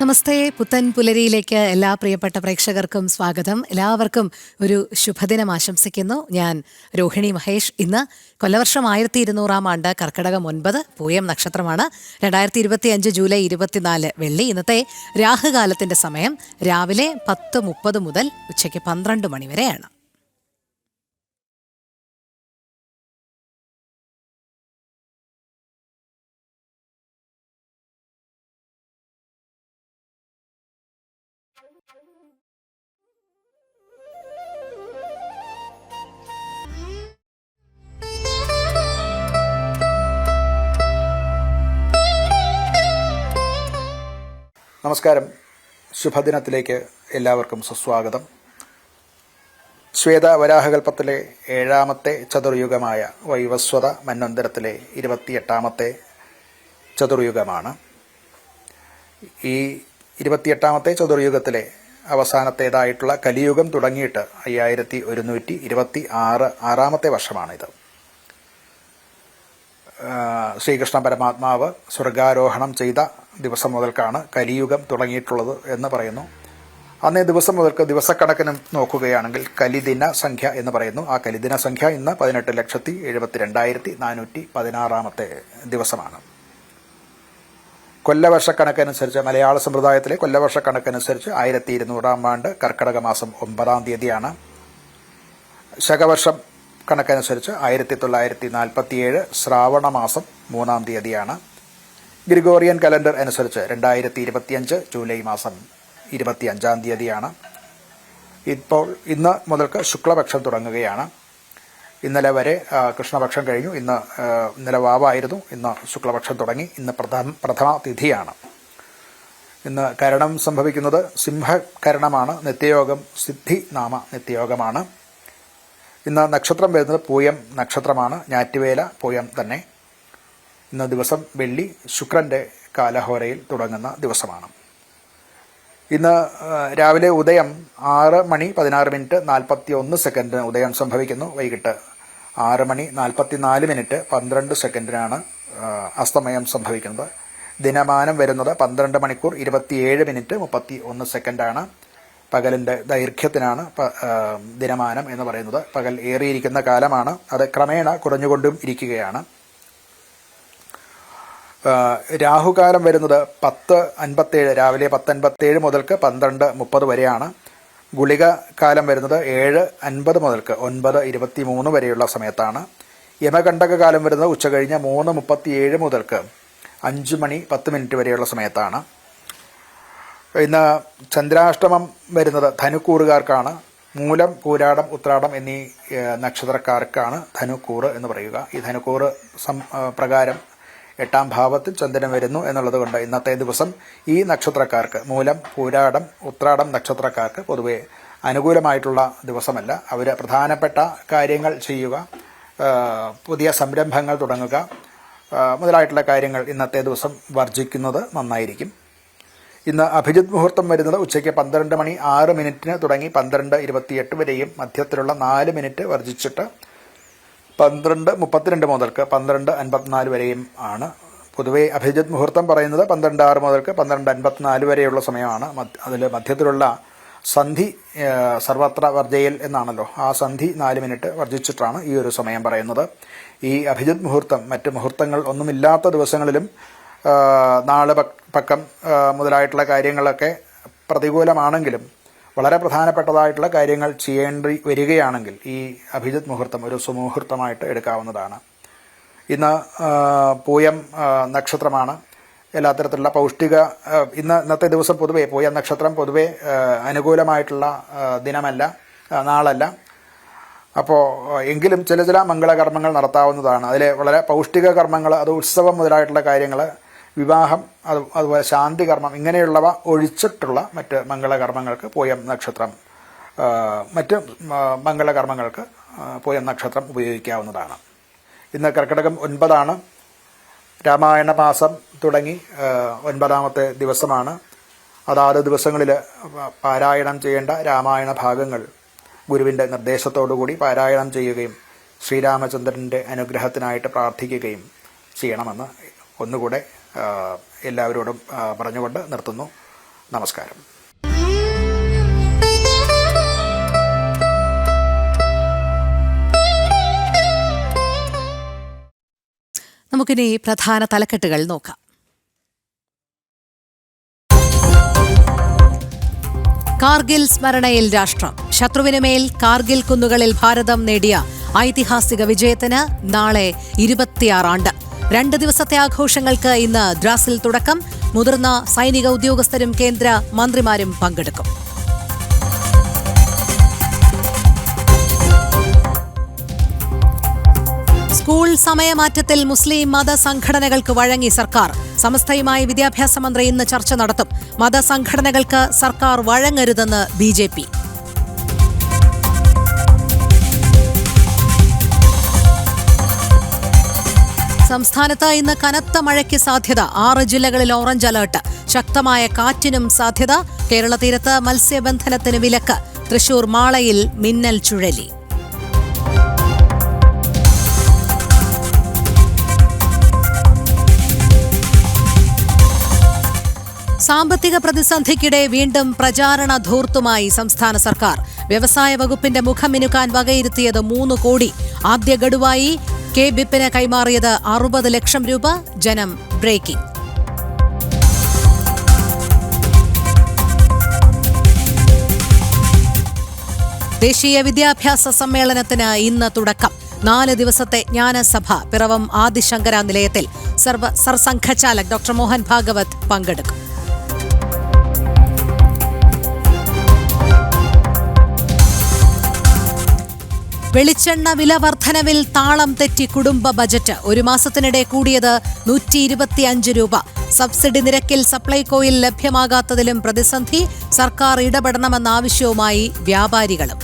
നമസ്തേ. പുത്തൻ പുലരിയിലേക്ക് എല്ലാ പ്രിയപ്പെട്ട പ്രേക്ഷകർക്കും സ്വാഗതം. എല്ലാവർക്കും ഒരു ശുഭദിനം ആശംസിക്കുന്നു. ഞാൻ രോഹിണി മഹേഷ്. ഇന്ന് കൊല്ലവർഷം 1200 ആണ്ട് കർക്കിടകം 9 പൂയം നക്ഷത്രമാണ്. 2025 ജൂലൈ 24 വെള്ളി. ഇന്നത്തെ രാഹുകാലത്തിന്റെ സമയം രാവിലെ 10:30 മുതൽ ഉച്ചയ്ക്ക് 12 മണി വരെയാണ്. നമസ്കാരം. ശുഭദിനത്തിലേക്ക് എല്ലാവർക്കും സുസ്വാഗതം. ശ്വേതവരാഹകൽപ്പത്തിലെ 7ാമത്തെ ചതുർയുഗമായ വൈവസ്വത മന്വന്തരത്തിലെ 28ാമത്തെ ചതുർയുഗമാണ്. ഈ 28ാമത്തെ ചതുർയുഗത്തിലെ അവസാനത്തേതായിട്ടുള്ള കലിയുഗം തുടങ്ങിയിട്ട് 5126 വർഷമാണിത്. ശ്രീകൃഷ്ണ പരമാത്മാവ് സ്വർഗാരോഹണം ചെയ്ത ദിവസം മുതൽക്കാണ് കലിയുഗം തുടങ്ങിയിട്ടുള്ളത് എന്ന് പറയുന്നു. അന്നേ ദിവസം മുതൽക്ക് ദിവസക്കണക്കിന് നോക്കുകയാണെങ്കിൽ കലിദിന സംഖ്യ എന്ന് പറയുന്നു. ആ കലിദിന സംഖ്യ ഇന്ന് 18,72,416 ദിവസമാണ്. കൊല്ലവർഷക്കണക്കനുസരിച്ച് മലയാള സമ്പ്രദായത്തിലെ കൊല്ലവർഷക്കണക്കനുസരിച്ച് 1200 ആണ്ട് കർക്കിടക മാസം 9 തീയതിയാണ്. ശകവർഷം കണക്കനുസരിച്ച് 1947 ശ്രാവണ മാസം 3 തീയതിയാണ്. ഗ്രിഗോറിയൻ കലണ്ടർ അനുസരിച്ച് 2025 ജൂലൈ മാസം 25 തീയതിയാണ്. ഇന്ന് മുതൽക്ക് ശുക്ലപക്ഷം തുടങ്ങുകയാണ്. ഇന്നലെ വരെ കൃഷ്ണപക്ഷം കഴിഞ്ഞു. ഇന്നലെ വാവായിരുന്നു. ഇന്ന് ശുക്ലപക്ഷം തുടങ്ങി. ഇന്ന് പ്രഥമ തിഥിയാണ്. ഇന്ന് കരണം സംഭവിക്കുന്നത് സിംഹകരണമാണ്. നിത്യയോഗം സിദ്ധി നാമ നിത്യയോഗമാണ്. ഇന്ന് നക്ഷത്രം വരുന്നത് പൂയം നക്ഷത്രമാണ്. ഞാറ്റുവേല പൂയം തന്നെ. ഇന്ന് ദിവസം വെള്ളി, ശുക്രന്റെ കാലഹോരയിൽ തുടങ്ങുന്ന ദിവസമാണ്. ഇന്ന് രാവിലെ ഉദയം 6:16:41 ഉദയം സംഭവിക്കുന്നു. വൈകിട്ട് 6:44 12 അസ്തമയം സംഭവിക്കുന്നത്. ദിനമാനം വരുന്നത് 12 മണിക്കൂർ 27 മിനിറ്റ് 31 പകലിന്റെ ദൈർഘ്യത്തിനാണ് ദിനമാനം എന്ന് പറയുന്നത്. പകൽ ഏറിയിരിക്കുന്ന കാലമാണ്. അത് ക്രമേണ കുറഞ്ഞുകൊണ്ടും ഇരിക്കുകയാണ്. രാഹുകാലം വരുന്നത് 10:57 രാവിലെ 10:57 മുതൽക്ക് 12:30 വരെയാണ്. ഗുളിക കാലം വരുന്നത് 7:50 മുതൽക്ക് 9:23 വരെയുള്ള സമയത്താണ്. യമകണ്ഠക കാലം വരുന്നത് ഉച്ചകഴിഞ്ഞ് 3:37 മുതൽക്ക് 5:10 വരെയുള്ള സമയത്താണ്. ഇന്ന് ചന്ദ്രാഷ്ടമം വരുന്നത് ധനുക്കൂറുകാർക്കാണ്. മൂലം, പൂരാടം, ഉത്രാടം എന്നീ നക്ഷത്രക്കാർക്കാണ് ധനുക്കൂറ് എന്ന് പറയുക. ഈ ധനുക്കൂറ് പ്രകാരം 8ാം ഭാവത്തിൽ ചന്ദ്രൻ വരുന്നു എന്നുള്ളത് കൊണ്ട് ഇന്നത്തെ ദിവസം ഈ നക്ഷത്രക്കാർക്ക്, മൂലം, പൂരാടം, ഉത്രാടം നക്ഷത്രക്കാർക്ക് പൊതുവെ അനുകൂലമായിട്ടുള്ള ദിവസമല്ല. അവർ പ്രധാനപ്പെട്ട കാര്യങ്ങൾ ചെയ്യുക, പുതിയ സംരംഭങ്ങൾ തുടങ്ങുക മുതലായിട്ടുള്ള കാര്യങ്ങൾ ഇന്നത്തെ ദിവസം വർജിക്കുന്നത് നന്നായിരിക്കും. ഇന്ന് അഭിജിത് മുഹൂർത്തം വരുന്നത് ഉച്ചയ്ക്ക് 12:06 തുടങ്ങി 12:28 വരെയും മധ്യത്തിലുള്ള 4 മിനിറ്റ് വർജിച്ചിട്ട് 12:32 മുതൽക്ക് 12:54 വരെയും ആണ്. പൊതുവെ അഭിജിത് മുഹൂർത്തം പറയുന്നത് 12:06 മുതൽക്ക് 12:54 വരെയുള്ള സമയമാണ്. അതിൽ മധ്യത്തിലുള്ള സന്ധി സർവത്ര വർജയിൽ എന്നാണല്ലോ. ആ സന്ധി 4 മിനിറ്റ് വർജിച്ചിട്ടാണ് ഈ ഒരു സമയം പറയുന്നത്. ഈ അഭിജിത് മുഹൂർത്തം മറ്റ് മുഹൂർത്തങ്ങൾ ഒന്നുമില്ലാത്ത ദിവസങ്ങളിലും നാളെ പക്കം മുതലായിട്ടുള്ള കാര്യങ്ങളൊക്കെ പ്രതികൂലമാണെങ്കിലും വളരെ പ്രധാനപ്പെട്ടതായിട്ടുള്ള കാര്യങ്ങൾ ചെയ്യേണ്ടി വരികയാണെങ്കിൽ ഈ അഭിജിത് മുഹൂർത്തം ഒരു സുമുഹൂർത്തമായിട്ട് എടുക്കാവുന്നതാണ്. ഇന്ന് പൂയം നക്ഷത്രമാണ്. എല്ലാ തരത്തിലുള്ള ഇന്നത്തെ ദിവസം പൊതുവെ പൂയം നക്ഷത്രം പൊതുവെ അനുകൂലമായിട്ടുള്ള ദിനമല്ല, നാളല്ല. അപ്പോൾ എങ്കിലും ചില മംഗളകർമ്മങ്ങൾ നടത്താവുന്നതാണ്. അതിലെ വളരെ പൗഷ്ടിക കർമ്മങ്ങൾ, അത് ഉത്സവം മുതലായിട്ടുള്ള കാര്യങ്ങൾ, വിവാഹം, അതുപോലെ ശാന്തി കർമ്മം ഇങ്ങനെയുള്ളവ ഒഴിച്ചിട്ടുള്ള മറ്റ് മംഗളകർമ്മങ്ങൾക്ക് പൂയം നക്ഷത്രം, മറ്റ് മംഗളകർമ്മങ്ങൾക്ക് പൂയം നക്ഷത്രം ഉപയോഗിക്കാവുന്നതാണ്. ഇന്ന് കർക്കിടകം 9. രാമായണ മാസം തുടങ്ങി 9ാമത്തെ ദിവസമാണ്. അതാത് ദിവസങ്ങളിൽ പാരായണം ചെയ്യേണ്ട രാമായണ ഭാഗങ്ങൾ ഗുരുവിൻ്റെ നിർദ്ദേശത്തോടുകൂടി പാരായണം ചെയ്യുകയും ശ്രീരാമചന്ദ്രൻ്റെ അനുഗ്രഹത്തിനായിട്ട് പ്രാർത്ഥിക്കുകയും ചെയ്യണമെന്ന് ഒന്നുകൂടെ എല്ലാവരോടും പറഞ്ഞുകൊണ്ട് നിർത്തുന്നു. നമസ്കാരം. നമുക്കിനി പ്രധാന തലക്കെട്ടുകൾ നോക്കാം. കാർഗിൽ സ്മരണയിൽ രാഷ്ട്രം. ശത്രുവിനുമേൽ കാർഗിൽ കുന്നുകളിൽ ഭാരതം നേടിയ ഐതിഹാസിക വിജയത്തിന് നാളെ 26 ആണ്ട്. 2 ദിവസത്തെ ആഘോഷങ്ങൾക്ക് ഇന്ന് ദ്രാസിൽ തുടക്കം. മുതിർന്ന സൈനിക ഉദ്യോഗസ്ഥരും കേന്ദ്ര മന്ത്രിമാരും പങ്കെടുക്കും. സ്കൂൾ സമയമാറ്റത്തിൽ മുസ്ലിം മതസംഘടനകൾക്ക് വഴങ്ങി സർക്കാർ. സമസ്തയുമായി വിദ്യാഭ്യാസ മന്ത്രി ഇന്ന് ചർച്ച നടത്തും. മതസംഘടനകൾക്ക് സർക്കാർ വഴങ്ങരുതെന്ന് BJP. സംസ്ഥാനത്ത് ഇന്ന് കനത്ത മഴയ്ക്ക് സാധ്യത. 6 ജില്ലകളിൽ ഓറഞ്ച് അലർട്ട്. ശക്തമായ കാറ്റിനും സാധ്യത. കേരള തീരത്ത് മത്സ്യബന്ധനത്തിന് വിലക്ക്. തൃശൂർ മാളയിൽ മിന്നൽ ചുഴലി. സാമ്പത്തിക പ്രതിസന്ധിക്കിടെ വീണ്ടും പ്രചാരണ ധൂർത്തുമായി സംസ്ഥാന സർക്കാർ. വ്യവസായ വകുപ്പിന്റെ മുഖമിനുക്കാൻ വകയിരുത്തിയത് 3 കോടി. ആദ്യ ഗഡുവായി KBIPന് കൈമാറിയത് 60 ലക്ഷം രൂപ. ജനം ബ്രേക്കിംഗ്. ദേശീയ വിദ്യാഭ്യാസ സമ്മേളനത്തിന് ഇന്ന് തുടക്കം. 4 ദിവസത്തെ ജ്ഞാനസഭ പിറവം ആദിശങ്കര നിലയത്തിൽ. സർസംഘചാലക് ഡോക്ടർ മോഹൻ ഭാഗവത് പങ്കെടുക്കും. വെളിച്ചെണ്ണ വില വർധനവിൽ താളം തെറ്റി കുടുംബ ബജറ്റ്. 1 മാസത്തിനിടെ കൂടിയത് 125 രൂപ. സബ്സിഡി നിരക്കിൽ സപ്ലൈകോയിൽ ലഭ്യമാകാത്തതിലും പ്രതിസന്ധി. സർക്കാർ ഇടപെടണമെന്ന ആവശ്യവുമായി വ്യാപാരികളും.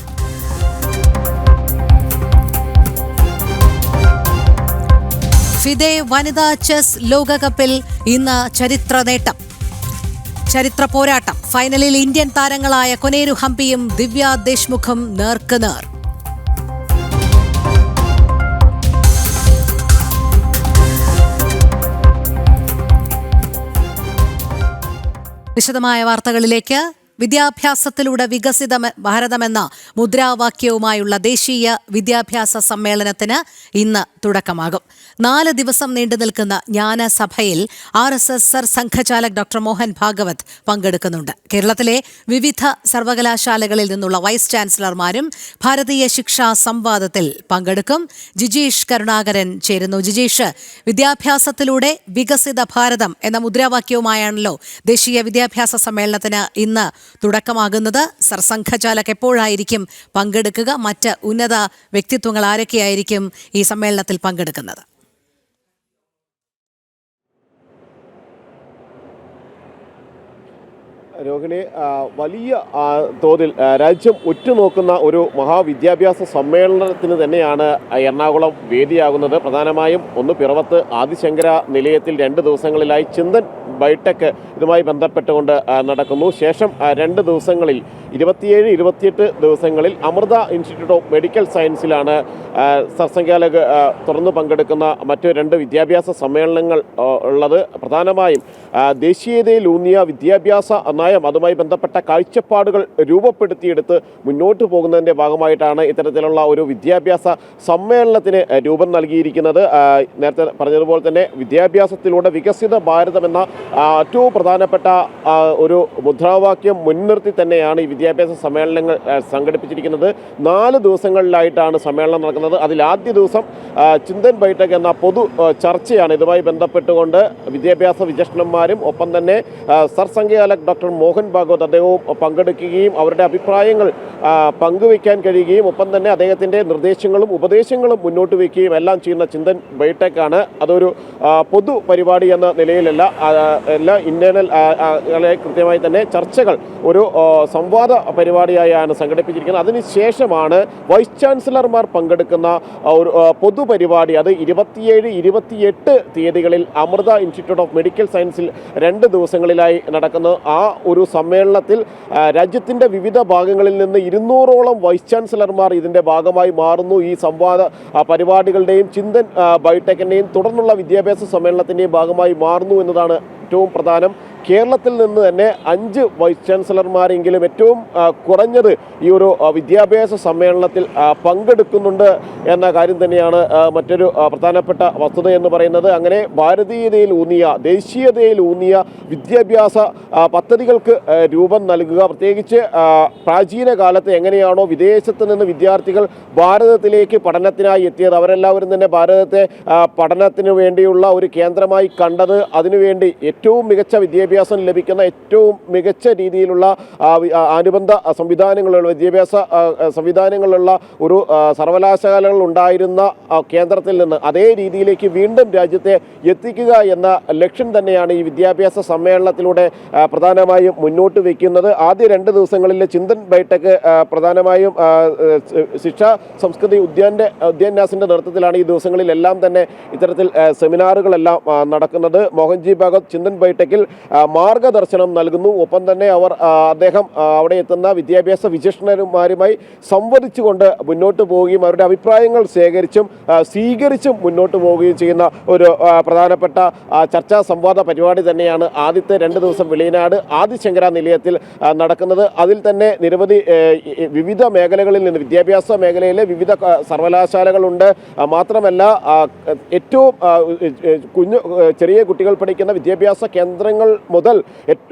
ഫിദെ വനിതാ ചെസ് ലോകകപ്പിൽ ഇന്ന് ചരിത്ര പോരാട്ടം. ഫൈനലിൽ ഇന്ത്യൻ താരങ്ങളായ കൊനേരു ഹംപിയും ദിവ്യ ദേശ്മുഖും നേർക്കുനേർ. വിശദമായ വാർത്തകളിലേക്ക്. വിദ്യാഭ്യാസത്തിലൂടെ വികസിത ഭാരതമെന്ന മുദ്രാവാക്യവുമായുള്ള ദേശീയ വിദ്യാഭ്യാസ സമ്മേളനത്തിന് ഇന്ന് തുടക്കമാകും. 4 ദിവസം നീണ്ടുനിൽക്കുന്ന ജ്ഞാനസഭയിൽ RSS സർസംഘചാലക് ഡോക്ടർ മോഹൻ ഭാഗവത് പങ്കെടുക്കുന്നുണ്ട്. കേരളത്തിലെ വിവിധ സർവകലാശാലകളിൽ നിന്നുള്ള വൈസ് ചാൻസലർമാരും ഭാരതീയ ശിക്ഷാ സംവാദത്തിൽ പങ്കെടുക്കും. ജിജീഷ് കരുണാകരൻ ചേരുന്നു. ജിജീഷ്, വിദ്യാഭ്യാസത്തിലൂടെ വികസിത ഭാരതം എന്ന മുദ്രാവാക്യവുമായാണല്ലോ ദേശീയ വിദ്യാഭ്യാസ സമ്മേളനത്തിന് ഇന്ന് തുടക്കമാകുന്നത്. സർസംഘചാലക് എപ്പോഴായിരിക്കും പങ്കെടുക്കുക? മറ്റ് ഉന്നത വ്യക്തിത്വങ്ങൾ ആരൊക്കെയായിരിക്കും ഈ സമ്മേളനത്തിൽ പങ്കെടുക്കുന്നത്? രോഹിണി, വലിയ തോതിൽ രാജ്യം ഉറ്റുനോക്കുന്ന ഒരു മഹാവിദ്യാഭ്യാസ സമ്മേളനത്തിന് തന്നെയാണ് എറണാകുളം വേദിയാകുന്നത്. പ്രധാനമായും ഒന്ന് പിറവത്ത് ആദിശങ്കര നിലയത്തിൽ 2 ദിവസങ്ങളിലായി ചിന്തൻ ബൈടെക് ഇതുമായി ബന്ധപ്പെട്ടുകൊണ്ട് നടക്കുന്നു. ശേഷം 2 ദിവസങ്ങളിൽ 27, 28 ദിവസങ്ങളിൽ അമൃത ഇൻസ്റ്റിറ്റ്യൂട്ട് ഓഫ് മെഡിക്കൽ സയൻസിലാണ് സർസംഘചാലക് തുറന്നു പങ്കെടുക്കുന്ന മറ്റ് 2 വിദ്യാഭ്യാസ സമ്മേളനങ്ങൾ ഉള്ളത്. പ്രധാനമായും ദേശീയതയിലൂന്നിയ വിദ്യാഭ്യാസ നയം, അതുമായി ബന്ധപ്പെട്ട കാഴ്ചപ്പാടുകൾ രൂപപ്പെടുത്തിയെടുത്ത് മുന്നോട്ട് പോകുന്നതിൻ്റെ ഭാഗമായിട്ടാണ് ഇത്തരത്തിലുള്ള ഒരു വിദ്യാഭ്യാസ സമ്മേളനത്തിന് രൂപം നൽകിയിരിക്കുന്നത്. നേരത്തെ പറഞ്ഞതുപോലെ തന്നെ വിദ്യാഭ്യാസത്തിലൂടെ വികസിത ഭാരതം എന്ന ഏറ്റവും പ്രധാനപ്പെട്ട ഒരു മുദ്രാവാക്യം മുൻനിർത്തി തന്നെയാണ് ഈ വിദ്യാഭ്യാസ സമ്മേളനങ്ങൾ സംഘടിപ്പിച്ചിരിക്കുന്നത്. 4 ദിവസങ്ങളിലായിട്ടാണ് സമ്മേളനം നടക്കുന്നത്. അതിൽ ആദ്യ ദിവസം ചിന്തൻ ബൈഠക് എന്ന പൊതു ചർച്ചയാണ്. ഇതുമായി ബന്ധപ്പെട്ടുകൊണ്ട് വിദ്യാഭ്യാസ വിചക്ഷണന്മാരും ഒപ്പം തന്നെ സർസംഘചാലക് ഡോക്ടർ മോഹൻ ഭാഗവത് അദ്ദേഹവും പങ്കെടുക്കുകയും അവരുടെ അഭിപ്രായങ്ങൾ പങ്കുവയ്ക്കാൻ കഴിയുകയും ഒപ്പം തന്നെ അദ്ദേഹത്തിൻ്റെ നിർദ്ദേശങ്ങളും ഉപദേശങ്ങളും മുന്നോട്ട് വയ്ക്കുകയും എല്ലാം ചെയ്യുന്ന ചിന്തൻ ബയോടെക് ആണ്. അതൊരു പൊതു പരിപാടി എന്ന നിലയിലല്ല, എല്ലാ ഇന്റേണൽ കൃത്യമായി തന്നെ ചർച്ചകൾ ഒരു സംവാദ പരിപാടിയായാണ് സംഘടിപ്പിച്ചിരിക്കുന്നത്. അതിനുശേഷമാണ് വൈസ് ചാൻസലർമാർ പങ്കെടുക്കുന്ന ഒരു പൊതുപരിപാടി. അത് 27, 28 തീയതികളിൽ അമൃത ഇൻസ്റ്റിറ്റ്യൂട്ട് ഓഫ് മെഡിക്കൽ സയൻസിൽ 2 ദിവസങ്ങളിലായി നടക്കുന്ന ആ ഒരു സമ്മേളനത്തിൽ രാജ്യത്തിൻ്റെ വിവിധ ഭാഗങ്ങളിൽ നിന്ന് 200ഓളം വൈസ് ചാൻസലർമാർ ഇതിൻ്റെ ഭാഗമായി മാറുന്നു. ഈ സംവാദ പരിപാടികളുടെയും ചിന്തൻ ബയോടെക്കിൻ്റെയും തുടർന്നുള്ള വിദ്യാഭ്യാസ സമ്മേളനത്തിൻ്റെയും ഭാഗമായി മാറുന്നു എന്നതാണ് ഏറ്റവും പ്രധാനം. കേരളത്തിൽ നിന്ന് തന്നെ 5 വൈസ് ചാൻസലർമാരെങ്കിലും ഏറ്റവും കുറഞ്ഞത് ഈ ഒരു വിദ്യാഭ്യാസ സമ്മേളനത്തിൽ പങ്കെടുക്കുന്നുണ്ട് എന്ന കാര്യം തന്നെയാണ് മറ്റൊരു പ്രധാനപ്പെട്ട വസ്തുത എന്ന് പറയുന്നത്. അങ്ങനെ ഭാരതീയതയിൽ ഊന്നിയ, ദേശീയതയിൽ ഊന്നിയ വിദ്യാഭ്യാസ പദ്ധതികൾക്ക് രൂപം നൽകുക. പ്രത്യേകിച്ച് പ്രാചീന കാലത്ത് എങ്ങനെയാണോ വിദേശത്ത് നിന്ന് വിദ്യാർത്ഥികൾ ഭാരതത്തിലേക്ക് പഠനത്തിനായി എത്തിയത്, അവരെല്ലാവരും തന്നെ ഭാരതത്തെ പഠനത്തിന് വേണ്ടിയുള്ള ഒരു കേന്ദ്രമായി കണ്ടത്, അതിനുവേണ്ടി ഏറ്റവും മികച്ച വിദ്യാഭ്യാസം ലഭിക്കുന്ന ഏറ്റവും മികച്ച രീതിയിലുള്ള അനുബന്ധ സംവിധാനങ്ങളുള്ള വിദ്യാഭ്യാസ സംവിധാനങ്ങളുള്ള ഒരു സർവകലാശാലകൾ ഉണ്ടായിരുന്ന കേന്ദ്രത്തിൽ നിന്ന് അതേ രീതിയിലേക്ക് വീണ്ടും രാജ്യത്തെ എത്തിക്കുക എന്ന ലക്ഷ്യം തന്നെയാണ് ഈ വിദ്യാഭ്യാസ സമ്മേളനത്തിലൂടെ പ്രധാനമായും മുന്നോട്ട് വയ്ക്കുന്നത്. ആദ്യ 2 ദിവസങ്ങളിൽ ചിന്തൻ ബയോടെക് പ്രധാനമായും ശിക്ഷാ സംസ്കൃതി ഉദ്യാന്യാസിൻ്റെ നേതൃത്വത്തിലാണ് ഈ ദിവസങ്ങളിലെല്ലാം തന്നെ ഇത്തരത്തിൽ സെമിനാറുകളെല്ലാം നടക്കുന്നത്. മോഹൻജി ഭാഗവത് ചിന്തൻ ബയോടെക്കിൽ മാർഗദർശനം നൽകുന്നു. ഒപ്പം തന്നെ അദ്ദേഹം അവിടെ എത്തുന്ന വിദ്യാഭ്യാസ വിചക്ഷണന്മാരുമായി സംവദിച്ചുകൊണ്ട് മുന്നോട്ട് പോവുകയും അവരുടെ അഭിപ്രായങ്ങൾ ശേഖരിച്ചും സ്വീകരിച്ചും മുന്നോട്ട് പോവുകയും ചെയ്യുന്ന ഒരു പ്രധാനപ്പെട്ട ചർച്ചാ സംവാദ പരിപാടി തന്നെയാണ് ആദ്യത്തെ 2 ദിവസം വെളിയനാട് ആദിശങ്കര നിലയത്തിൽ നടക്കുന്നത്. അതിൽ തന്നെ നിരവധി വിവിധ മേഖലകളിൽ നിന്ന് വിദ്യാഭ്യാസ മേഖലയിലെ വിവിധ സർവകലാശാലകളുണ്ട്. മാത്രമല്ല ഏറ്റവും ചെറിയ കുട്ടികൾ പഠിക്കുന്ന വിദ്യാഭ്യാസ കേന്ദ്രങ്ങൾ മുതൽ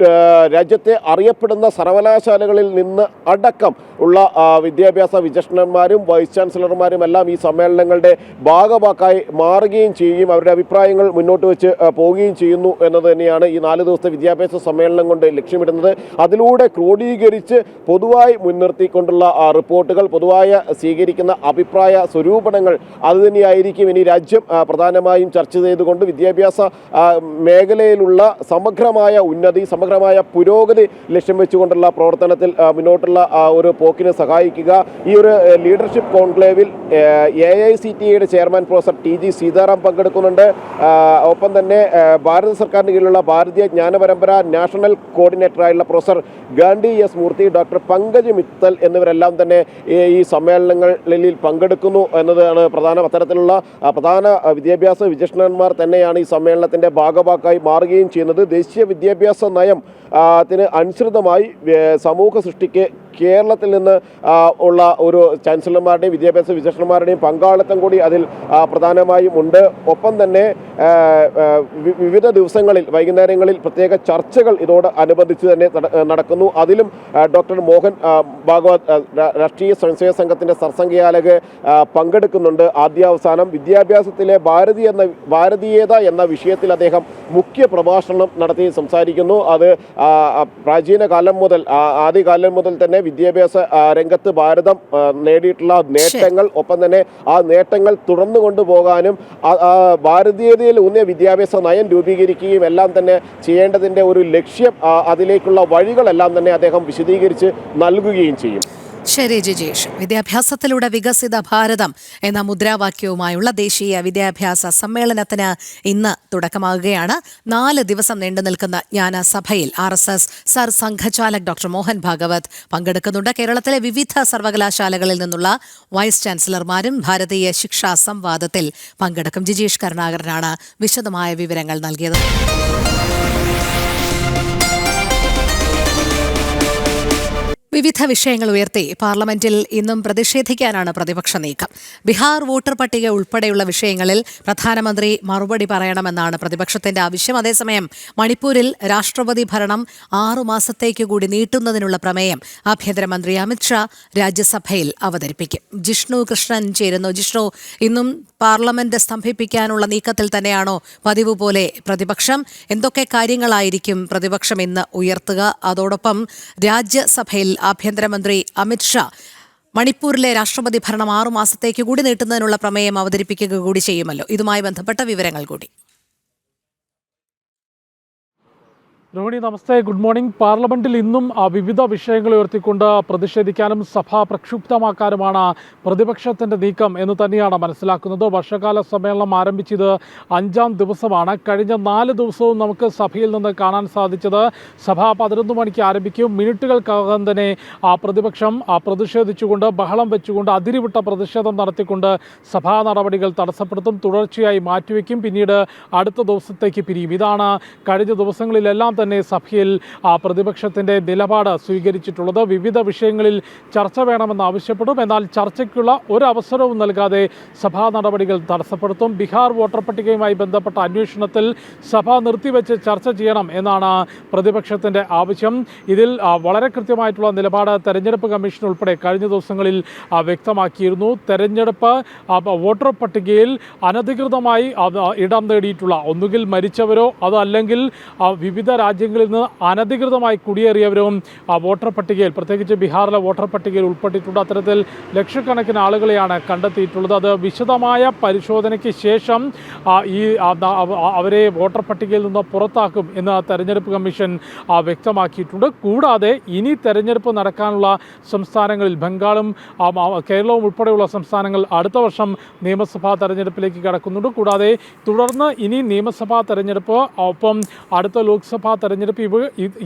രാജ്യത്തെ അറിയപ്പെടുന്ന സർവകലാശാലകളിൽ നിന്ന് അടക്കം ഉള്ള വിദ്യാഭ്യാസ വിചക്ഷണന്മാരും വൈസ് ചാൻസലർമാരും എല്ലാം ഈ സമ്മേളനങ്ങളുടെ ഭാഗമാക്കായി മാറുകയും ചെയ്യുകയും അവരുടെ അഭിപ്രായങ്ങൾ മുന്നോട്ട് വെച്ച് പോവുകയും ചെയ്യുന്നു എന്നത് തന്നെയാണ് ഈ 4 ദിവസത്തെ വിദ്യാഭ്യാസ സമ്മേളനം കൊണ്ട് ലക്ഷ്യമിടുന്നത്. അതിലൂടെ ക്രോഡീകരിച്ച് പൊതുവായി മുൻനിർത്തിക്കൊണ്ടുള്ള റിപ്പോർട്ടുകൾ, പൊതുവായ സ്വീകരിക്കുന്ന അഭിപ്രായ സ്വരൂപണങ്ങൾ അതുതന്നെയായിരിക്കും ഇനി രാജ്യം പ്രധാനമായും ചർച്ച ചെയ്തുകൊണ്ട് വിദ്യാഭ്യാസ മേഖലയിലുള്ള സമഗ്രമായ ഉന്നതി, സമഗ്രമായ പുരോഗതി ലക്ഷ്യം വെച്ചുകൊണ്ടുള്ള പ്രവർത്തനത്തിൽ മുന്നോട്ടുള്ള ഒരു പോക്കിന് സഹായിക്കുക. ഈ ഒരു ലീഡർഷിപ്പ് കോൺക്ലേവിൽ AICTEയുടെ ചെയർമാൻ പ്രൊഫസർ TG സീതാറാം പങ്കെടുക്കുന്നുണ്ട്. ഒപ്പം തന്നെ ഭാരത സർക്കാരിന് കീഴിലുള്ള ഭാരതീയ ജ്ഞാനപരമ്പര നാഷണൽ കോർഡിനേറ്ററായുള്ള പ്രൊഫസർ ഗാന്ധി S മൂർത്തി, ഡോക്ടർ പങ്കജ് മിത്തൽ എന്നിവരെല്ലാം തന്നെ ഈ സമ്മേളനങ്ങളിൽ പങ്കെടുക്കുന്നു എന്നതാണ് അത്തരത്തിലുള്ള പ്രധാന വിദ്യാഭ്യാസ വിചക്ഷണന്മാർ തന്നെയാണ് ഈ സമ്മേളനത്തിൻ്റെ ഭാഗമാക്കായി മാറുകയും ചെയ്യുന്നത്. ദേശീയ വിദ്യാഭ്യാസ നയം ത്തിന് അനുസൃതമായി സമൂഹ സൃഷ്ടിക്ക് കേരളത്തിൽ നിന്ന് ഉള്ള ഒരു ചാൻസലർമാരുടെയും വിദ്യാഭ്യാസ വിചക്ഷണന്മാരുടെയും പങ്കാളിത്തം കൂടി അതിൽ പ്രധാനമായും ഉണ്ട്. ഒപ്പം തന്നെ വിവിധ ദിവസങ്ങളിൽ വൈകുന്നേരങ്ങളിൽ പ്രത്യേക ചർച്ചകൾ ഇതോട് അനുബന്ധിച്ച് തന്നെ നടക്കുന്നു. അതിലും ഡോക്ടർ മോഹൻ ഭാഗവത് രാഷ്ട്രീയ സ്വയംസേവക സംഘത്തിൻ്റെ സർസംഘചാലക് പങ്കെടുക്കുന്നുണ്ട്. ആദ്യാവസാനം വിദ്യാഭ്യാസത്തിലെ ഭാരതീയത എന്ന വിഷയത്തിൽ അദ്ദേഹം മുഖ്യ പ്രഭാഷണം നടത്തി സംസാരിക്കുന്നു. അത് പ്രാചീന കാലം മുതൽ ആദ്യകാലം മുതൽ തന്നെ വിദ്യാഭ്യാസ രംഗത്ത് ഭാരതം നേടിയിട്ടുള്ള നേട്ടങ്ങൾ, ഒപ്പം തന്നെ ആ നേട്ടങ്ങൾ തുടർന്നു കൊണ്ടുപോകാനും ഭാരതീയതയിൽ ഊന്നിയ വിദ്യാഭ്യാസ നയം രൂപീകരിക്കുകയും എല്ലാം തന്നെ ചെയ്യേണ്ടതിൻ്റെ ഒരു ലക്ഷ്യം, അതിലേക്കുള്ള വഴികളെല്ലാം തന്നെ അദ്ദേഹം വിശദീകരിച്ച് നൽകുകയും ചെയ്യും. ശരി ജിജേഷ്, വിദ്യാഭ്യാസത്തിലൂടെ വികസിത ഭാരതം എന്ന മുദ്രാവാക്യവുമായുള്ള ദേശീയ വിദ്യാഭ്യാസ സമ്മേളനത്തിന് ഇന്ന് തുടക്കമാകുകയാണ്. 4 ദിവസം നീണ്ടു നിൽക്കുന്ന ജ്ഞാനസഭയിൽ RSS സർ സംഘചാലക് ഡോക്ടർ മോഹൻ ഭാഗവത് പങ്കെടുക്കുന്നുണ്ട്. കേരളത്തിലെ വിവിധ സർവകലാശാലകളിൽ നിന്നുള്ള വൈസ് ചാൻസലർമാരും ഭാരതീയ ശിക്ഷാ സംവാദത്തിൽ പങ്കെടുക്കും. ജിജേഷ് കരുണാകരനാണ് വിശദമായ വിവരങ്ങൾ നൽകിയത്. വിവിധ വിഷയങ്ങൾ ഉയർത്തി പാർലമെന്റിൽ ഇന്നും പ്രതിഷേധിക്കാനാണ് പ്രതിപക്ഷ നീക്കം. ബീഹാർ വോട്ടർ പട്ടിക ഉൾപ്പെടെയുള്ള വിഷയങ്ങളിൽ പ്രധാനമന്ത്രി മറുപടി പറയണമെന്നാണ് പ്രതിപക്ഷത്തിന്റെ ആവശ്യം. അതേസമയം മണിപ്പൂരിൽ രാഷ്ട്രപതി ഭരണം 6 മാസത്തേക്ക് കൂടി നീട്ടുന്നതിനുള്ള പ്രമേയം ആഭ്യന്തരമന്ത്രി അമിത്ഷാ രാജ്യസഭയിൽ അവതരിപ്പിക്കും. ജിഷ്ണു കൃഷ്ണൻ ചേരുന്നു. ജിഷ്ണു, ഇന്നും പാർലമെന്റ് സ്തംഭിപ്പിക്കാനുള്ള നീക്കത്തിൽ തന്നെയാണോ പതിവ് പോലെ പ്രതിപക്ഷം? എന്തൊക്കെ കാര്യങ്ങളായിരിക്കും പ്രതിപക്ഷം ഇന്ന് ഉയർത്തുക? അതോടൊപ്പം രാജ്യസഭയിൽ ആഭ്യന്തരമന്ത്രി അമിത്ഷാ മണിപ്പൂരിലെ രാഷ്ട്രപതി ഭരണം 6 മാസത്തേക്ക് കൂടി നീട്ടുന്നതിനുള്ള പ്രമേയം അവതരിപ്പിക്കുക കൂടി ചെയ്യുമല്ലോ. ഇതുമായി ബന്ധപ്പെട്ട വിവരങ്ങൾ കൂടി. രോഹിണി, നമസ്തേ, ഗുഡ് മോർണിംഗ്. പാർലമെന്റിൽ ഇന്നും വിവിധ വിഷയങ്ങൾ ഉയർത്തിക്കൊണ്ട് പ്രതിഷേധിക്കാനും സഭ പ്രക്ഷുബ്ധമാക്കാനുമാണ് പ്രതിപക്ഷത്തിന്റെ നീക്കം എന്ന് തന്നെയാണ് മനസ്സിലാക്കുന്നത്. വർഷകാല സമ്മേളനം ആരംഭിച്ചത് 5ാം ദിവസമാണ്. കഴിഞ്ഞ 4 ദിവസവും നമുക്ക് സഭയിൽ നിന്ന് കാണാൻ സാധിച്ചത് സഭ 11 മണിക്ക് ആരംഭിക്കും. മിനിറ്റുകൾക്കകം തന്നെ പ്രതിപക്ഷം പ്രതിഷേധിച്ചുകൊണ്ട് ബഹളം വെച്ചുകൊണ്ട് അതിരുവിട്ട പ്രതിഷേധം നടത്തിക്കൊണ്ട് സഭാ നടപടികൾ തടസ്സപ്പെടുത്തും. തുടർച്ചയായി മാറ്റിവെക്കും. പിന്നീട് അടുത്ത ദിവസത്തേക്ക് പിരിയും. ഇതാണ് കഴിഞ്ഞ ദിവസങ്ങളിലെല്ലാം തന്നെ സഭയിൽ പ്രതിപക്ഷത്തിന്റെ നിലപാട് സ്വീകരിച്ചിട്ടുള്ളത്. വിവിധ വിഷയങ്ങളിൽ ചർച്ച വേണമെന്ന് ആവശ്യപ്പെടും. എന്നാൽ ചർച്ചയ്ക്കുള്ള ഒരവസരവും നൽകാതെ സഭാ നടപടികൾ തടസ്സപ്പെടുത്തും. ബീഹാർ വോട്ടർ പട്ടികയുമായി ബന്ധപ്പെട്ട അന്വേഷണത്തിൽ സഭ നിർത്തിവെച്ച് ചർച്ച ചെയ്യണം എന്നാണ് പ്രതിപക്ഷത്തിന്റെ ആവശ്യം. ഇതിൽ വളരെ കൃത്യമായിട്ടുള്ള നിലപാട് തെരഞ്ഞെടുപ്പ് കമ്മീഷൻ ഉൾപ്പെടെ കഴിഞ്ഞ ദിവസങ്ങളിൽ വ്യക്തമാക്കിയിരുന്നു. തെരഞ്ഞെടുപ്പ് വോട്ടർ പട്ടികയിൽ അനധികൃതമായി ഇടം നേടിയിട്ടുള്ള ഒന്നുകിൽ മരിച്ചവരോ അതല്ലെങ്കിൽ വിവിധ രാജ്യങ്ങളിൽ നിന്ന് അനധികൃതമായി കുടിയേറിയവരും വോട്ടർ പട്ടികയിൽ, പ്രത്യേകിച്ച് ബീഹാറിലെ വോട്ടർ പട്ടികയിൽ ഉൾപ്പെട്ടിട്ടുണ്ട്. അത്തരത്തിൽ ലക്ഷക്കണക്കിന് ആളുകളെയാണ് കണ്ടെത്തിയിട്ടുള്ളത്. അത് വിശദമായ പരിശോധനയ്ക്ക് ശേഷം അവരെ വോട്ടർ പട്ടികയിൽ നിന്ന് പുറത്താക്കും എന്ന് തെരഞ്ഞെടുപ്പ് കമ്മീഷൻ വ്യക്തമാക്കിയിട്ടുണ്ട്. കൂടാതെ ഇനി തെരഞ്ഞെടുപ്പ് നടക്കാനുള്ള സംസ്ഥാനങ്ങളിൽ ബംഗാളും കേരളവും ഉൾപ്പെടെയുള്ള സംസ്ഥാനങ്ങൾ അടുത്ത വർഷം നിയമസഭാ തെരഞ്ഞെടുപ്പിലേക്ക് കടക്കുന്നുണ്ട്. കൂടാതെ തുടർന്ന് ഇനി നിയമസഭാ തെരഞ്ഞെടുപ്പ്, ഒപ്പം അടുത്ത ലോക്സഭാ തെരഞ്ഞെടുപ്പ്,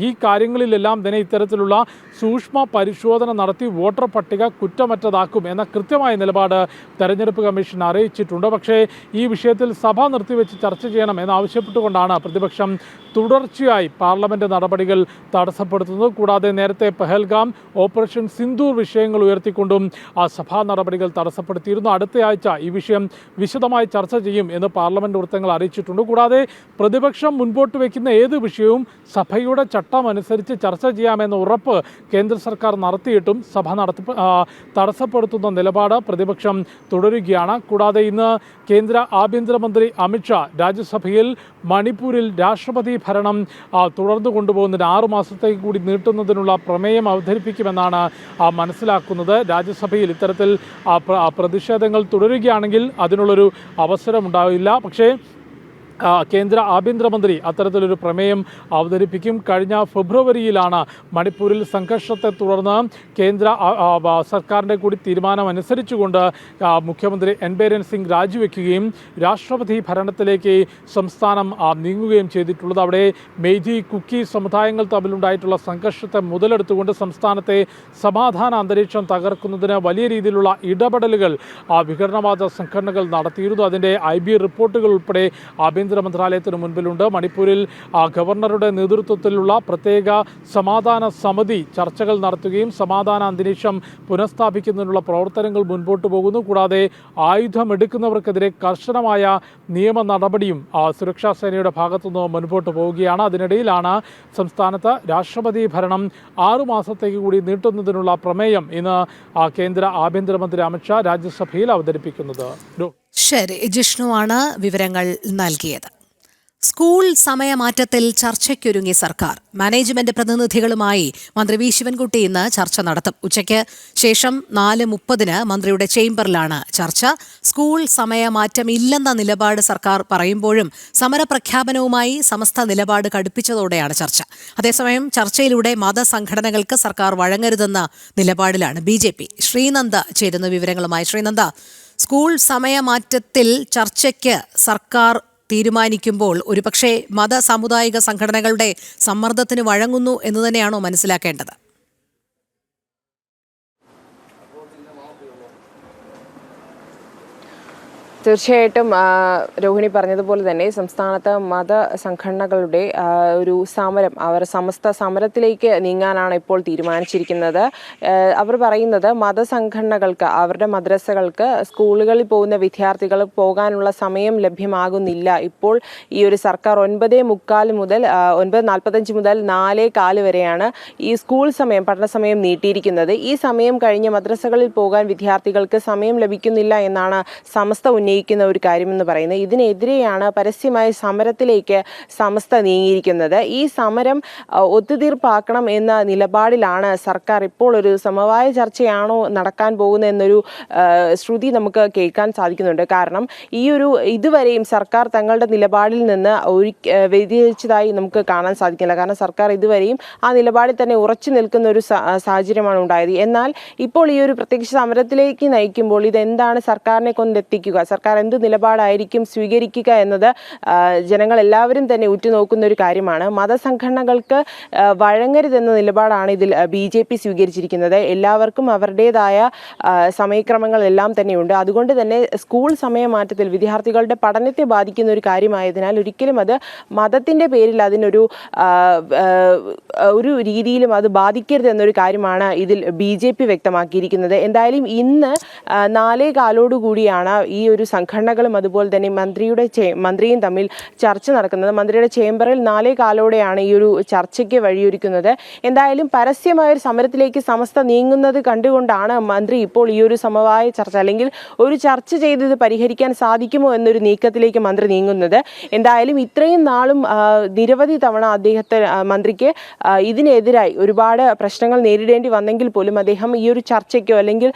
ഈ കാര്യങ്ങളിലെല്ലാം തന്നെ ഇത്തരത്തിലുള്ള സൂക്ഷ്മ പരിശോധന നടത്തി വോട്ടർ പട്ടിക കുറ്റമറ്റതാക്കും എന്ന കൃത്യമായ നിലപാട് തെരഞ്ഞെടുപ്പ് കമ്മീഷൻ അറിയിച്ചിട്ടുണ്ട്. പക്ഷേ ഈ വിഷയത്തിൽ സഭ നിർത്തിവെച്ച് ചർച്ച ചെയ്യണം എന്നാവശ്യപ്പെട്ടുകൊണ്ടാണ് പ്രതിപക്ഷം തുടർച്ചയായി പാർലമെന്റ് നടപടികൾ തടസ്സപ്പെടുത്തുന്നത്. കൂടാതെ നേരത്തെ പെഹൽഗാം, ഓപ്പറേഷൻ സിന്ദൂർ വിഷയങ്ങൾ ഉയർത്തിക്കൊണ്ടും സഭാ നടപടികൾ തടസ്സപ്പെടുത്തിയിരുന്നു. അടുത്തയാഴ്ച ഈ വിഷയം വിശദമായി ചർച്ച ചെയ്യും എന്ന് പാർലമെന്റ് വൃത്തങ്ങൾ അറിയിച്ചിട്ടുണ്ട്. കൂടാതെ പ്രതിപക്ഷം മുൻപോട്ട് വയ്ക്കുന്ന ഏത് വിഷയവും സഭയുടെ ചട്ടം അനുസരിച്ച് ചർച്ച ചെയ്യാമെന്ന ഉറപ്പ് കേന്ദ്ര സർക്കാർ നടത്തിയിട്ടും സഭ തടസ്സപ്പെടുത്തുന്ന നിലപാട് പ്രതിപക്ഷം തുടരുകയാണ്. കൂടാതെ ഇന്ന് കേന്ദ്ര ആഭ്യന്തരമന്ത്രി അമിത്ഷാ രാജ്യസഭയിൽ മണിപ്പൂരിൽ രാഷ്ട്രപതി ഭരണം തുടർന്നു കൊണ്ടുപോകുന്നതിന് 6 മാസത്തേക്ക് കൂടി നീട്ടുന്നതിനുള്ള പ്രമേയം അവതരിപ്പിക്കുമെന്നാണ് മനസ്സിലാക്കുന്നത്. രാജ്യസഭയിൽ ഇത്തരത്തിൽ പ്രതിഷേധങ്ങൾ തുടരുകയാണെങ്കിൽ അതിനുള്ളൊരു അവസരമുണ്ടാവില്ല. പക്ഷേ കേന്ദ്ര ആഭ്യന്തരമന്ത്രി അത്തരത്തിലൊരു പ്രമേയം അവതരിപ്പിക്കും. കഴിഞ്ഞ ഫെബ്രുവരിയിലാണ് മണിപ്പൂരിൽ സംഘർഷത്തെ തുടർന്ന് കേന്ദ്ര സർക്കാരിൻ്റെ കൂടി തീരുമാനം അനുസരിച്ചുകൊണ്ട് മുഖ്യമന്ത്രി എൻ ബിരേൻ സിംഗ് രാജിവെക്കുകയും രാഷ്ട്രപതി ഭരണത്തിലേക്ക് സംസ്ഥാനം നീങ്ങുകയും ചെയ്തിട്ടുള്ളത്. അവിടെ മെയ്തി, കുക്കി സമുദായങ്ങൾ തമ്മിലുണ്ടായിട്ടുള്ള സംഘർഷത്തെ മുതലെടുത്തുകൊണ്ട് സംസ്ഥാനത്തെ സമാധാന അന്തരീക്ഷം തകർക്കുന്നതിന് വലിയ രീതിയിലുള്ള ഇടപെടലുകൾ വിഘടനവാദ സംഘടനകൾ നടത്തിയിരുന്നു. അതിൻ്റെ IB റിപ്പോർട്ടുകൾ ഉൾപ്പെടെ ആഭ്യന്തര മന്ത്രാലയത്തിന് മുൻപിലുണ്ട്. മണിപ്പൂരിൽ ഗവർണറുടെ നേതൃത്വത്തിലുള്ള പ്രത്യേക സമാധാന സമിതി ചർച്ചകൾ നടത്തുകയും സമാധാന അന്തരീക്ഷം പുനഃസ്ഥാപിക്കുന്നതിനുള്ള പ്രവർത്തനങ്ങൾ മുൻപോട്ട് പോകുന്നു. കൂടാതെ ആയുധമെടുക്കുന്നവർക്കെതിരെ കർശനമായ നിയമ നടപടിയും സുരക്ഷാ സേനയുടെ ഭാഗത്തുനിന്ന് മുൻപോട്ട് പോവുകയാണ്. അതിനിടയിലാണ് സംസ്ഥാനത്ത് രാഷ്ട്രപതി ഭരണം 6 മാസത്തേക്ക് കൂടി നീട്ടുന്നതിനുള്ള പ്രമേയം ഇന്ന് കേന്ദ്ര ആഭ്യന്തരമന്ത്രി അമിത്ഷാ രാജ്യസഭയിൽ അവതരിപ്പിക്കുന്നത്. ശരി, ജിഷ്ണുവാണ് വിവരങ്ങൾ നൽകിയത്. സ്കൂൾ സമയമാറ്റത്തിൽ ചർച്ചയ്ക്കൊരുങ്ങി സർക്കാർ. മാനേജ്മെന്റ് പ്രതിനിധികളുമായി മന്ത്രി വി ശിവൻകുട്ടി ഇന്ന് ചർച്ച നടത്തും. ഉച്ചയ്ക്ക് ശേഷം 4:30 മന്ത്രിയുടെ ചേംബറിലാണ് ചർച്ച. സ്കൂൾ സമയമാറ്റം ഇല്ലെന്ന നിലപാട് സർക്കാർ പറയുമ്പോഴും സമരപ്രഖ്യാപനവുമായി സമസ്ത നിലപാട് കടുപ്പിച്ചതോടെയാണ് ചർച്ച. അതേസമയം ചർച്ചയിലൂടെ മതസംഘടനകൾക്ക് സർക്കാർ വഴങ്ങരുതെന്ന നിലപാടിലാണ് BJP. ശ്രീനന്ദ ചേരുന്ന വിവരങ്ങളുമായി. ശ്രീനന്ദ, സ്കൂൾ സമയമാറ്റത്തിൽ ചർച്ചയ്ക്ക് സർക്കാർ തീരുമാനിക്കുമ്പോൾ ഒരുപക്ഷെ മത സാമുദായിക സംഘടനകളുടെ സമ്മർദ്ദത്തിന് വഴങ്ങുന്നു എന്ന് തന്നെയാണോ മനസ്സിലാക്കേണ്ടത്? തീർച്ചയായിട്ടും രോഹിണി പറഞ്ഞതുപോലെ തന്നെ സംസ്ഥാനത്ത് മതസംഘടനകളുടെ ഒരു സമരം, അവർ സമസ്ത സമരത്തിലേക്ക് നീങ്ങാനാണ് ഇപ്പോൾ തീരുമാനിച്ചിരിക്കുന്നത്. അവർ പറയുന്നത് മതസംഘടനകൾക്ക്, അവരുടെ മദ്രസകൾക്ക്, സ്കൂളുകളിൽ പോകുന്ന വിദ്യാർത്ഥികൾ പോകാനുള്ള സമയം ലഭ്യമാകുന്നില്ല. ഇപ്പോൾ ഈ ഒരു സർക്കാർ 9:45 മുതൽ 9:45 മുതൽ 4:15 വരെയാണ് ഈ സ്കൂൾ സമയം, പഠന സമയം നീട്ടിയിരിക്കുന്നത്. ഈ സമയം കഴിഞ്ഞ് മദ്രസകളിൽ പോകാൻ വിദ്യാർത്ഥികൾക്ക് സമയം ലഭിക്കുന്നില്ല എന്നാണ് സമസ്ത ഉന്നയിക്കുന്നത്. ഉന്നയിക്കുന്ന ഒരു കാര്യമെന്ന് പറയുന്നത് ഇതിനെതിരെയാണ് പരസ്യമായ സമരത്തിലേക്ക് സമസ്ത നീങ്ങിയിരിക്കുന്നത്. ഈ സമരം ഒത്തുതീർപ്പാക്കണം എന്ന നിലപാടിലാണ് സർക്കാർ. ഇപ്പോൾ ഒരു സമവായ ചർച്ചയാണോ നടക്കാൻ പോകുന്നത് എന്നൊരു ശ്രുതി നമുക്ക് കേൾക്കാൻ സാധിക്കുന്നുണ്ട്. കാരണം ഇതുവരെയും സർക്കാർ തങ്ങളുടെ നിലപാടിൽ നിന്ന് വ്യതിചലിച്ചതായി നമുക്ക് കാണാൻ സാധിക്കില്ല. കാരണം സർക്കാർ ഇതുവരെയും ആ നിലപാടിൽ തന്നെ ഉറച്ചു നിൽക്കുന്ന ഒരു സാഹചര്യമാണ് ഉണ്ടായത്. എന്നാൽ ഇപ്പോൾ ഈ ഒരു പ്രത്യക്ഷ സമരത്തിലേക്ക് നയിക്കുമ്പോൾ ഇതെന്താണ് സർക്കാരിനെ കൊണ്ടെത്തിക്കുക, സർക്കാർ എന്ത് നിലപാടായിരിക്കും സ്വീകരിക്കുക എന്നത് ജനങ്ങളെല്ലാവരും തന്നെ ഉറ്റുനോക്കുന്ന ഒരു കാര്യമാണ്. മതസംഘടനകൾക്ക് വഴങ്ങരുതെന്ന നിലപാടാണ് ഇതിൽ BJP സ്വീകരിച്ചിരിക്കുന്നത്. എല്ലാവർക്കും അവരുടേതായ സമയക്രമങ്ങളെല്ലാം തന്നെയുണ്ട്. അതുകൊണ്ട് തന്നെ സ്കൂൾ സമയമാറ്റത്തിൽ വിദ്യാർത്ഥികളുടെ പഠനത്തെ ബാധിക്കുന്ന ഒരു കാര്യമായതിനാൽ ഒരിക്കലും അത് മതത്തിൻ്റെ പേരിൽ അതിനൊരു രീതിയിലും അത് ബാധിക്കരുത് എന്നൊരു കാര്യമാണ് ഇതിൽ BJP വ്യക്തമാക്കിയിരിക്കുന്നത്. എന്തായാലും ഇന്ന് 4:15 ഈ ഒരു സംഘടനകളും അതുപോലെ തന്നെ മന്ത്രിയും തമ്മിൽ ചർച്ച നടക്കുന്നത്. മന്ത്രിയുടെ ചേംബറിൽ 4:15 ഈ ഒരു ചർച്ചയ്ക്ക് വഴിയൊരുക്കുന്നത്. എന്തായാലും പരസ്യമായ ഒരു സമരത്തിലേക്ക് സമസ്ത നീങ്ങുന്നത് കണ്ടുകൊണ്ടാണ് മന്ത്രി ഇപ്പോൾ ഈ ഒരു സമവായ ചർച്ച അല്ലെങ്കിൽ ഒരു ചർച്ച ചെയ്ത് ഇത് പരിഹരിക്കാൻ സാധിക്കുമോ എന്നൊരു നീക്കത്തിലേക്ക് മന്ത്രി നീങ്ങുന്നത്. എന്തായാലും ഇത്രയും നാളും നിരവധി തവണ മന്ത്രിക്ക് ഇതിനെതിരായി ഒരുപാട് പ്രശ്നങ്ങൾ നേരിടേണ്ടി വന്നെങ്കിൽ പോലും അദ്ദേഹം ഈ ഒരു ചർച്ചയ്ക്കോ അല്ലെങ്കിൽ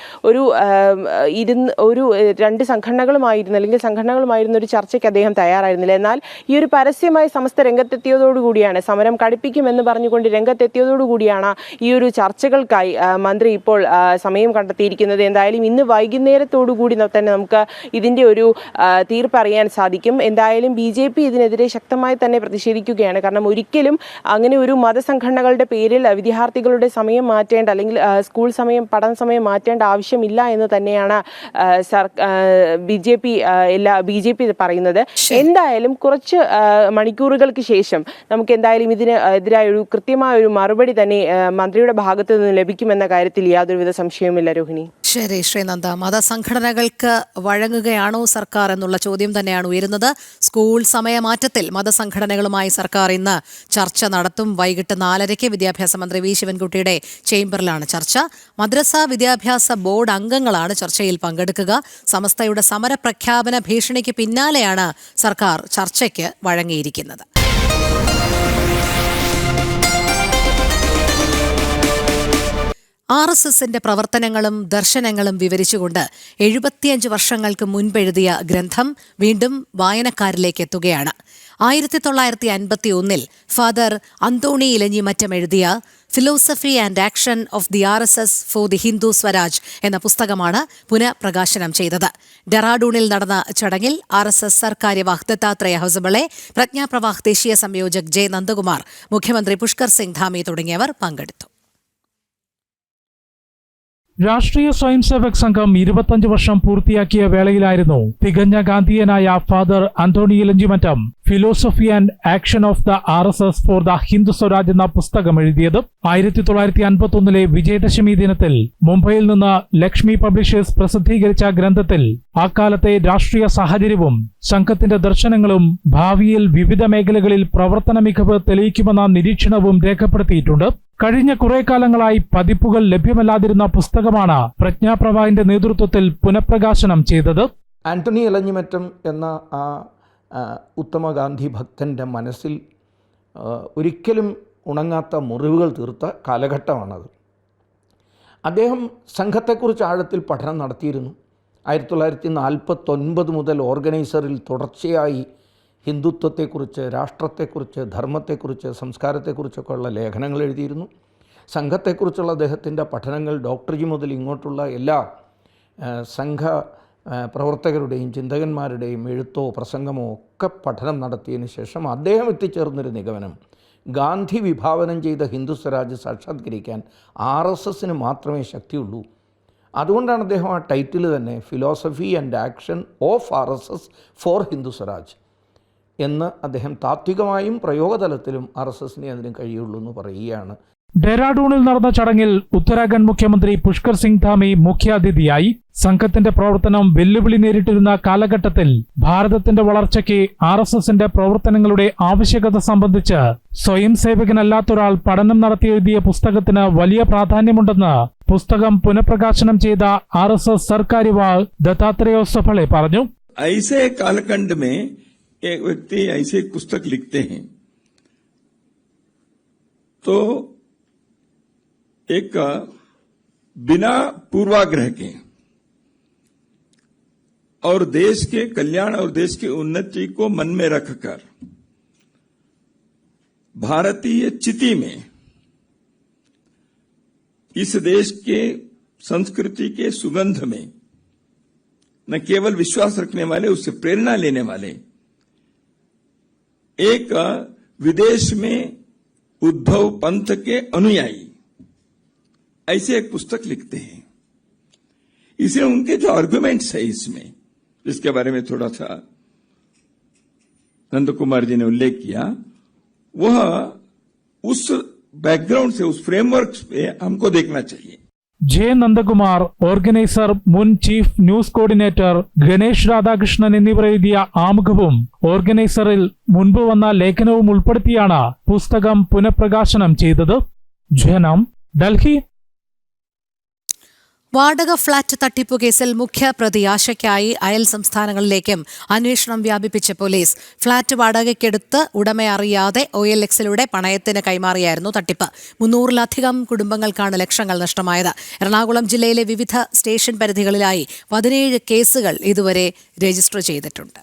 ഒരു രണ്ട് സംഘടനകളുമായിരുന്ന ഒരു ചർച്ചയ്ക്ക് അദ്ദേഹം തയ്യാറായിരുന്നില്ല. എന്നാൽ ഈ ഒരു പരസ്യമായി സമസ്ത രംഗത്തെത്തിയതോടുകൂടിയാണ്, സമരം കടുപ്പിക്കുമെന്ന് പറഞ്ഞുകൊണ്ട് രംഗത്തെത്തിയതോടുകൂടിയാണ് ഈ ഒരു ചർച്ചകൾക്കായി മന്ത്രി ഇപ്പോൾ സമയം കണ്ടെത്തിയിരിക്കുന്നത്. എന്തായാലും ഇന്ന് വൈകുന്നേരത്തോടുകൂടി തന്നെ നമുക്ക് ഇതിൻ്റെ ഒരു തീർപ്പറിയാൻ സാധിക്കും. എന്തായാലും BJP ഇതിനെതിരെ ശക്തമായി തന്നെ പ്രതിഷേധിക്കുകയാണ്. കാരണം ഒരിക്കലും അങ്ങനെ ഒരു മതസംഘടനകളുടെ പേരിൽ വിദ്യാർത്ഥികളുടെ സമയം മാറ്റേണ്ട അല്ലെങ്കിൽ സ്കൂൾ സമയം പഠന സമയം മാറ്റേണ്ട ആവശ്യമില്ല എന്ന് തന്നെയാണ് BJP പറയുന്നത്. എന്തായാലും കുറച്ച് മണിക്കൂറുകൾക്ക് ശേഷം നമുക്ക് എന്തായാലും ഇതിനെതിരായ ഒരു കൃത്യമായ ഒരു മറുപടി തന്നെ മന്ത്രിയുടെ ഭാഗത്ത് നിന്ന് ലഭിക്കുമെന്ന കാര്യത്തിൽ യാതൊരുവിധ സംശയവുമില്ല. രോഹിണി. ശരി ശ്രീനന്ദ, മതസംഘടനകൾക്ക് വഴങ്ങുകയാണോ സർക്കാർ എന്നുള്ള ചോദ്യം തന്നെയാണ് ഉയരുന്നത്. സ്കൂൾ സമയമാറ്റത്തിൽ മതസംഘടനകളുമായി സർക്കാർ ഇന്ന് ചർച്ച നടത്തും. വൈകിട്ട് 4:30 വിദ്യാഭ്യാസ മന്ത്രി V ശിവൻകുട്ടിയുടെ ചേംബറിലാണ് ചർച്ച. മദ്രസ വിദ്യാഭ്യാസ ബോർഡ് അംഗങ്ങളാണ് ചർച്ചയിൽ പങ്കെടുക്കുക. സമസ്തയുടെ സമരപ്രഖ്യാപന ഭീഷണിക്ക് പിന്നാലെയാണ് സർക്കാർ ചർച്ചയ്ക്ക് വഴങ്ങിയിരിക്കുന്നത്. RSSന്റെ പ്രവർത്തനങ്ങളും ദർശനങ്ങളും വിവരിച്ചുകൊണ്ട് 75 വർഷങ്ങൾക്ക് മുൻപെഴുതിയ ഗ്രന്ഥം വീണ്ടും വായനക്കാരിലേക്ക് എത്തുകയാണ്. 1951 ഫാദർ അന്തോണി ഇലഞ്ഞിമറ്റം എഴുതിയ philosophy and action of the RSS for the Hindu Swaraj എന്ന പുസ്തകമാണ് പുനഃപ്രകാശനം ചെയ്തത്. ഡെറാഡൂണിൽ നടന്ന ചടങ്ങിൽ RSS സർക്കാര്യവാഹ് ദത്താത്രേയ ഹൗസബളെ, പ്രജ്ഞാപ്രവാഹ് ദേശീയ സംയോജക് ജെ നന്ദകുമാർ, മുഖ്യമന്ത്രി പുഷ്കർ സിംഗ് ധാമി തുടങ്ങിയവർ പങ്കെടുത്തു. രാഷ്ട്രീയ സ്വയംസേവക് സംഘം 25 വർഷം പൂർത്തിയാക്കിയ വേളയിലായിരുന്നു തികഞ്ഞ ഗാന്ധിയനായ father Antony Elanjimattam philosophy and action of the RSS for the Hindu Swaraj എന്ന പുസ്തകം എഴുതിയത്. 1951 വിജയദശമി ദിനത്തിൽ മുംബൈയിൽ നിന്ന് ലക്ഷ്മി പബ്ലിഷേഴ്സ് പ്രസിദ്ധീകരിച്ച ഗ്രന്ഥത്തിൽ അക്കാലത്തെ രാഷ്ട്രീയ സാഹചര്യവും സംഘത്തിന്റെ ദർശനങ്ങളും ഭാവിയിൽ വിവിധ മേഖലകളിൽ പ്രവർത്തന മികവ് തെളിയിക്കുമെന്ന നിരീക്ഷണവും രേഖപ്പെടുത്തിയിട്ടുണ്ട്. കഴിഞ്ഞ കുറെ കാലങ്ങളായി പതിപ്പുകൾ ലഭ്യമല്ലാതിരുന്ന പുസ്തകമാണ് പ്രജ്ഞാപ്രവാഹിന്റെ നേതൃത്വത്തിൽ പുനഃപ്രകാശനം ചെയ്തത്. ആന്റണി ഇലഞ്ഞിമറ്റം എന്ന ആ ഉത്തമ ഗാന്ധി ഭക്തൻ്റെ മനസ്സിൽ ഒരിക്കലും ഉണങ്ങാത്ത മുറിവുകൾ തീർത്ത കാലഘട്ടമാണത്. അദ്ദേഹം സംഘത്തെക്കുറിച്ച് ആഴത്തിൽ പഠനം നടത്തിയിരുന്നു. 1949 മുതൽ ഓർഗനൈസറിൽ തുടർച്ചയായി ഹിന്ദുത്വത്തെക്കുറിച്ച്, രാഷ്ട്രത്തെക്കുറിച്ച്, ധർമ്മത്തെക്കുറിച്ച്, സംസ്കാരത്തെക്കുറിച്ചൊക്കെ ഉള്ള ലേഖനങ്ങൾ എഴുതിയിരുന്നു. സംഘത്തെക്കുറിച്ചുള്ള അദ്ദേഹത്തിൻ്റെ പഠനങ്ങൾ ഡോക്ടർജി മുതൽ ഇങ്ങോട്ടുള്ള എല്ലാ സംഘ പ്രവർത്തകരുടെയും ചിന്തകന്മാരുടെയും എഴുത്തോ പ്രസംഗമോ ഒക്കെ പഠനം നടത്തിയതിന് ശേഷം അദ്ദേഹം എത്തിച്ചേർന്നൊരു നിഗമനം, ഗാന്ധി വിഭാവനം ചെയ്ത ഹിന്ദു സ്വരാജ് സാക്ഷാത്കരിക്കാൻ RSSന് മാത്രമേ ശക്തിയുള്ളൂ. അതുകൊണ്ടാണ് അദ്ദേഹം ആ ടൈറ്റിൽ തന്നെ philosophy and action of RSS for Hindu Swaraj എന്ന് അദ്ദേഹം താത്വികമായും പ്രയോഗതലത്തിലും RSSനെ അതിന് കഴിയുള്ളൂ എന്ന് പറയുകയാണ്. ഡെറാഡൂണിൽ നടന്ന ചടങ്ങിൽ ഉത്തരാഖണ്ഡ് മുഖ്യമന്ത്രി പുഷ്കർ സിംഗ് ധാമി മുഖ്യാതിഥിയായി. സംഘത്തിന്റെ പ്രവർത്തനം വെല്ലുവിളി നേരിട്ടിരുന്ന കാലഘട്ടത്തിൽ ഭാരതത്തിന്റെ വളർച്ചയ്ക്ക് RSSന്റെ പ്രവർത്തനങ്ങളുടെ ആവശ്യകത സംബന്ധിച്ച് സ്വയം സേവകനല്ലാത്തൊരാൾ പഠനം നടത്തി എഴുതിയ പുസ്തകത്തിന് വലിയ പ്രാധാന്യമുണ്ടെന്ന് പുസ്തകം പുനഃപ്രകാശനം ചെയ്ത RSS സർക്കാര്യവാഹ് ദത്താത്രേയ ഹൗസബളെ പറഞ്ഞു. ऐसे कालखंड में एक व्यक्ति ऐसे पुस्तक लिखते हैं तो एक बिना पूर्वाग्रह के और देश के कल्याण और देश की उन्नति को मन में रखकर भारतीय चिति में इस देश के संस्कृति के सुगंध में न केवल विश्वास रखने वाले, उससे प्रेरणा लेने वाले एक विदेश में उद्धव पंथ के अनुयायी ऐसे एक पुस्तक लिखते हैं। इसलिए उनके जो आर्गुमेंट्स है इसमें, जिसके बारे में थोड़ा सा नंद कुमार जी ने उल्लेख किया, वह उस बैकग्राउंड से, उस फ्रेमवर्क पे हमको देखना चाहिए। ജെ നന്ദകുമാർ, ഓർഗനൈസർ, മുൻ chief news coordinator Ganesh Radhakrishnan എന്നിവർ എഴുതിയ ആമുഖവും ഓർഗനൈസറിൽ മുൻപ് വന്ന ലേഖനവും ഉൾപ്പെടുത്തിയാണ് പുസ്തകം പുനഃപ്രകാശനം ചെയ്തത്. ജനം, ഡൽഹി. വാടക ഫ്ളാറ്റ് തട്ടിപ്പു കേസിൽ മുഖ്യപ്രതി ആശയ്ക്കായി അയൽ സംസ്ഥാനങ്ങളിലേക്കും അന്വേഷണം വ്യാപിപ്പിച്ച പോലീസ്. ഫ്ളാറ്റ് വാടകയ്ക്കെടുത്ത് ഉടമ അറിയാതെ OLXിലൂടെ പണയത്തിന് കൈമാറിയായിരുന്നു തട്ടിപ്പ്. 300-ലധികം കുടുംബങ്ങൾക്കാണ് ലക്ഷങ്ങൾ നഷ്ടമായത്. എറണാകുളം ജില്ലയിലെ വിവിധ സ്റ്റേഷൻ പരിധികളിലായി 17 കേസുകൾ ഇതുവരെ രജിസ്റ്റർ ചെയ്തിട്ടുണ്ട്.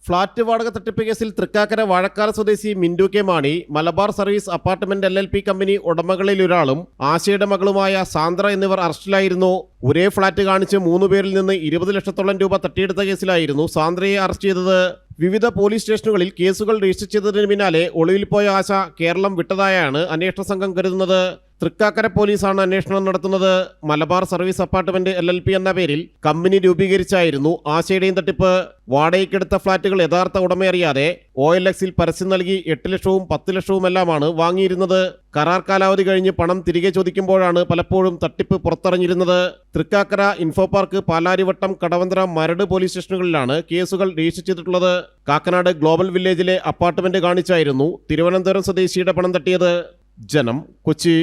ഫ്ളാറ്റ് വാടക തട്ടിപ്പ് കേസിൽ തൃക്കാക്കര വാഴക്കാല സ്വദേശി Mintu K Mani, Malabar service apartment LLP company ഉടമകളിൽ ഒരാളും ആശയുടെ മകളുമായ സാന്ദ്ര എന്നിവർ അറസ്റ്റിലായിരുന്നു. ഒരേ ഫ്ളാറ്റ് കാണിച്ച് 3 പേരിൽ നിന്ന് 20 ലക്ഷത്തോളം രൂപ തട്ടിയെടുത്ത കേസിലായിരുന്നു സാന്ദ്രയെ അറസ്റ്റ് ചെയ്തത്. വിവിധ പോലീസ് സ്റ്റേഷനുകളിൽ കേസുകൾ രജിസ്റ്റർ ചെയ്തതിന് പിന്നാലെ ഒളിവിൽ പോയ ആശ കേരളം വിട്ടതായാണ് അന്വേഷണ സംഘം കരുതുന്നത്. തൃക്കാക്കര പോലീസാണ് അന്വേഷണം നടത്തുന്നത്. മലബാർ സർവീസ് അപ്പാർട്ട്മെന്റ് LLP എന്ന പേരിൽ കമ്പനി രൂപീകരിച്ചായിരുന്നു ആശയുടെയും തട്ടിപ്പ്. വാടകയ്ക്കെടുത്ത ഫ്ളാറ്റുകൾ യഥാർത്ഥ ഉടമയറിയാതെ OLXിൽ പരസ്യം നൽകി 8 ലക്ഷവും 10 ലക്ഷവുമെല്ലാമാണ് വാങ്ങിയിരുന്നത്. കരാർ കാലാവധി കഴിഞ്ഞ് പണം തിരികെ ചോദിക്കുമ്പോഴാണ് പലപ്പോഴും തട്ടിപ്പ് പുറത്തറിഞ്ഞിരുന്നത്. Thrikkakara, info park, Palarivattom, Kadavanthra, Maradu police സ്റ്റേഷനുകളിലാണ് കേസുകൾ രജിസ്റ്റർ ചെയ്തിട്ടുള്ളത്. കാക്കനാട് ഗ്ലോബൽ വില്ലേജിലെ അപ്പാർട്ട്മെന്റ് കാണിച്ചായിരുന്നു തിരുവനന്തപുരം സ്വദേശിയുടെ പണം തട്ടിയത്. ജനം, കൊച്ചി.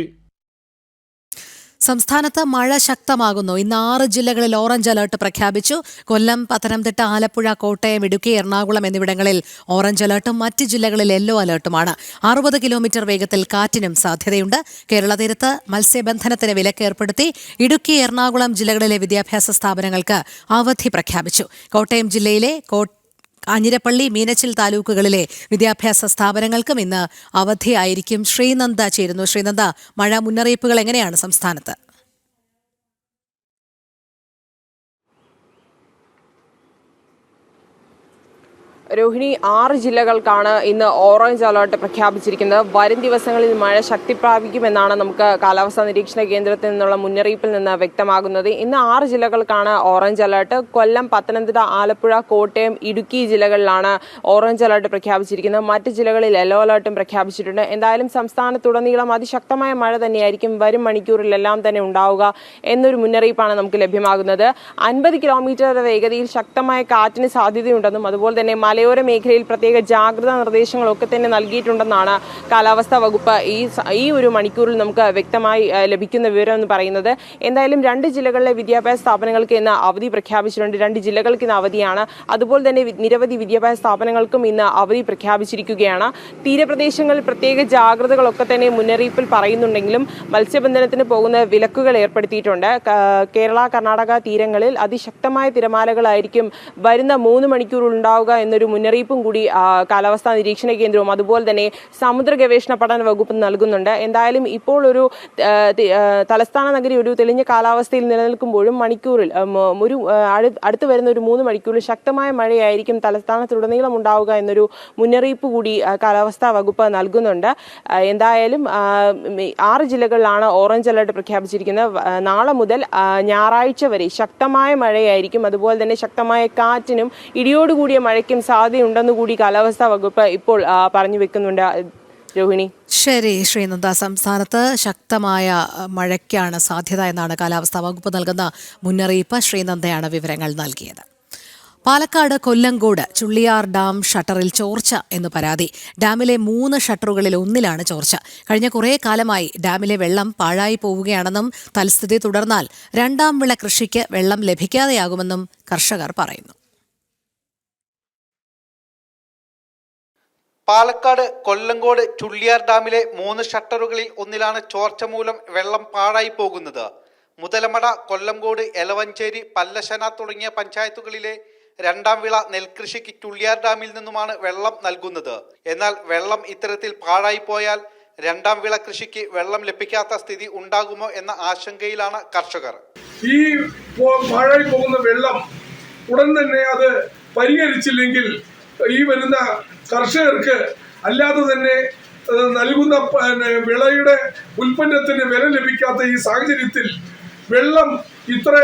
സംസ്ഥാനത്ത് മഴ ശക്തമാകുന്നു. ഇന്ന് 6 ജില്ലകളിൽ ഓറഞ്ച് അലർട്ട് പ്രഖ്യാപിച്ചു. കൊല്ലം, പത്തനംതിട്ട, ആലപ്പുഴ, കോട്ടയം, ഇടുക്കി, എറണാകുളം എന്നിവിടങ്ങളിൽ ഓറഞ്ച് അലർട്ടും മറ്റ് ജില്ലകളിൽ യെല്ലോ അലർട്ടുമാണ്. 60 കിലോമീറ്റർ വേഗത്തിൽ കാറ്റിനും സാധ്യതയുണ്ട്. കേരള തീരത്ത് മത്സ്യബന്ധനത്തിന് വിലക്ക് ഏർപ്പെടുത്തി. ഇടുക്കി, എറണാകുളം ജില്ലകളിലെ വിദ്യാഭ്യാസ സ്ഥാപനങ്ങൾക്ക് അവധി പ്രഖ്യാപിച്ചു. കോട്ടയം ജില്ലയിലെ കാഞ്ഞിരപ്പള്ളി, മീനച്ചിൽ താലൂക്കുകളിലെ വിദ്യാഭ്യാസ സ്ഥാപനങ്ങൾക്കും ഇന്ന് അവധിയായിരിക്കും. ശ്രീനന്ദ ചേരുന്നു. ശ്രീനന്ദ, മഴ മുന്നറിയിപ്പുകൾ എങ്ങനെയാണ് സംസ്ഥാനത്ത്? രോഹിണി, 6 ജില്ലകൾക്കാണ് ഇന്ന് ഓറഞ്ച് അലർട്ട് പ്രഖ്യാപിച്ചിരിക്കുന്നത്. വരും ദിവസങ്ങളിൽ മഴ ശക്തി പ്രാപിക്കുമെന്നാണ് നമുക്ക് കാലാവസ്ഥാ നിരീക്ഷണ കേന്ദ്രത്തിൽ നിന്നുള്ള മുന്നറിയിപ്പിൽ നിന്ന് വ്യക്തമാകുന്നത്. ഇന്ന് 6 ജില്ലകൾക്കാണ് ഓറഞ്ച് അലർട്ട്. കൊല്ലം, പത്തനംതിട്ട, ആലപ്പുഴ, കോട്ടയം, ഇടുക്കി ജില്ലകളിലാണ് ഓറഞ്ച് അലർട്ട് പ്രഖ്യാപിച്ചിരിക്കുന്നത്. മറ്റ് ജില്ലകളിൽ യെല്ലോ അലർട്ടും പ്രഖ്യാപിച്ചിട്ടുണ്ട്. എന്തായാലും സംസ്ഥാനത്തുടനീളം അതിശക്തമായ മഴ തന്നെയായിരിക്കും വരും മണിക്കൂറിലെല്ലാം തന്നെ ഉണ്ടാവുക എന്നൊരു മുന്നറിയിപ്പാണ് നമുക്ക് ലഭ്യമാകുന്നത്. 50 കിലോമീറ്റർ വേഗതയിൽ ശക്തമായ കാറ്റിന് സാധ്യതയുണ്ടെന്നും അതുപോലെ തന്നെ മലയോര മേഖലയിൽ പ്രത്യേക ജാഗ്രതാ നിർദ്ദേശങ്ങളൊക്കെ തന്നെ നൽകിയിട്ടുണ്ടെന്നാണ് കാലാവസ്ഥാ വകുപ്പ് ഈ ഒരു മണിക്കൂറിൽ നമുക്ക് വ്യക്തമായി ലഭിക്കുന്ന വിവരം എന്ന് പറയുന്നത്. എന്തായാലും 2 ജില്ലകളിലെ വിദ്യാഭ്യാസ സ്ഥാപനങ്ങൾക്ക് ഇന്ന് അവധി പ്രഖ്യാപിച്ചിട്ടുണ്ട്. 2 ജില്ലകൾക്ക് ഇന്ന് അവധിയാണ്. അതുപോലെ തന്നെ നിരവധി വിദ്യാഭ്യാസ സ്ഥാപനങ്ങൾക്കും ഇന്ന് അവധി പ്രഖ്യാപിച്ചിരിക്കുകയാണ്. തീരപ്രദേശങ്ങളിൽ പ്രത്യേക ജാഗ്രതകളൊക്കെ തന്നെ മുന്നറിയിപ്പിൽ പറയുന്നുണ്ടെങ്കിലും മത്സ്യബന്ധനത്തിന് പോകുന്ന വിലക്കുകൾ ഏർപ്പെടുത്തിയിട്ടുണ്ട്. കേരള, കർണാടക തീരങ്ങളിൽ അതിശക്തമായ തിരമാലകളായിരിക്കും വരുന്ന 3 മണിക്കൂർ ഉണ്ടാവുക എന്നൊരു മുന്നറിയിപ്പും കൂടി കാലാവസ്ഥാ നിരീക്ഷണ കേന്ദ്രവും അതുപോലെ തന്നെ സമുദ്ര ഗവേഷണ പഠന വകുപ്പും നൽകുന്നുണ്ട്. എന്തായാലും ഇപ്പോൾ ഒരു തലസ്ഥാന നഗരി ഒരു തെളിഞ്ഞ കാലാവസ്ഥയിൽ നിലനിൽക്കുമ്പോഴും മണിക്കൂറിൽ അടുത്ത് വരുന്ന ഒരു 3 മണിക്കൂറിൽ ശക്തമായ മഴയായിരിക്കും തലസ്ഥാനത്തുടനീളം ഉണ്ടാവുക എന്നൊരു മുന്നറിയിപ്പ് കൂടി കാലാവസ്ഥാ വകുപ്പ് നൽകുന്നുണ്ട്. എന്തായാലും 6 ജില്ലകളിലാണ് ഓറഞ്ച് അലർട്ട് പ്രഖ്യാപിച്ചിരിക്കുന്നത്. നാളെ മുതൽ ഞായറാഴ്ച വരെ ശക്തമായ മഴയായിരിക്കും. അതുപോലെ തന്നെ ശക്തമായ കാറ്റിനും ഇടിയോടുകൂടിയ മഴയ്ക്കും സാധ്യതയുണ്ടെന്ന് കൂടി കാലാവസ്ഥാ വകുപ്പ് ഇപ്പോൾ പറഞ്ഞു വെക്കുന്നുണ്ട്. രോഹിണി. ശരി ശ്രീനന്ദ, സംസ്ഥാനത്ത് ശക്തമായ മഴയ്ക്കാണ് സാധ്യത എന്നാണ് കാലാവസ്ഥാ വകുപ്പ് നൽകുന്ന മുന്നറിയിപ്പ്. ശ്രീനന്ദയാണ് വിവരങ്ങൾ നൽകിയത്. പാലക്കാട് കൊല്ലങ്കോട് ചുള്ളിയാർ ഡാം ഷട്ടറിൽ ചോർച്ച എന്ന് പരാതി. ഡാമിലെ 3 ഷട്ടറുകളിൽ ഒന്നിലാണ് ചോർച്ച. കഴിഞ്ഞ കുറേ കാലമായി ഡാമിലെ വെള്ളം പാഴായി പോവുകയാണെന്നും തൽസ്ഥിതി തുടർന്നാൽ 2ാം വിള കൃഷിക്ക് വെള്ളം ലഭിക്കാതെയാകുമെന്നും കർഷകർ പറയുന്നു. പാലക്കാട് കൊല്ലങ്കോട് ചുള്ളിയാർ ഡാമിലെ 3 ഷട്ടറുകളിൽ ഒന്നിലാണ് ചോർച്ച മൂലം വെള്ളം പാഴായി പോകുന്നത്. മുതലമട, കൊല്ലങ്കോട്, എലവഞ്ചേരി, പല്ലശന തുടങ്ങിയ പഞ്ചായത്തുകളിലെ 2ാം വിള നെൽകൃഷിക്ക് ചുള്ളിയാർ ഡാമിൽ നിന്നുമാണ് വെള്ളം നൽകുന്നത്. എന്നാൽ വെള്ളം ഇത്തരത്തിൽ പാഴായി പോയാൽ 2ാം വിള കൃഷിക്ക് വെള്ളം ലഭിക്കാത്ത സ്ഥിതി ഉണ്ടാകുമോ എന്ന ആശങ്കയിലാണ് കർഷകർ. ഈ പാഴായി പോകുന്ന വെള്ളം ഉടൻ തന്നെ അത് പരിഹരിച്ചില്ലെങ്കിൽ ഈ വരുന്ന കർഷകർക്ക് അല്ലാതെ തന്നെ നൽകുന്ന വിളയുടെ ഉൽപ്പന്നത്തിന് വില ലഭിക്കാത്ത ഈ സാഹചര്യത്തിൽ വെള്ളം ഇത്ര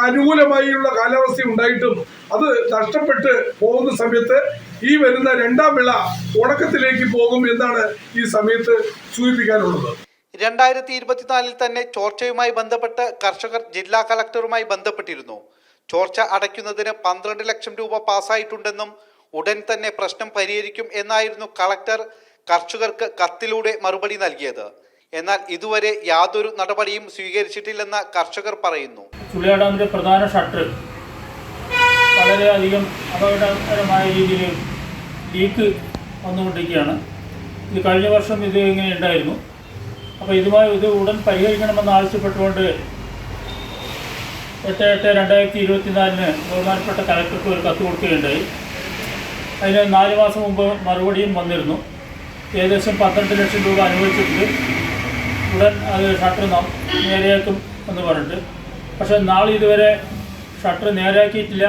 അനുകൂലമായുള്ള കാലാവസ്ഥ ഉണ്ടായിട്ടും അത് നഷ്ടപ്പെട്ട് പോകുന്ന സമയത്ത് ഈ വരുന്ന 2ാം വിള ഉണക്കത്തിലേക്ക് പോകും എന്നാണ് ഈ സമയത്ത് സൂചിപ്പിക്കാനുള്ളത്. 2024 തന്നെ ചോർച്ചയുമായി ബന്ധപ്പെട്ട് കർഷകർ ജില്ലാ കളക്ടറുമായി ബന്ധപ്പെട്ടിരുന്നു. ചോർച്ച അടയ്ക്കുന്നതിന് 12 ലക്ഷം രൂപ പാസ്സായിട്ടുണ്ടെന്നും ഉടൻ തന്നെ പ്രശ്നം പരിഹരിക്കും എന്നായിരുന്നു കളക്ടർ കർഷകർക്ക് കത്തിലൂടെ മറുപടി നൽകിയത്. എന്നാൽ ഇതുവരെ യാതൊരു നടപടിയും സ്വീകരിച്ചിട്ടില്ലെന്ന് കർഷകർ പറയുന്നു. ചുള്ളിയാർ ഡാമിന്റെ പ്രധാന ഷട്ടർ വളരെയധികം അപകടകരമായ രീതിയിൽ ലീക്ക് വന്നുകൊണ്ടിരിക്കുകയാണ്. ഇത് കഴിഞ്ഞ വർഷം ഇത് ഇങ്ങനെ ഉണ്ടായിരുന്നു. അപ്പോൾ ഇത് ഉടൻ പരിഹരിക്കണമെന്ന് ആവശ്യപ്പെട്ടുകൊണ്ട് 8/8/2024 ബഹുമാനപ്പെട്ട കലക്ടർക്ക് ഒരു കത്ത് കൊടുക്കുകയുണ്ടായി. അതിന് 4 മാസം മുമ്പ് മറുപടിയും വന്നിരുന്നു. ഏകദേശം 12 ലക്ഷം രൂപ അനുവദിച്ചിട്ടുണ്ട്. ഉടൻ അത് ഷട്ടർ നേരെയാക്കും എന്ന് പറഞ്ഞിട്ട്, പക്ഷെ നാളെ ഇതുവരെ ഷട്ടർ നേരെയാക്കിയിട്ടില്ല.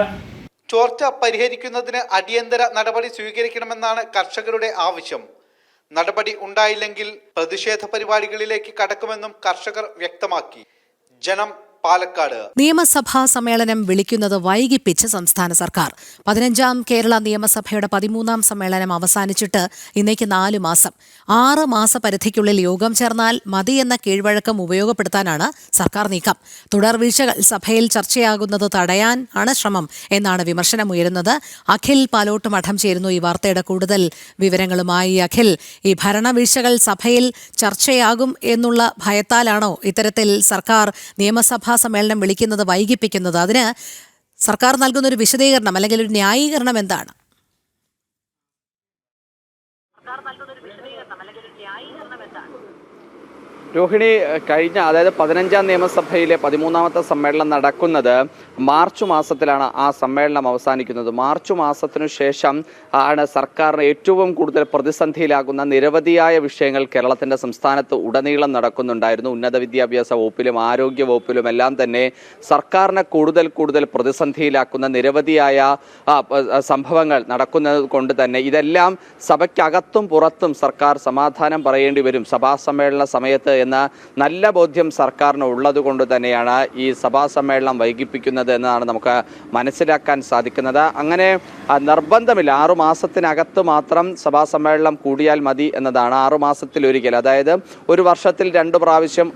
ചോർച്ച പരിഹരിക്കുന്നതിന് അടിയന്തര നടപടി സ്വീകരിക്കണമെന്നാണ് കർഷകരുടെ ആവശ്യം. നടപടി ഉണ്ടായില്ലെങ്കിൽ പ്രതിഷേധ പരിപാടികളിലേക്ക് കടക്കുമെന്നും കർഷകർ വ്യക്തമാക്കി. ജനം, പാലക്കാട്. നിയമസഭാ സമ്മേളനം വിളിക്കുന്നത് വൈകിപ്പിച്ച് സംസ്ഥാന സർക്കാർ. 15ാം കേരള നിയമസഭയുടെ 13ാം സമ്മേളനം അവസാനിച്ചിട്ട് ഇന്നേക്ക് 4 മാസം. 6 മാസപരിധിക്കുള്ളിൽ യോഗം ചേർന്നാൽ മതിയെന്ന കീഴ്വഴക്കം ഉപയോഗപ്പെടുത്താനാണ് സർക്കാർ നീക്കം. തുടർവീഴ്ചകൾ സഭയിൽ ചർച്ചയാകുന്നത് തടയാൻ ആണ് ശ്രമം എന്നാണ് വിമർശനമുയരുന്നത്. അഖിൽ പാലോട്ട് മഠം ചേരുന്നു ഈ വാർത്തയുടെ കൂടുതൽ വിവരങ്ങളുമായി. അഖിൽ, ഈ ഭരണവീഴ്ചകൾ സഭയിൽ ചർച്ചയാകും എന്നുള്ള ഭയത്താലാണോ ഇത്തരത്തിൽ സർക്കാർ നിയമസഭാ സമ്മേളനം വിളിക്കുന്നത് വൈകിപ്പിക്കുന്നത്? അതിന് സർക്കാർ നൽകുന്ന ഒരു വിശദീകരണം അല്ലെങ്കിൽ ഒരു ന്യായീകരണം എന്താണ്? രോഹിണി, കഴിഞ്ഞ അതായത് 15ാം നിയമസഭയിലെ 13ാമത്തെ സമ്മേളനം നടക്കുന്നത് മാർച്ച് മാസത്തിലാണ്. ആ സമ്മേളനം അവസാനിക്കുന്നത്. മാർച്ച് മാസത്തിനു ശേഷം ആണ് സർക്കാരിന് ഏറ്റവും കൂടുതൽ പ്രതിസന്ധിയിലാകുന്ന നിരവധിയായ വിഷയങ്ങൾ കേരളത്തിൻ്റെ സംസ്ഥാനത്ത് ഉടനീളം നടക്കുന്നുണ്ടായിരുന്നു. ഉന്നത വിദ്യാഭ്യാസ വകുപ്പിലും ആരോഗ്യ വകുപ്പിലും എല്ലാം തന്നെ സർക്കാരിനെ കൂടുതൽ പ്രതിസന്ധിയിലാക്കുന്ന നിരവധിയായ സംഭവങ്ങൾ നടക്കുന്നത് കൊണ്ട് തന്നെ ഇതെല്ലാം സഭയ്ക്കകത്തും പുറത്തും സർക്കാർ സമാധാനം പറയേണ്ടി വരും സഭാ സമ്മേളന സമയത്ത് എന്ന നല്ല ബോധ്യം സർക്കാരിന് ഉള്ളത് കൊണ്ട് തന്നെയാണ് ഈ സഭാ സമ്മേളനം വൈകിപ്പിക്കുന്നത് എന്നാണ് നമുക്ക് മനസ്സിലാക്കാൻ സാധിക്കുന്നത്. അങ്ങനെ നിർബന്ധമില്ല. 6 മാസത്തിനകത്ത് മാത്രം സഭാ സമ്മേളനം കൂടിയാൽ മതി എന്നതാണ്. 6 മാസത്തിലൊരിക്കൽ, അതായത് ഒരു വർഷത്തിൽ 2 പ്രാവശ്യം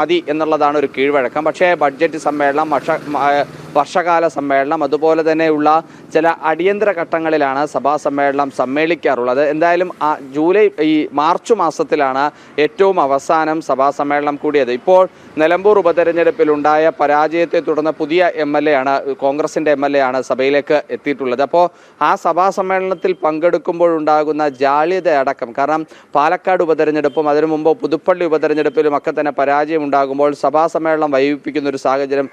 മതി എന്നുള്ളതാണ് ഒരു കീഴ്വഴക്കം. പക്ഷേ ബഡ്ജറ്റ് സമ്മേളനം, വർഷകാല സമ്മേളനം, അതുപോലെ തന്നെയുള്ള ചില അടിയന്തര ഘട്ടങ്ങളിലാണ് സഭാ സമ്മേളനം സമ്മേളിക്കാറുള്ളത്. എന്തായാലും ഈ മാർച്ച് മാസത്തിലാണ് ഏറ്റവും അവസാനം സഭാ സമ്മേളനം കൂടിയത്. ഇപ്പോൾ നിലമ്പൂർ ഉപതെരഞ്ഞെടുപ്പിലുണ്ടായ പരാജയത്തെ തുടർന്ന് പുതിയ MLA ആണ്, കോൺഗ്രസിൻ്റെ MLA ആണ് സഭയിലേക്ക് എത്തിയിട്ടുള്ളത്. അപ്പോൾ ആ സഭാ സമ്മേളനത്തിൽ പങ്കെടുക്കുമ്പോഴുണ്ടാകുന്ന ജാള്യത അടക്കം, കാരണം പാലക്കാട് ഉപതെരഞ്ഞെടുപ്പും അതിനു മുമ്പ് പുതുപ്പള്ളി ഉപതെരഞ്ഞെടുപ്പിലും ഒക്കെ തന്നെ പരാജയം ഉണ്ടാകുമ്പോൾ സഭാ സമ്മേളനം വൈകിപ്പിക്കുന്ന ഒരു സാഹചര്യം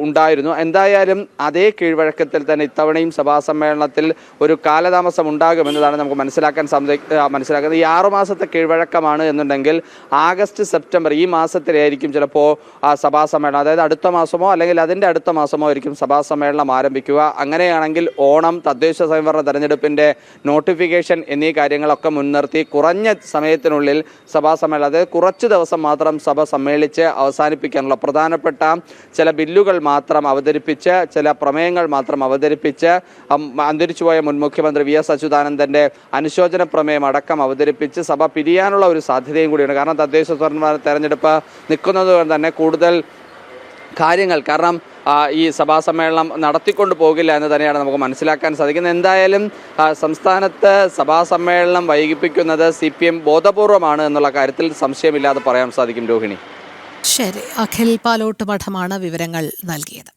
ഉണ്ടായിരുന്നു. എന്തായാലും അതേ കീഴ്വഴക്കത്തിൽ തന്നെ ഇത്തവണയും സഭാ സമ്മേളനത്തിൽ ഒരു കാലതാമസം ഉണ്ടാകുമെന്നതാണ് നമുക്ക് മനസ്സിലാക്കുന്നത്. ഈ 6 മാസത്തെ കീഴ്വഴക്കമാണ് എന്നുണ്ടെങ്കിൽ ആഗസ്റ്റ്, സെപ്റ്റംബർ ഈ മാസത്തിലായിരിക്കും ചിലപ്പോൾ സഭാ സമ്മേളനം, അതായത് അടുത്ത മാസമോ അല്ലെങ്കിൽ അതിൻ്റെ അടുത്ത മാസമോ ആയിരിക്കും സഭാ സമ്മേളനം ആരംഭിക്കുക. അങ്ങനെയാണെങ്കിൽ ഓണം, തദ്ദേശ സ്വയംഭരണ തെരഞ്ഞെടുപ്പിൻ്റെ നോട്ടിഫിക്കേഷൻ എന്നീ കാര്യങ്ങളൊക്കെ മുൻനിർത്തി കുറഞ്ഞ സമയത്തിനുള്ളിൽ സഭാ സമ്മേളനം, അതായത് കുറച്ച് ദിവസം മാത്രം സഭ സമ്മേളിച്ച് അവസാനിപ്പിക്കാനുള്ള പ്രധാനപ്പെട്ട ചില ബില്ലുകൾ മാത്രം അവതരിപ്പിച്ച്, ചില പ്രമേയങ്ങൾ മാത്രം അവതരിപ്പിച്ച്, അന്തരിച്ചുപോയ മുൻ മുഖ്യമന്ത്രി VS അച്യുതാനന്ദൻ്റെ അനുശോചന പ്രമേയം അടക്കം അവതരിപ്പിച്ച് സഭ പിരിയാനുള്ള ഒരു സാധ്യതയും കൂടിയാണ്. കാരണം തദ്ദേശ സ്വയംഭരണ തെരഞ്ഞെടുപ്പ് നിൽക്കുന്നത് തന്നെ കൂടുതൽ കാര്യങ്ങൾ, കാരണം ഈ സഭാ സമ്മേളനം നടത്തിക്കൊണ്ട് പോകില്ല എന്ന് തന്നെയാണ് നമുക്ക് മനസ്സിലാക്കാൻ സാധിക്കുന്നത്. എന്തായാലും സംസ്ഥാനത്ത് സഭാ സമ്മേളനം വൈകിപ്പിക്കുന്നത് CPM ബോധപൂർവമാണ് എന്നുള്ള കാര്യത്തിൽ സംശയമില്ലാതെ പറയാൻ സാധിക്കും. രോഹിണി, ശരി. അഖിൽ പാലോട്ട് മഠമാണ് വിവരങ്ങൾ നൽകിയത്.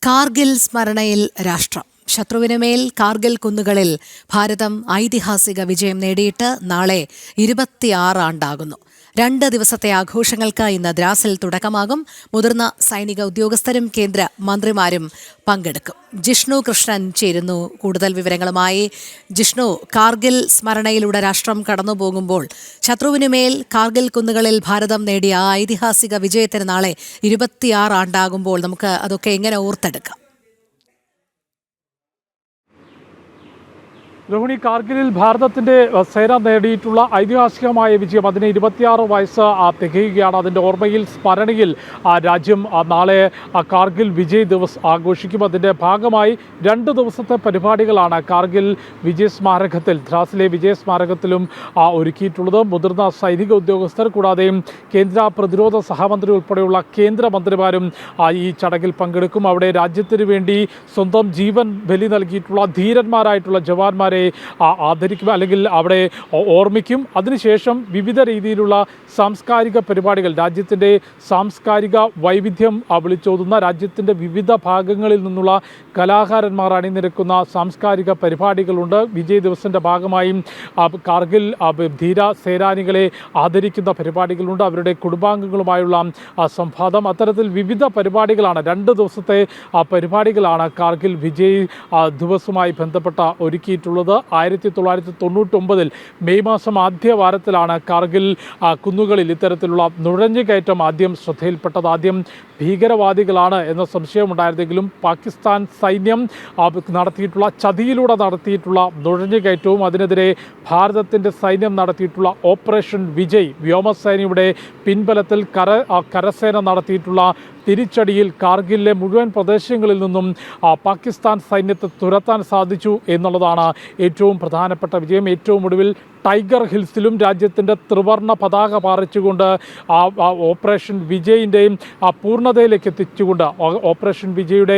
കാർഗിൽ സ്മരണയിൽ രാഷ്ട്രം. ശത്രുവിനുമേൽ കാർഗിൽ കുന്നുകളിൽ ഭാരതം ഐതിഹാസിക വിജയം നേടിയിട്ട് നാളെ 26 ആണ്ടാകുന്നു. 2 ദിവസത്തെ ആഘോഷങ്ങൾക്ക് ഇന്ന് ദ്രാസിൽ തുടക്കമാകും. മുതിർന്ന സൈനിക ഉദ്യോഗസ്ഥരും കേന്ദ്ര മന്ത്രിമാരും പങ്കെടുക്കും. ജിഷ്ണു കൃഷ്ണൻ ചേരുന്നു കൂടുതൽ വിവരങ്ങളുമായി. ജിഷ്ണു, കാർഗിൽ സ്മരണയിലൂടെ രാഷ്ട്രം കടന്നുപോകുമ്പോൾ ശത്രുവിനുമേൽ കാർഗിൽ കുന്നുകളിൽ ഭാരതം നേടിയ ആ ഐതിഹാസിക വിജയത്തിന് നാളെ 26 ആണ്ടാകുമ്പോൾ നമുക്ക് അതൊക്കെ എങ്ങനെ ഓർത്തെടുക്കാം? രോഹിണി, കാർഗിലിൽ ഭാരതത്തിൻ്റെ സേന നേടിയിട്ടുള്ള ഐതിഹാസികമായ വിജയം, അതിന് 26 വയസ്സ് തികയുകയാണ്. അതിൻ്റെ ഓർമ്മയിൽ, സ്മരണയിൽ രാജ്യം നാളെ കാർഗിൽ വിജയ് ദിവസ് ആഘോഷിക്കും. അതിൻ്റെ ഭാഗമായി 2 ദിവസത്തെ പരിപാടികളാണ് കാർഗിൽ വിജയ് സ്മാരകത്തിൽ, ദ്രാസിലെ വിജയ് സ്മാരകത്തിലും ഒരുക്കിയിട്ടുള്ളത്. മുതിർന്ന സൈനിക ഉദ്യോഗസ്ഥർ കൂടാതെ കേന്ദ്ര പ്രതിരോധ സഹമന്ത്രി ഉൾപ്പെടെയുള്ള കേന്ദ്രമന്ത്രിമാരും ഈ ചടങ്ങിൽ പങ്കെടുക്കും. അവിടെ രാജ്യത്തിന് വേണ്ടി സ്വന്തം ജീവൻ ബലി നൽകിയിട്ടുള്ള ധീരന്മാരായിട്ടുള്ള ജവാന്മാരെ ആദരിക്കും, അല്ലെങ്കിൽ അവിടെ ഓർമ്മിക്കും. അതിനുശേഷം വിവിധ രീതിയിലുള്ള സാംസ്കാരിക പരിപാടികൾ, രാജ്യത്തിൻ്റെ സാംസ്കാരിക വൈവിധ്യം വിളിച്ചോതുന്ന, രാജ്യത്തിൻ്റെ വിവിധ ഭാഗങ്ങളിൽ നിന്നുള്ള കലാകാരന്മാർ അണിനിരക്കുന്ന സാംസ്കാരിക പരിപാടികളുണ്ട്. വിജയ് ദിവസിൻ്റെ ഭാഗമായും കാർഗിൽ ധീര സേനാനികളെ ആദരിക്കുന്ന പരിപാടികളുണ്ട്. അവരുടെ കുടുംബാംഗങ്ങളുമായുള്ള സംവാദം, അത്തരത്തിൽ വിവിധ പരിപാടികളാണ്, 2 ദിവസത്തെ പരിപാടികളാണ് കാർഗിൽ വിജയ് ദിവസവുമായി ബന്ധപ്പെട്ട ഒരുക്കിയിട്ടുള്ളത്. 1999 മെയ് മാസം ആദ്യ വാരത്തിലാണ് കാർഗിൽ കുന്നുകളിൽ ഇത്തരത്തിലുള്ള നുഴഞ്ഞുകയറ്റം ആദ്യം ശ്രദ്ധയിൽപ്പെട്ടത്. ആദ്യം ഭീകരവാദികളാണ് എന്ന സംശയമുണ്ടായിരുന്നെങ്കിലും പാകിസ്ഥാൻ സൈന്യം നടത്തിയിട്ടുള്ള ചതിയിലൂടെ നടത്തിയിട്ടുള്ള നുഴഞ്ഞുകയറ്റവും അതിനെതിരെ ഭാരതത്തിൻ്റെ സൈന്യം നടത്തിയിട്ടുള്ള ഓപ്പറേഷൻ വിജയ്, വ്യോമസേനയുടെ പിൻബലത്തിൽ കരസേന നടത്തിയിട്ടുള്ള തിരിച്ചടിയിൽ കാർഗിലിലെ മുഴുവൻ പ്രദേശങ്ങളിൽ നിന്നും പാകിസ്ഥാൻ സൈന്യത്തെ തുരത്താൻ സാധിച്ചു എന്നുള്ളതാണ് ഏറ്റവും പ്രധാനപ്പെട്ട വിജയം. ഏറ്റവും ഒടുവിൽ ടൈഗർ ഹിൽസിലും രാജ്യത്തിൻ്റെ ത്രിവർണ്ണ പതാക പാറിച്ചുകൊണ്ട് ഓപ്പറേഷൻ വിജയിൻ്റെയും പൂർണ്ണതയിലേക്ക് എത്തിച്ചുകൊണ്ട് ഓപ്പറേഷൻ വിജയുടെ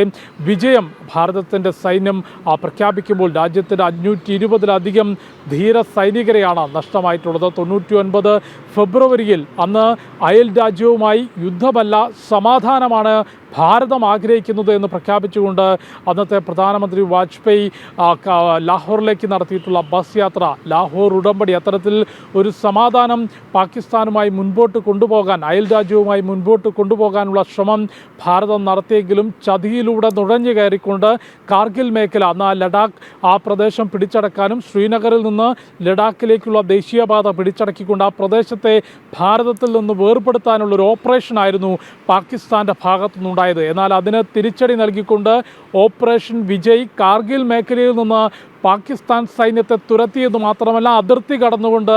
വിജയം ഭാരതത്തിൻ്റെ സൈന്യം പ്രഖ്യാപിക്കുമ്പോൾ രാജ്യത്തിൻ്റെ 520-ലധികം ധീര സൈനികരെയാണ് നഷ്ടമായിട്ടുള്ളത്. 99 ഫെബ്രുവരിയിൽ അന്ന് അയൽ രാജ്യവുമായി യുദ്ധമല്ല സമാധാനമാണ് ഭാരതം ആഗ്രഹിക്കുന്നത് എന്ന് പ്രഖ്യാപിച്ചുകൊണ്ട് അന്നത്തെ പ്രധാനമന്ത്രി വാജ്പേയി ലാഹോറിലേക്ക് നടത്തിയിട്ടുള്ള ബസ് യാത്ര, ലാഹോർ ഉടമ്പടി, അത്തരത്തിൽ ഒരു സമാധാനം പാകിസ്ഥാനുമായി മുൻപോട്ട് കൊണ്ടുപോകാൻ, അയൽ രാജ്യവുമായി മുൻപോട്ട് കൊണ്ടുപോകാനുള്ള ശ്രമം ഭാരതം നടത്തിയെങ്കിലും ചതിയിലൂടെ നുഴഞ്ഞു കയറിക്കൊണ്ട് കാർഗിൽ മേഖല, അന്ന് ലഡാക്ക് ആ പ്രദേശം പിടിച്ചടക്കാനും ശ്രീനഗറിൽ നിന്ന് ലഡാക്കിലേക്കുള്ള ദേശീയപാത പിടിച്ചടക്കിക്കൊണ്ട് ആ പ്രദേശത്തെ ഭാരതത്തിൽ നിന്ന് വേർപെടുത്താനുള്ളൊരു ഓപ്പറേഷനായിരുന്നു പാകിസ്ഥാൻ്റെ ഭാഗത്തുനിന്നുണ്ടായത്. എന്നാൽ അതിന് തിരിച്ചടി നൽകിക്കൊണ്ട് ഓപ്പറേഷൻ വിജയ് കാർഗിൽ മേഖലയിൽ നിന്ന് പാകിസ്ഥാൻ സൈന്യത്തെ തുരത്തിയത് മാത്രമല്ല, അതിർത്തി കടന്നുകൊണ്ട്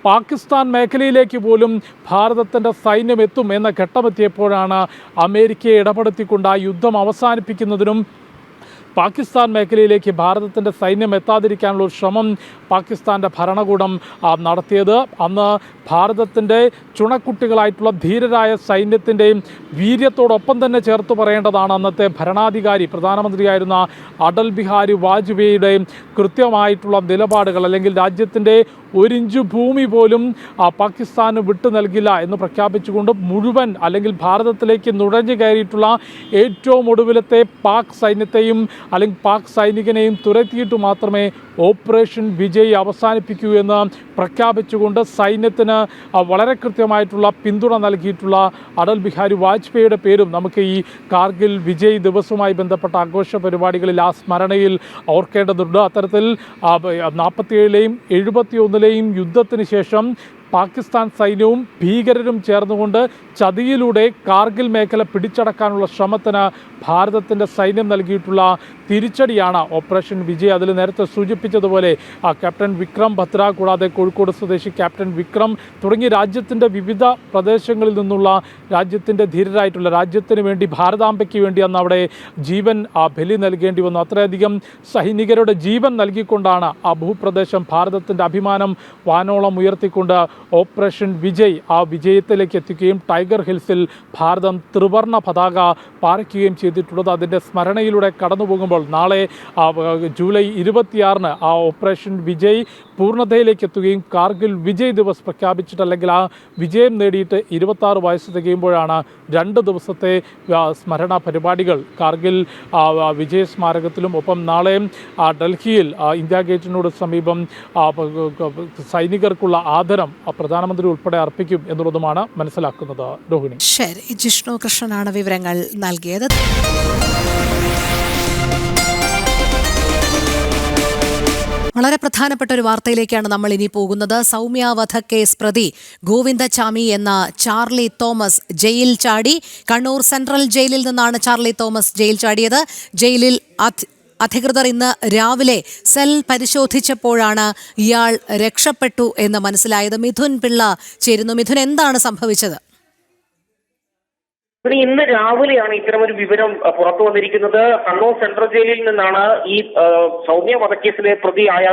പാകിസ്ഥാൻ മേഖലയിലേക്ക് പോലും ഭാരതത്തിൻ്റെ സൈന്യം എത്തും എന്ന ഘട്ടമെത്തിയപ്പോഴാണ് അമേരിക്കയെ ഇടപെടുത്തിക്കൊണ്ട് ആ യുദ്ധം അവസാനിപ്പിക്കുന്നതിനും പാകിസ്ഥാൻ മേഖലയിലേക്ക് ഭാരതത്തിൻ്റെ സൈന്യം എത്താതിരിക്കാനുള്ള ഒരു ശ്രമം പാകിസ്ഥാൻ്റെ ഭരണകൂടം നടത്തിയത്. അന്ന് ഭാരതത്തിൻ്റെ ചുണക്കുട്ടികളായിട്ടുള്ള ധീരരായ സൈന്യത്തിൻ്റെയും വീര്യത്തോടൊപ്പം തന്നെ ചേർത്ത് പറയേണ്ടതാണ് അന്നത്തെ ഭരണാധികാരി, പ്രധാനമന്ത്രിയായിരുന്ന അടൽ ബിഹാരി വാജ്പേയിയുടെയും കൃത്യമായിട്ടുള്ള നിലപാടുകൾ, അല്ലെങ്കിൽ രാജ്യത്തിൻ്റെ 1 ഇഞ്ച് ഭൂമി പോലും പാകിസ്ഥാന് വിട്ടു നൽകില്ല എന്ന് പ്രഖ്യാപിച്ചുകൊണ്ട് മുഴുവൻ, അല്ലെങ്കിൽ ഭാരതത്തിലേക്ക് നുഴഞ്ഞു കയറിയിട്ടുള്ള ഏറ്റവും ഒടുവിലത്തെ പാക് സൈന്യത്തെയും അല്ലെങ്കിൽ പാക് സൈനികനെയും തുരത്തിയിട്ട് മാത്രമേ ഓപ്പറേഷൻ വിജയ് അവസാനിപ്പിക്കൂ എന്ന് പ്രഖ്യാപിച്ചുകൊണ്ട് സൈന്യത്തിന് വളരെ കൃത്യമായിട്ടുള്ള പിന്തുണ നൽകിയിട്ടുള്ള അടൽ ബിഹാരി വാജ്പേയിയുടെ പേരും നമുക്ക് ഈ കാർഗിൽ വിജയ് ദിവസവുമായി ബന്ധപ്പെട്ട ആഘോഷ പരിപാടികളിൽ ആ സ്മരണയിൽ ഓർക്കേണ്ടതുണ്ട്. അത്തരത്തിൽ 47-ലെയും 71-ലെയും യുദ്ധത്തിന് ശേഷം പാകിസ്ഥാൻ സൈന്യവും ഭീകരരും ചേർന്നുകൊണ്ട് ചതിയിലൂടെ കാർഗിൽ മേഖല പിടിച്ചടക്കാനുള്ള ശ്രമത്തിന് ഭാരതത്തിൻ്റെ സൈന്യം നൽകിയിട്ടുള്ള തിരിച്ചടിയാണ് ഓപ്പറേഷൻ വിജയ്. അതിൽ നേരത്തെ സൂചിപ്പിച്ചതുപോലെ ക്യാപ്റ്റൻ വിക്രം ബത്ര, കൂടാതെ കോഴിക്കോട് സ്വദേശി ക്യാപ്റ്റൻ വിക്രം തുടങ്ങി രാജ്യത്തിൻ്റെ വിവിധ പ്രദേശങ്ങളിൽ നിന്നുള്ള രാജ്യത്തിൻ്റെ ധീരരായിട്ടുള്ള, രാജ്യത്തിന് വേണ്ടി, ഭാരതാംബയ്ക്ക് വേണ്ടി അന്ന് അവിടെ ജീവൻ ബലി നൽകേണ്ടി വന്നു. അത്രയധികം സൈനികരുടെ ജീവൻ നൽകിക്കൊണ്ടാണ് ആ ഭൂപ്രദേശം ഭാരതത്തിൻ്റെ അഭിമാനം വാനോളം ഉയർത്തിക്കൊണ്ട് ഓപ്പറേഷൻ വിജയ് ആ വിജയത്തിലേക്ക് എത്തിക്കുകയും ടൈഗർ ഹിൽസിൽ ഭാരതം ത്രിവർണ്ണ പതാക പാറിക്കുകയും ചെയ്തിട്ടുള്ളത്. അതിൻ്റെ സ്മരണയിലൂടെ കടന്നു പോകുമ്പോൾ നാളെ ജൂലൈ 26 ആ ഓപ്പറേഷൻ വിജയ് പൂർണ്ണതയിലേക്ക് എത്തുകയും കാർഗിൽ വിജയ് ദിവസ് പ്രഖ്യാപിച്ചിട്ട് അല്ലെങ്കിൽ ആ വിജയം നേടിയിട്ട് 26 വയസ്സ് തികയുമ്പോഴാണ് 2 ദിവസത്തെ സ്മരണ പരിപാടികൾ കാർഗിൽ വിജയ സ്മാരകത്തിലും ഒപ്പം നാളെയും ഡൽഹിയിൽ ഇന്ത്യ ഗേറ്റിനോട് സമീപം സൈനികർക്കുള്ള ആദരം പ്രധാനമന്ത്രി ഉൾപ്പെടെ അർപ്പിക്കും എന്നുള്ളതുമാണ് മനസ്സിലാക്കുന്നത്. രോഹിണി. ശരി, ജിഷ്ണു കൃഷ്ണനാണ് വിവരങ്ങൾ നൽകിയത്. വളരെ പ്രധാനപ്പെട്ട ഒരു വാർത്തയിലേക്കാണ് നമ്മൾ ഇനി പോകുന്നത്. സൗമ്യ വധക്കേസ് പ്രതി ഗോവിന്ദചാമി എന്ന ചാർലി തോമസ് ജയിൽ ചാടി. കണ്ണൂർ സെൻട്രൽ ജയിലിൽ നിന്നാണ് ചാർലി തോമസ് ജയിൽ ചാടിയത്. ജയിലിൽ അധികൃതർ ഇന്ന് രാവിലെ സെൽ പരിശോധിച്ചപ്പോഴാണ് ഇയാൾ രക്ഷപ്പെട്ടു എന്ന് മനസ്സിലായത്. മിഥുൻ പിള്ള ചേരുന്നു. മിഥുൻ, എന്താണ് സംഭവിച്ചത്? ഇന്ന് രാവിലെയാണ് ഇത്തരമൊരു വിവരം പുറത്തു വന്നിരിക്കുന്നത്. കണ്ണൂർ സെൻട്രൽ ജയിലിൽ നിന്നാണ് ഈ സൗമ്യ വധക്കേസിലെ പ്രതിയായ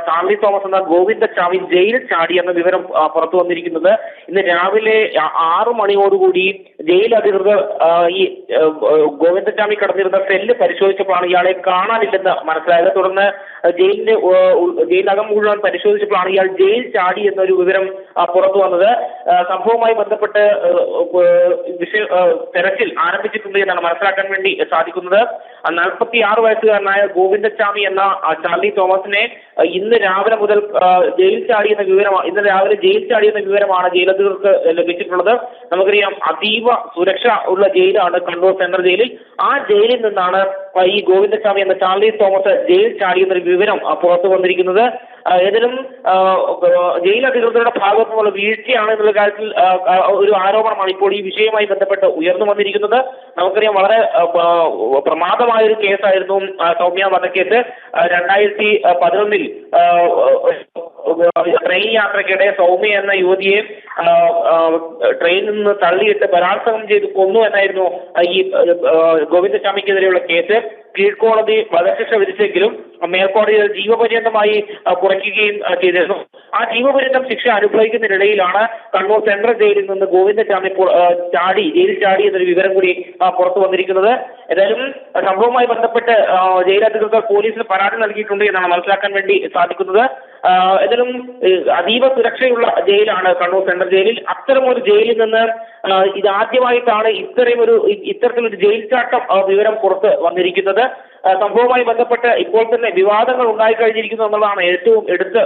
ചാർലി തോമസ് എന്ന ഗോവിന്ദചാമി ജയിൽ ചാടി എന്ന വിവരം പുറത്തു വന്നിരിക്കുന്നത്. ഇന്ന് രാവിലെ 6 മണിയോടുകൂടി ജയിൽ അധികൃതർ ഈ ഗോവിന്ദചാമി കടന്നിരുന്ന സെല്ല് പരിശോധിച്ചപ്പോഴാണ് ഇയാളെ കാണാനില്ലെന്ന് മനസ്സിലായത്. തുടർന്ന് ജയിലകം മുഴുവൻ പരിശോധിച്ചപ്പോഴാണ് ഇയാൾ ജയിൽ ചാടി എന്നൊരു വിവരം പുറത്തു വന്നത്. സംഭവവുമായി ബന്ധപ്പെട്ട് തെരച്ചിൽ ആരംഭിച്ചിട്ടുണ്ട് എന്നാണ് മനസ്സിലാക്കാൻ വേണ്ടി സാധിക്കുന്നത്. 46 വയസ്സുകാരനായ ഗോവിന്ദചാമി എന്ന ചാർലി തോമസിനെ ഇന്ന് രാവിലെ മുതൽ ജയിൽ ചാടിയെന്ന വിവരമാണ് ജയിലധികൃതർക്ക് ലഭിച്ചിട്ടുള്ളത്. നമുക്കറിയാം, അതീവ സുരക്ഷ ഉള്ള ജയിലാണ് കണ്ണൂർ സെൻട്രൽ ജയിലിൽ. ആ ജയിലിൽ നിന്നാണ് ഈ ഗോവിന്ദചാമി എന്ന ചാർലി തോമസ് ജയിൽ ചാടിയെന്നൊരു വിവരം പുറത്തു വന്നിരിക്കുന്നത്. ഏതായാലും ജയിൽ അധികൃതരുടെ ഭാഗത്തു നിന്നുള്ള വീഴ്ചയാണ് എന്നുള്ള കാര്യത്തിൽ ഒരു ആരോപണമാണ് ഇപ്പോൾ ഈ വിഷയവുമായി ബന്ധപ്പെട്ട് ഉയർന്നു വന്നിരിക്കുന്നത്. നമുക്കറിയാം, വളരെ പ്രമാദമായൊരു കേസായിരുന്നു സൗമ്യ വധക്കേസ്. 2011 ട്രെയിൻ യാത്രയ്ക്കിടെ സൗമ്യ എന്ന യുവതിയെ ട്രെയിനിൽ നിന്ന് തള്ളിയിട്ട് ബലാത്സംഗം ചെയ്ത് കൊന്നു എന്നായിരുന്നു ഈ ഗോവിന്ദചാമിക്കെതിരെയുള്ള കേസ്. കീഴ്ക്കോടതി വധശിക്ഷ വിധിച്ചെങ്കിലും മേൽക്കോടതി ജീവപര്യന്തമായി കുറയ്ക്കുകയും ചെയ്തിരുന്നു. ആ ജീവപര്യന്തം ശിക്ഷ അനുഭവിക്കുന്നതിനിടയിലാണ് കണ്ണൂർ സെൻട്രൽ ജയിലിൽ നിന്ന് ഗോവിന്ദചാമി ജയിൽ ചാടി എന്നൊരു വിവരം കൂടി പുറത്തു വന്നിരിക്കുന്നത്. ഏതായാലും സംഭവവുമായി ബന്ധപ്പെട്ട് ജയിലധികൃതർ പോലീസിന് പരാതി നൽകിയിട്ടുണ്ട് എന്നാണ് മനസ്സിലാക്കാൻ വേണ്ടി സാധിക്കുന്നത്. ഏതായാലും അതീവ സുരക്ഷയുള്ള ജയിലാണ് കണ്ണൂർ സെൻട്രൽ ജയിലിൽ. അത്തരമൊരു ജയിലിൽ നിന്ന് ഇതാദ്യമായിട്ടാണ് ഇത്തരത്തിലൊരു ജയിൽ ചാട്ടം വിവരം പുറത്ത് വന്നിരിക്കുന്നത്. സംഭവവുമായി ബന്ധപ്പെട്ട് ഇപ്പോൾ തന്നെ വിവാദങ്ങൾ ഉണ്ടായിക്കഴിഞ്ഞിരിക്കുന്നു എന്നുള്ളതാണ് ഏറ്റവും എടുത്ത്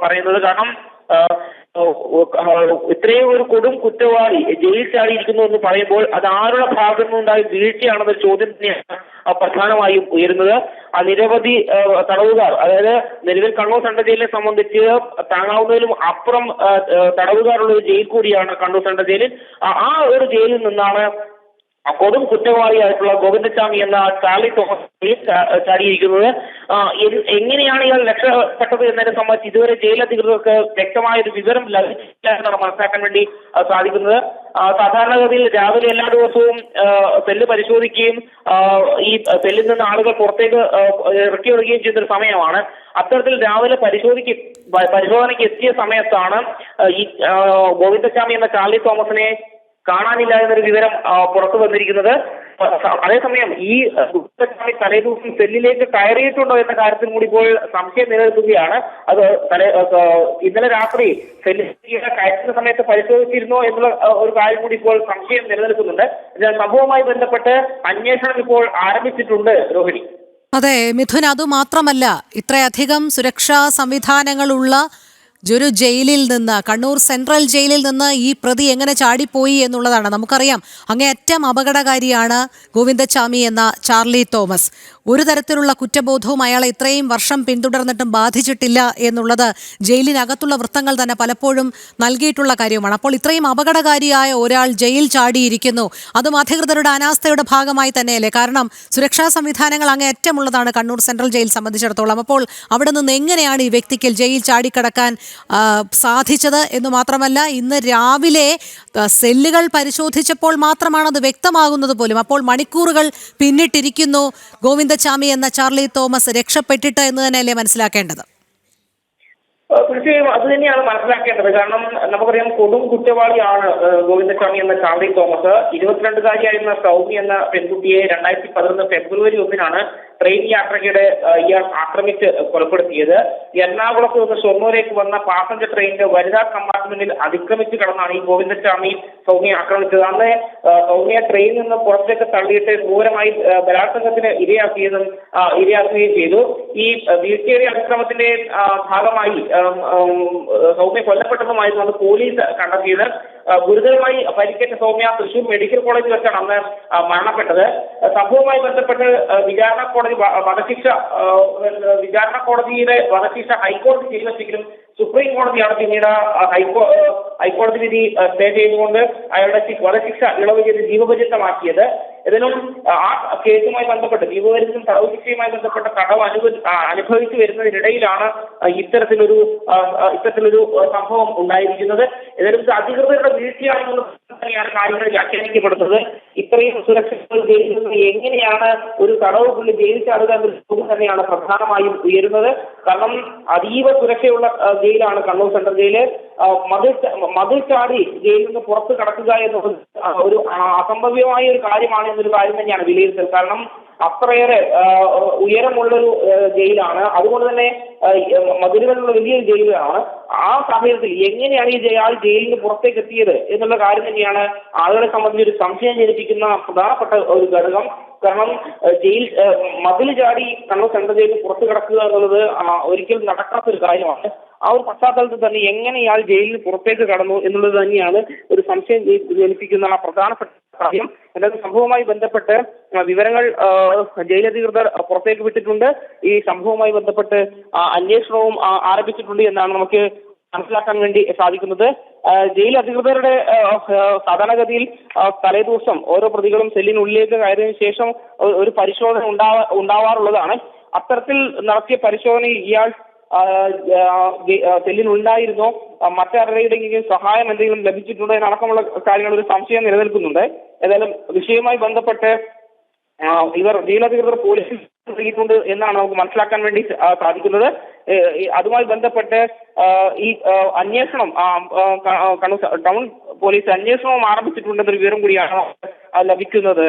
പറയുന്നത്. കാരണം ഇത്രയും ഒരു കൊടും കുറ്റവാളി ജയിൽ ചാടിയിരിക്കുന്നു എന്ന് പറയുമ്പോൾ അത് ആരുടെ ഭാഗത്തു നിന്നുണ്ടായ വീഴ്ചയാണെന്നൊരു ചോദ്യം തന്നെയാണ് പ്രധാനമായും ഉയരുന്നത്. നിരവധി തടവുകാർ, അതായത് നിലവിൽ കണ്ണൂർ സെൻട്രൽ ജയിലിനെ സംബന്ധിച്ച് താങ്ങാവുന്നതിലും അപ്പുറം തടവുകാരുള്ള ഒരു ജയിൽ കൂടിയാണ് കണ്ണൂർ സെൻട്രൽ ജയിലിൽ. ആ ഒരു ജയിലിൽ നിന്നാണ് കൊടും കുറ്റവാളിയായിട്ടുള്ള ഗോവിന്ദചാമി എന്ന ചാർലി തോമസ് ചാടിയിരിക്കുന്നത്. എങ്ങനെയാണ് ഇയാൾ രക്ഷപ്പെട്ടത് എന്നതിനെ സംബന്ധിച്ച് ഇതുവരെ ജയിലധികൃതർക്ക് വ്യക്തമായൊരു വിവരം ലഭിച്ചില്ല എന്നാണ് മനസ്സിലാക്കാൻ വേണ്ടി സാധിക്കുന്നത്. സാധാരണഗതിയിൽ രാവിലെ എല്ലാ ദിവസവും സെല്ല് പരിശോധിക്കുകയും ഈ സെല്ലിൽ നിന്ന് ആളുകൾ പുറത്തേക്ക് ഇറക്കി വിടുകയും ചെയ്യുന്നൊരു സമയമാണ്. അത്തരത്തിൽ രാവിലെ പരിശോധനയ്ക്ക് എത്തിയ സമയത്താണ് ഈ ഗോവിന്ദചാമി എന്ന ചാർലി തോമസിനെ കാണാനില്ല എന്നൊരു വിവരം പുറത്തു വന്നിരിക്കുന്നത്. അതേസമയം ഈ ഗോവിന്ദചാമി തലേദിവസം സെല്ലിലേക്ക് കയറിയിട്ടുണ്ടോ എന്ന കാര്യത്തിൽ കൂടി ഇപ്പോൾ സംശയം നിലനിൽക്കുകയാണ്. അത് ഇന്നലെ രാത്രി സെല്ലിലേക്ക് കയറ്റുന്ന സമയത്ത് പരിശോധിച്ചിരുന്നോ എന്നുള്ള ഒരു കാര്യം കൂടി ഇപ്പോൾ സംശയം നിലനിൽക്കുന്നുണ്ട്. സംഭവവുമായി ബന്ധപ്പെട്ട് അന്വേഷണം ഇപ്പോൾ ആരംഭിച്ചിട്ടുണ്ട്. രോഹിണി. അതെ മിഥുൻ, അതുമാത്രമല്ല, ഇത്രയധികം സുരക്ഷാ സംവിധാനങ്ങളുള്ള ഒരു ജയിലിൽ നിന്ന്, കണ്ണൂർ സെൻട്രൽ ജയിലിൽ നിന്ന് ഈ പ്രതി എങ്ങനെ ചാടിപ്പോയി എന്നുള്ളതാണ്. നമുക്കറിയാം, അങ്ങേയറ്റം അപകടകാരിയാണ് ഗോവിന്ദചാമി എന്ന ചാർലി തോമസ്. ഒരു തരത്തിലുള്ള കുറ്റബോധവും അയാളെ ഇത്രയും വർഷം പിന്തുടർന്നിട്ടും ബാധിച്ചിട്ടില്ല എന്നുള്ളത് ജയിലിനകത്തുള്ള വൃത്തങ്ങൾ തന്നെ പലപ്പോഴും നൽകിയിട്ടുള്ള കാര്യമാണ്. അപ്പോൾ ഇത്രയും അപകടകാരിയായ ഒരാൾ ജയിൽ ചാടിയിരിക്കുന്നു, അതും അധികൃതരുടെ അനാസ്ഥയുടെ ഭാഗമായി തന്നെയല്ലേ? കാരണം സുരക്ഷാ സംവിധാനങ്ങൾ അങ്ങേയറ്റമുള്ളതാണ് കണ്ണൂർ സെൻട്രൽ ജയിൽ സംബന്ധിച്ചിടത്തോളം. അപ്പോൾ അവിടെ നിന്ന് എങ്ങനെയാണ് ഈ വ്യക്തിക്ക് ജയിൽ ചാടിക്കടക്കാൻ സാധിച്ചത് എന്ന് മാത്രമല്ല, ഇന്ന് രാവിലെ സെല്ലുകൾ പരിശോധിച്ചപ്പോൾ മാത്രമാണ് അത് വ്യക്തമാകുന്നത് പോലും. അപ്പോൾ മണിക്കൂറുകൾ പിന്നിട്ടിരിക്കുന്നു ഗോവിന്ദചാമി എന്ന ചാർലി തോമസ് രക്ഷപ്പെട്ടിട്ട് എന്ന് തന്നെയല്ലേ മനസ്സിലാക്കേണ്ടത്? തീർച്ചയായും അത് തന്നെയാണ് മനസ്സിലാക്കേണ്ടത്. കാരണം നമുക്കറിയാം കൊടും കുറ്റവാളിയാണ് ഗോവിന്ദസ്വാമി എന്ന ചാർലി തോമസ്. 22കാരിയായിരുന്ന സൗമ്യ എന്ന പെൺകുട്ടിയെ 2011 ഫെബ്രുവരി 1 ട്രെയിൻ യാത്രയ്ക്കിടെ ഇയാൾ ആക്രമിച്ച് കൊലപ്പെടുത്തിയത്. എറണാകുളത്ത് നിന്ന് ഷൊർണൂരേക്ക് വന്ന പാസഞ്ചർ ട്രെയിനിന്റെ വനിതാ കമ്പാർട്ട്മെന്റിൽ അതിക്രമിച്ച് കടന്നാണ് ഈ ഗോവിന്ദസ്വാമി സൗമ്യ ആക്രമിച്ചത്. അന്ന് സൗമ്യ ട്രെയിനിൽ നിന്ന് പുറത്തേക്ക് തള്ളിയിട്ട് ക്രൂരമായി ബലാത്സംഗത്തിന് ഇരയാക്കുകയും ചെയ്തു. ഈ വീഴ്ചയുടെ അതിക്രമത്തിന്റെ ഭാഗമായി സൗമ്യ കൊല്ലപ്പെട്ടതുമായിരുന്നു അന്ന് പോലീസ് കണ്ടെത്തിയത്. ഗുരുതരമായി പരിക്കേറ്റ സൗമ്യ തൃശൂർ മെഡിക്കൽ കോളേജിൽ വെച്ചാണ് അന്ന് മരണപ്പെട്ടത്. സംഭവവുമായി ബന്ധപ്പെട്ട് വിചാരണ കോടതിയുടെ വധശിക്ഷ ഹൈക്കോടതി ശരിവെച്ചെങ്കിലും സുപ്രീം കോടതിയാണ് പിന്നീട് ഹൈക്കോടതി വിധി സ്റ്റേ ചെയ്തുകൊണ്ട് അയാളുടെ വധശിക്ഷ ഇളവ് ചെയ്ത് ജീവപര്യന്തമാക്കിയത്. ഇതിനും ആ കേസുമായി ബന്ധപ്പെട്ട് ജീവപര്യന്തം തടവ് ശിക്ഷയുമായി ബന്ധപ്പെട്ട തടവ് അനുഭവിച്ചു വരുന്നതിനിടയിലാണ് ഇത്തരത്തിലൊരു സംഭവം ഉണ്ടായിരിക്കുന്നത്. ഇതിലും അധികൃതരുടെ വീഴ്ചയാണെന്നുള്ള തന്നെയാണ് കാര്യങ്ങൾ വ്യാഖ്യാനിക്കപ്പെടുന്നത്. ഇത്രയും സുരക്ഷിത ജയിലിൽ നിന്ന് എങ്ങനെയാണ് ഒരു തടവ് പുള്ളി ജയിൽ ചാടുക എന്നൊരു ചോദ്യം തന്നെയാണ് പ്രധാനമായും ഉയരുന്നത്. കാരണം അതീവ സുരക്ഷയുള്ള ജയിലാണ് കണ്ണൂർ സെൻട്രൽ ജയില്. മതിൽ ചാടി ജയിലിൽ നിന്ന് പുറത്ത് കടക്കുക എന്നുള്ളത് ഒരു അസംഭവ്യമായ ഒരു കാര്യമാണ് എന്നൊരു കാര്യം തന്നെയാണ് വിലയിരുത്തൽ. കാരണം അത്രയേറെ ഉയരമുള്ളൊരു ജയിലാണ്. അതുകൊണ്ട് തന്നെ മതിലുകളുള്ള വലിയൊരു ജയിലാണ്. ആ സാഹചര്യത്തിൽ എങ്ങനെയാണ് ഈ ആൾ ജയിലിൽ നിന്ന് പുറത്തേക്ക് എത്തിയത് എന്നുള്ള കാര്യം തന്നെയാണ് ആളുകളെ സംബന്ധിച്ച് ഒരു സംശയം ജനിപ്പിക്കുന്ന പ്രധാനപ്പെട്ട ഒരു ഘടകം. കാരണം മതിൽ ചാടി കണ്ണൂർ സെൻട്രൽ ജയിലിൽ പുറത്തു കിടക്കുക എന്നുള്ളത് ഒരിക്കലും നടക്കാത്തൊരു കാര്യമാണ്. ആ ഒരു പശ്ചാത്തലത്തിൽ തന്നെ എങ്ങനെ ഇയാൾ ജയിലിൽ പുറത്തേക്ക് കടന്നു എന്നുള്ളത് തന്നെയാണ് ഒരു സംശയം ജനിപ്പിക്കുന്ന പ്രധാനപ്പെട്ട കാര്യം. എന്തായാലും സംഭവവുമായി ബന്ധപ്പെട്ട് വിവരങ്ങൾ ജയിലധികൃതർ പുറത്തേക്ക് വിട്ടിട്ടുണ്ട്. ഈ സംഭവവുമായി ബന്ധപ്പെട്ട് അന്വേഷണവും ആരംഭിച്ചിട്ടുണ്ട് എന്നാണ് നമുക്ക് മനസ്സിലാക്കാൻ വേണ്ടി സാധിക്കുന്നത്. ജയിൽ അധികൃതരുടെ സാധാരണഗതിയിൽ തലേദിവസം ഓരോ പ്രതികളും സെല്ലിനുള്ളിലേക്ക് കയറിയതിനു ശേഷം ഒരു പരിശോധന ഉണ്ടാവാറുള്ളതാണ്. അത്തരത്തിൽ നടത്തിയ പരിശോധനയിൽ ഇയാൾ സെല്ലിനുണ്ടായിരുന്നോ, മറ്റാരുടെയെങ്കിലും സഹായം എന്തെങ്കിലും ലഭിച്ചിട്ടുണ്ടോ എന്നടക്കമുള്ള കാര്യങ്ങൾ ഒരു സംശയം നിലനിൽക്കുന്നുണ്ട്. ഏതായാലും വിഷയവുമായി ബന്ധപ്പെട്ട് ഇവർ ജയിലധികൃതർ പോലീസിൽ നൽകിയിട്ടുണ്ട് എന്നാണ് നമുക്ക് മനസ്സിലാക്കാൻ വേണ്ടി സാധിക്കുന്നത്. അതുമായി ബന്ധപ്പെട്ട് ഈ അന്വേഷണം കണ്ണൂർ ടൗൺ പോലീസ് അന്വേഷണവും ആരംഭിച്ചിട്ടുണ്ടെന്നൊരു വിവരം കൂടിയാണ് ലഭിക്കുന്നത്.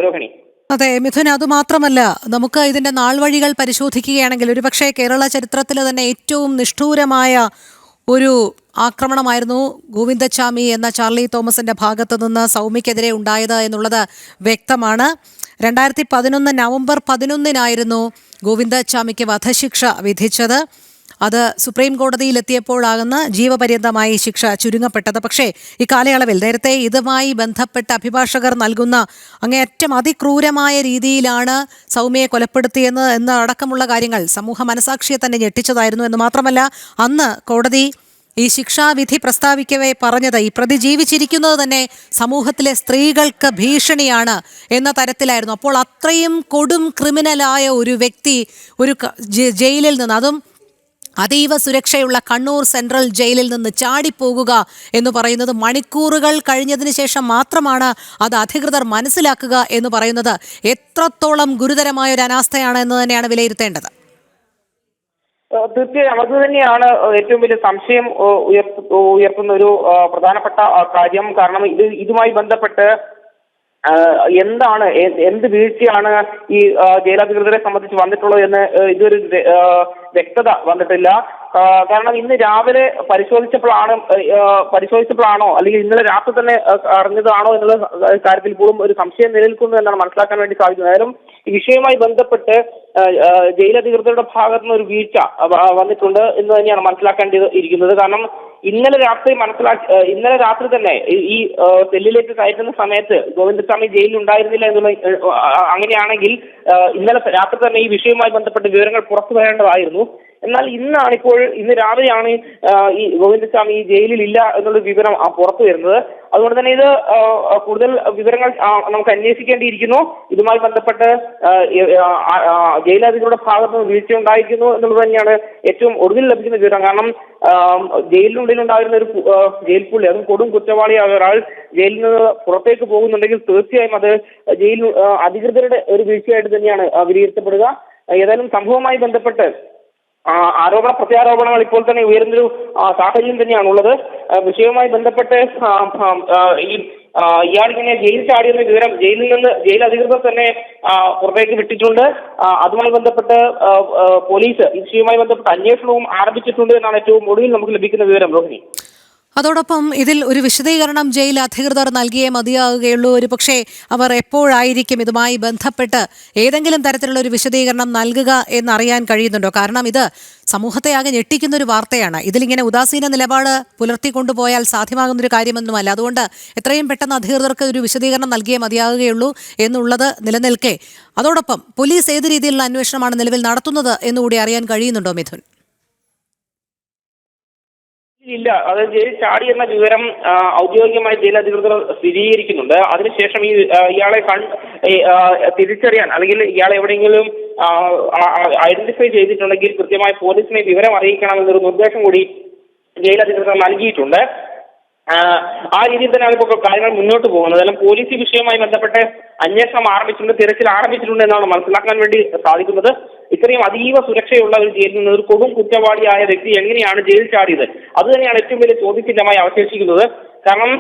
രോഹിണി. അതെ മിഥുൻ, അതുമാത്രമല്ല നമുക്ക് ഇതിന്റെ നാൾവഴികൾ പരിശോധിക്കുകയാണെങ്കിൽ ഒരുപക്ഷെ കേരള ചരിത്രത്തിൽ തന്നെ ഏറ്റവും നിഷ്ഠൂരമായ ഒരു ആക്രമണമായിരുന്നു ഗോവിന്ദച്ചാമി എന്ന ചാർലി തോമസിന്റെ ഭാഗത്തു നിന്ന് സൗമ്യക്കെതിരെ ഉണ്ടായത് എന്നുള്ളത് വ്യക്തമാണ്. 2011 നവംബർ 11 ഗോവിന്ദച്ചാമിക്ക് വധശിക്ഷ വിധിച്ചത്. അത് സുപ്രീം കോടതിയിലെത്തിയപ്പോഴാകുന്ന ജീവപര്യന്തമായി ശിക്ഷ ചുരുങ്ങപ്പെട്ടത്. പക്ഷേ ഈ കാലയളവിൽ നേരത്തെ ഇതുമായി ബന്ധപ്പെട്ട അഭിഭാഷകർ നൽകുന്ന അങ്ങേയറ്റം അതിക്രൂരമായ രീതിയിലാണ് സൗമ്യയെ കൊലപ്പെടുത്തിയെന്ന് അടക്കമുള്ള കാര്യങ്ങൾ സമൂഹ മനസാക്ഷിയെ തന്നെ ഞെട്ടിച്ചതായിരുന്നു. എന്ന് മാത്രമല്ല അന്ന് കോടതി ഈ ശിക്ഷാവിധി പ്രസ്താവിക്കവേ പറഞ്ഞത് ഈ പ്രതി ജീവിച്ചിരിക്കുന്നത് തന്നെ സമൂഹത്തിലെ സ്ത്രീകൾക്ക് ഭീഷണിയാണ് എന്ന തരത്തിലായിരുന്നു. അപ്പോൾ അത്രയും കൊടും ക്രിമിനലായ ഒരു വ്യക്തി ഒരു ജയിലിൽ നിന്ന്, അതും അതീവ സുരക്ഷയുള്ള കണ്ണൂർ സെൻട്രൽ ജയിലിൽ നിന്ന് ചാടിപ്പോകുക എന്ന് പറയുന്നത് മണിക്കൂറുകൾ കഴിഞ്ഞതിന് ശേഷം മാത്രമാണ് അത് അധികൃതർ മനസ്സിലാക്കുക എന്ന് പറയുന്നത് എത്രത്തോളം ഗുരുതരമായ ഒരു അനാസ്ഥയാണ് എന്ന് തന്നെയാണ് വിലയിരുത്തേണ്ടത്. തീർച്ചയായും അത് തന്നെയാണ് ഏറ്റവും വലിയ സംശയം ഉയർത്തുന്ന ഒരു പ്രധാനപ്പെട്ട കാര്യം. കാരണം ഇതുമായി ബന്ധപ്പെട്ട് എന്ത് വീഴ്ചയാണ് ഈ ജയിലധികൃതരെ സംബന്ധിച്ച് വന്നിട്ടുള്ളത് എന്ന് ഇതൊരു വ്യക്തത വന്നിട്ടില്ല. കാരണം ഇന്ന് രാവിലെ പരിശോധിച്ചപ്പോഴാണോ അല്ലെങ്കിൽ ഇന്നലെ രാത്രി തന്നെ അറിഞ്ഞതാണോ എന്നുള്ള കാര്യത്തിൽ പോലും ഒരു സംശയം നിലനിൽക്കുന്നു എന്നാണ് മനസ്സിലാക്കാൻ വേണ്ടി സാധിക്കുന്നത്. ഏതായാലും ഈ വിഷയവുമായി ബന്ധപ്പെട്ട് ജയിലധികൃതരുടെ ഭാഗത്തു നിന്ന് ഒരു വീഴ്ച വന്നിട്ടുണ്ട് എന്ന് തന്നെയാണ് മനസ്സിലാക്കേണ്ടി ഇരിക്കുന്നത്. കാരണം ഇന്നലെ രാത്രി തന്നെ ഈ സെല്ലിലേക്ക് കയറ്റുന്ന സമയത്ത് ഗോവിന്ദസ്വാമി ജയിലിൽ ഉണ്ടായിരുന്നില്ല എന്നുള്ള അങ്ങനെയാണെങ്കിൽ ഇന്നലെ രാത്രി തന്നെ ഈ വിഷയവുമായി ബന്ധപ്പെട്ട വിവരങ്ങൾ പുറത്തു വരേണ്ടതായിരുന്നു. എന്നാൽ ഇന്ന് രാവിലെയാണ് ഈ ഗോവിന്ദസ്വാമി ജയിലിൽ ഇല്ല എന്നുള്ള വിവരം പുറത്തു വരുന്നത്. അതുകൊണ്ട് തന്നെ ഇത് കൂടുതൽ വിവരങ്ങൾ നമുക്ക് അന്വേഷിക്കേണ്ടിയിരിക്കുന്നു. ഇതുമായി ബന്ധപ്പെട്ട് ജയിലധികൃതരുടെ ഭാഗത്ത് നിന്ന് വീഴ്ച ഉണ്ടായിരിക്കുന്നു എന്നുള്ളത് തന്നെയാണ് ഏറ്റവും ഒടുവിൽ ലഭിക്കുന്ന വിവരം. കാരണം ജയിലിനുള്ളിൽ ഉണ്ടായിരുന്ന ഒരു ജയിൽ പുള്ളി, അതും കൊടും കുറ്റവാളിയായ ഒരാൾ ജയിലിൽ നിന്ന് പുറത്തേക്ക് പോകുന്നുണ്ടെങ്കിൽ തീർച്ചയായും അത് ജയിൽ അധികൃതരുടെ ഒരു വീഴ്ചയായിട്ട് തന്നെയാണ് വിലയിരുത്തപ്പെടുക. ഏതായാലും സംഭവവുമായി ബന്ധപ്പെട്ട് ആരോപണ പ്രത്യാരോപണങ്ങൾ ഇപ്പോൾ തന്നെ ഉയരുന്നൊരു സാഹചര്യം തന്നെയാണുള്ളത്. വിഷയവുമായി ബന്ധപ്പെട്ട് ഇയാളിങ്ങനെ ജയിൽ ചാടിയെന്ന വിവരം ജയിൽ അധികൃതർ തന്നെ പുറത്തേക്ക് വിട്ടിട്ടുണ്ട്. അതുമായി ബന്ധപ്പെട്ട് പോലീസ് വിഷയവുമായി ബന്ധപ്പെട്ട് അന്വേഷണവും ആരംഭിച്ചിട്ടുണ്ട് എന്നാണ് ഏറ്റവും ഒടുവിൽ നമുക്ക് ലഭിക്കുന്ന വിവരം. രോഹിണി, അതോടൊപ്പം ഇതിൽ ഒരു വിശദീകരണം ജയിൽ അധികൃതർ നൽകിയേ മതിയാകുകയുള്ളൂ. ഒരുപക്ഷെ അവർ എപ്പോഴായിരിക്കും ഇതുമായി ബന്ധപ്പെട്ട് ഏതെങ്കിലും തരത്തിലുള്ള ഒരു വിശദീകരണം നൽകുക എന്നറിയാൻ കഴിയുന്നുണ്ടോ? കാരണം ഇത് സമൂഹത്തെ ആകെ ഞെട്ടിക്കുന്ന ഒരു വാർത്തയാണ്. ഇതിലിങ്ങനെ ഉദാസീന നിലപാട് പുലർത്തിക്കൊണ്ടുപോയാൽ സാധ്യമാകുന്നൊരു കാര്യമൊന്നുമല്ല. അതുകൊണ്ട് എത്രയും പെട്ടെന്ന് അധികൃതർക്ക് ഒരു വിശദീകരണം നൽകിയേ മതിയാകുകയുള്ളൂ എന്നുള്ളത് നിലനിൽക്കെ, അതോടൊപ്പം പോലീസ് ഏത് രീതിയിലുള്ള അന്വേഷണമാണ് നിലവിൽ നടത്തുന്നത് എന്നുകൂടി അറിയാൻ കഴിയുന്നുണ്ടോ മിഥുൻ? ഇല്ല, അത് ജയിൽ ചാടി എന്ന വിവരം ഔദ്യോഗികമായി ജയിൽ അധികൃതർ സ്ഥിരീകരിക്കുന്നുണ്ട്. അതിനുശേഷം ഇയാളെ തിരിച്ചറിയാൻ അല്ലെങ്കിൽ ഇയാളെ എവിടെയെങ്കിലും ഐഡന്റിഫൈ ചെയ്തിട്ടുണ്ടെങ്കിൽ കൃത്യമായി പോലീസിനെ വിവരം അറിയിക്കണമെന്നൊരു നിർദ്ദേശം കൂടി ജയിൽ അധികൃതർ നൽകിയിട്ടുണ്ട്. ആ രീതിയിൽ തന്നെയാണ് ഇപ്പോൾ കാര്യങ്ങൾ മുന്നോട്ട് പോകുന്നത്. അല്ലെങ്കിൽ പോലീസ് ഈ വിഷയവുമായി ബന്ധപ്പെട്ട് അന്വേഷണം ആരംഭിച്ചിട്ടുണ്ട്, തിരച്ചിൽ ആരംഭിച്ചിട്ടുണ്ട് എന്നാണ് മനസ്സിലാക്കാൻ വേണ്ടി സാധിക്കുന്നത്. ഇത്രയും അതീവ സുരക്ഷയുള്ള ഒരു ജയിലിൽ നിന്ന് ഒരു കൊടും കുറ്റവാളിയായ വ്യക്തി എങ്ങനെയാണ് ജയിൽ ചാടിയത്? അത് തന്നെയാണ് ഏറ്റവും വലിയ ചോദ്യചിഹ്നമായി അവശേഷിക്കുന്നത്. കാരണം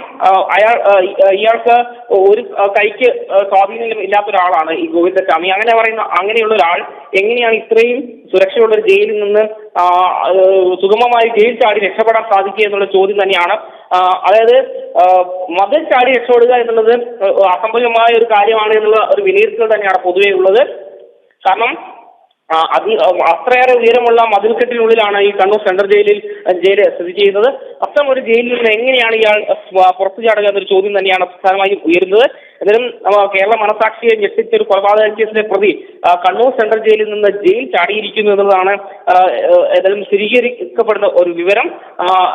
ഇയാൾക്ക് ഒരു കൈക്ക് സ്വാധീനം ഇല്ലാത്ത ഒരാളാണ് ഈ ഗോവിന്ദസ്വാമി. അങ്ങനെയുള്ള ഒരാൾ എങ്ങനെയാണ് ഇത്രയും സുരക്ഷയുള്ള ഒരു ജയിലിൽ നിന്ന് സുഗമമായി ജയിൽ ചാടി രക്ഷപ്പെടാൻ സാധിക്കുക എന്നുള്ള ചോദ്യം തന്നെയാണ്. അതായത് മതിൽ ചാടി രക്ഷപ്പെടുക എന്നുള്ളത് അസംഭവ്യമായ ഒരു കാര്യമാണ് എന്നുള്ള ഒരു വിലയിരുത്തൽ തന്നെയാണ് പൊതുവെ ഉള്ളത്. കാരണം അത്രയേറെ ഉയരമുള്ള മതിൽക്കെട്ടിനുള്ളിലാണ് ഈ കണ്ണൂർ സെൻട്രൽ ജയിൽ സ്ഥിതി ചെയ്യുന്നത്. അത്തരം ഒരു ജയിലിൽ നിന്ന് എങ്ങനെയാണ് ഇയാൾ പുറത്തു ചാടുക എന്നൊരു ചോദ്യം തന്നെയാണ് പ്രധാനമായും ഉയരുന്നത്. എന്നാലും കേരള മനസാക്ഷിയെ ഞെട്ടിച്ച ഒരു കൊലപാതക കേസിലെ പ്രതി കണ്ണൂർ സെൻട്രൽ ജയിലിൽ നിന്ന് ജയിൽ ചാടിയിരിക്കുന്നു എന്നുള്ളതാണ് ഏതായാലും സ്ഥിരീകരിക്കപ്പെടുന്ന ഒരു വിവരം.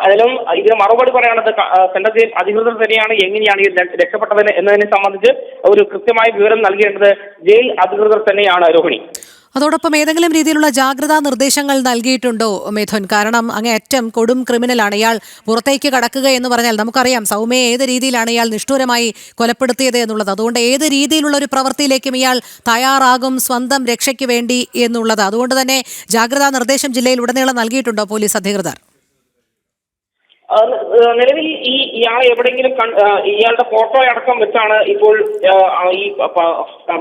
ഏതായാലും ഇതിന് മറുപടി പറയാനുള്ളത് സെൻട്രൽ ജയിൽ അധികൃതർ തന്നെയാണ്. എങ്ങനെയാണ് ഈ രക്ഷപ്പെട്ടത് എന്നതിനെ സംബന്ധിച്ച് ഒരു കൃത്യമായ വിവരം നൽകേണ്ടത് ജയിൽ അധികൃതർ തന്നെയാണ്. രോഹിണി, അതോടൊപ്പം ഏതെങ്കിലും രീതിയിലുള്ള ജാഗ്രതാ നിർദ്ദേശങ്ങൾ നൽകിയിട്ടുണ്ടോ മിഥുൻ? കാരണം അങ്ങേയറ്റം കൊടും ക്രിമിനലാണ് ഇയാൾ. പുറത്തേക്ക് കടക്കുക എന്ന് പറഞ്ഞാൽ നമുക്കറിയാം സൗമ്യയെ ഏത് രീതിയിലാണ് ഇയാൾ നിഷ്ഠൂരമായി കൊലപ്പെടുത്തിയത് എന്നുള്ളത്. അതുകൊണ്ട് ഏത് രീതിയിലുള്ള ഒരു പ്രവൃത്തിയിലേക്കും ഇയാൾ തയ്യാറാകും സ്വന്തം രക്ഷയ്ക്ക് വേണ്ടി എന്നുള്ളത്. അതുകൊണ്ട് തന്നെ ജാഗ്രതാ നിർദ്ദേശം ജില്ലയിൽ ഉടനീളം നൽകിയിട്ടുണ്ടോ പോലീസ് അധികൃതർ? നിലവിൽ ഇയാളെ എവിടെയെങ്കിലും ഇയാളുടെ ഫോട്ടോ അടക്കം വെച്ചാണ് ഇപ്പോൾ ഈ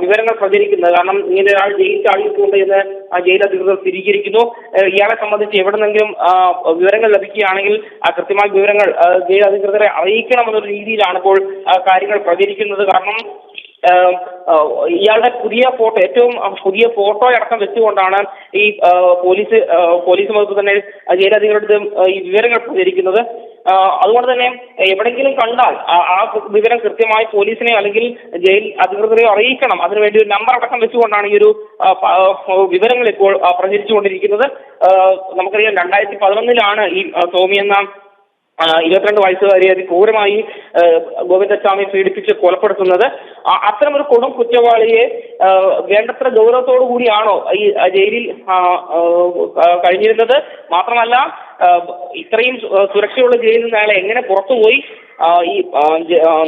വിവരങ്ങൾ പ്രചരിക്കുന്നത്. കാരണം ഇങ്ങനെ ഒരാൾ ജയിൽ ചാടിയിട്ടുണ്ട് എന്ന് ജയിൽ അധികൃതർ സ്ഥിരീകരിക്കുന്നു. ഇയാളെ സംബന്ധിച്ച് എവിടെന്നെങ്കിലും വിവരങ്ങൾ ലഭിക്കുകയാണെങ്കിൽ കൃത്യമായ വിവരങ്ങൾ ജയിൽ അധികൃതരെ അറിയിക്കണമെന്നൊരു രീതിയിലാണ് ഇപ്പോൾ കാര്യങ്ങൾ പ്രചരിക്കുന്നത്. കാരണം ഇയാളുടെ ഏറ്റവും പുതിയ ഫോട്ടോ അടക്കം വെച്ചുകൊണ്ടാണ് ഈ പോലീസ് വകുപ്പ് തന്നെ ജയിലധികൃതരുടെ ഈ വിവരങ്ങൾ പ്രചരിക്കുന്നത്. അതുകൊണ്ട് തന്നെ എവിടെയെങ്കിലും കണ്ടാൽ ആ വിവരം കൃത്യമായി പോലീസിനെ അല്ലെങ്കിൽ ജയിൽ അധികൃതരെയോ അറിയിക്കണം. അതിനുവേണ്ടി ഒരു നമ്പർ അടക്കം വെച്ചുകൊണ്ടാണ് ഈ ഒരു വിവരങ്ങൾ ഇപ്പോൾ പ്രചരിച്ചുകൊണ്ടിരിക്കുന്നത്. നമുക്കറിയാം 2011 ഈ സൗമ്യ എന്ന 22 വയസ്സുകാരി ക്രൂരമായി ഗോവിന്ദസ്വാമി പീഡിപ്പിച്ച് കൊലപ്പെടുത്തുന്നത്. അത്തരമൊരു കൊടും കുറ്റവാളിയെ വേണ്ടത്ര ഗൗരവത്തോടു കൂടിയാണോ ഈ ജയിലിൽ കഴിഞ്ഞിരുന്നത്? മാത്രമല്ല ഇത്രയും സുരക്ഷയുള്ള ജയിലിൽ നിന്ന് അയാളെ എങ്ങനെ പുറത്തുപോയി? ഈ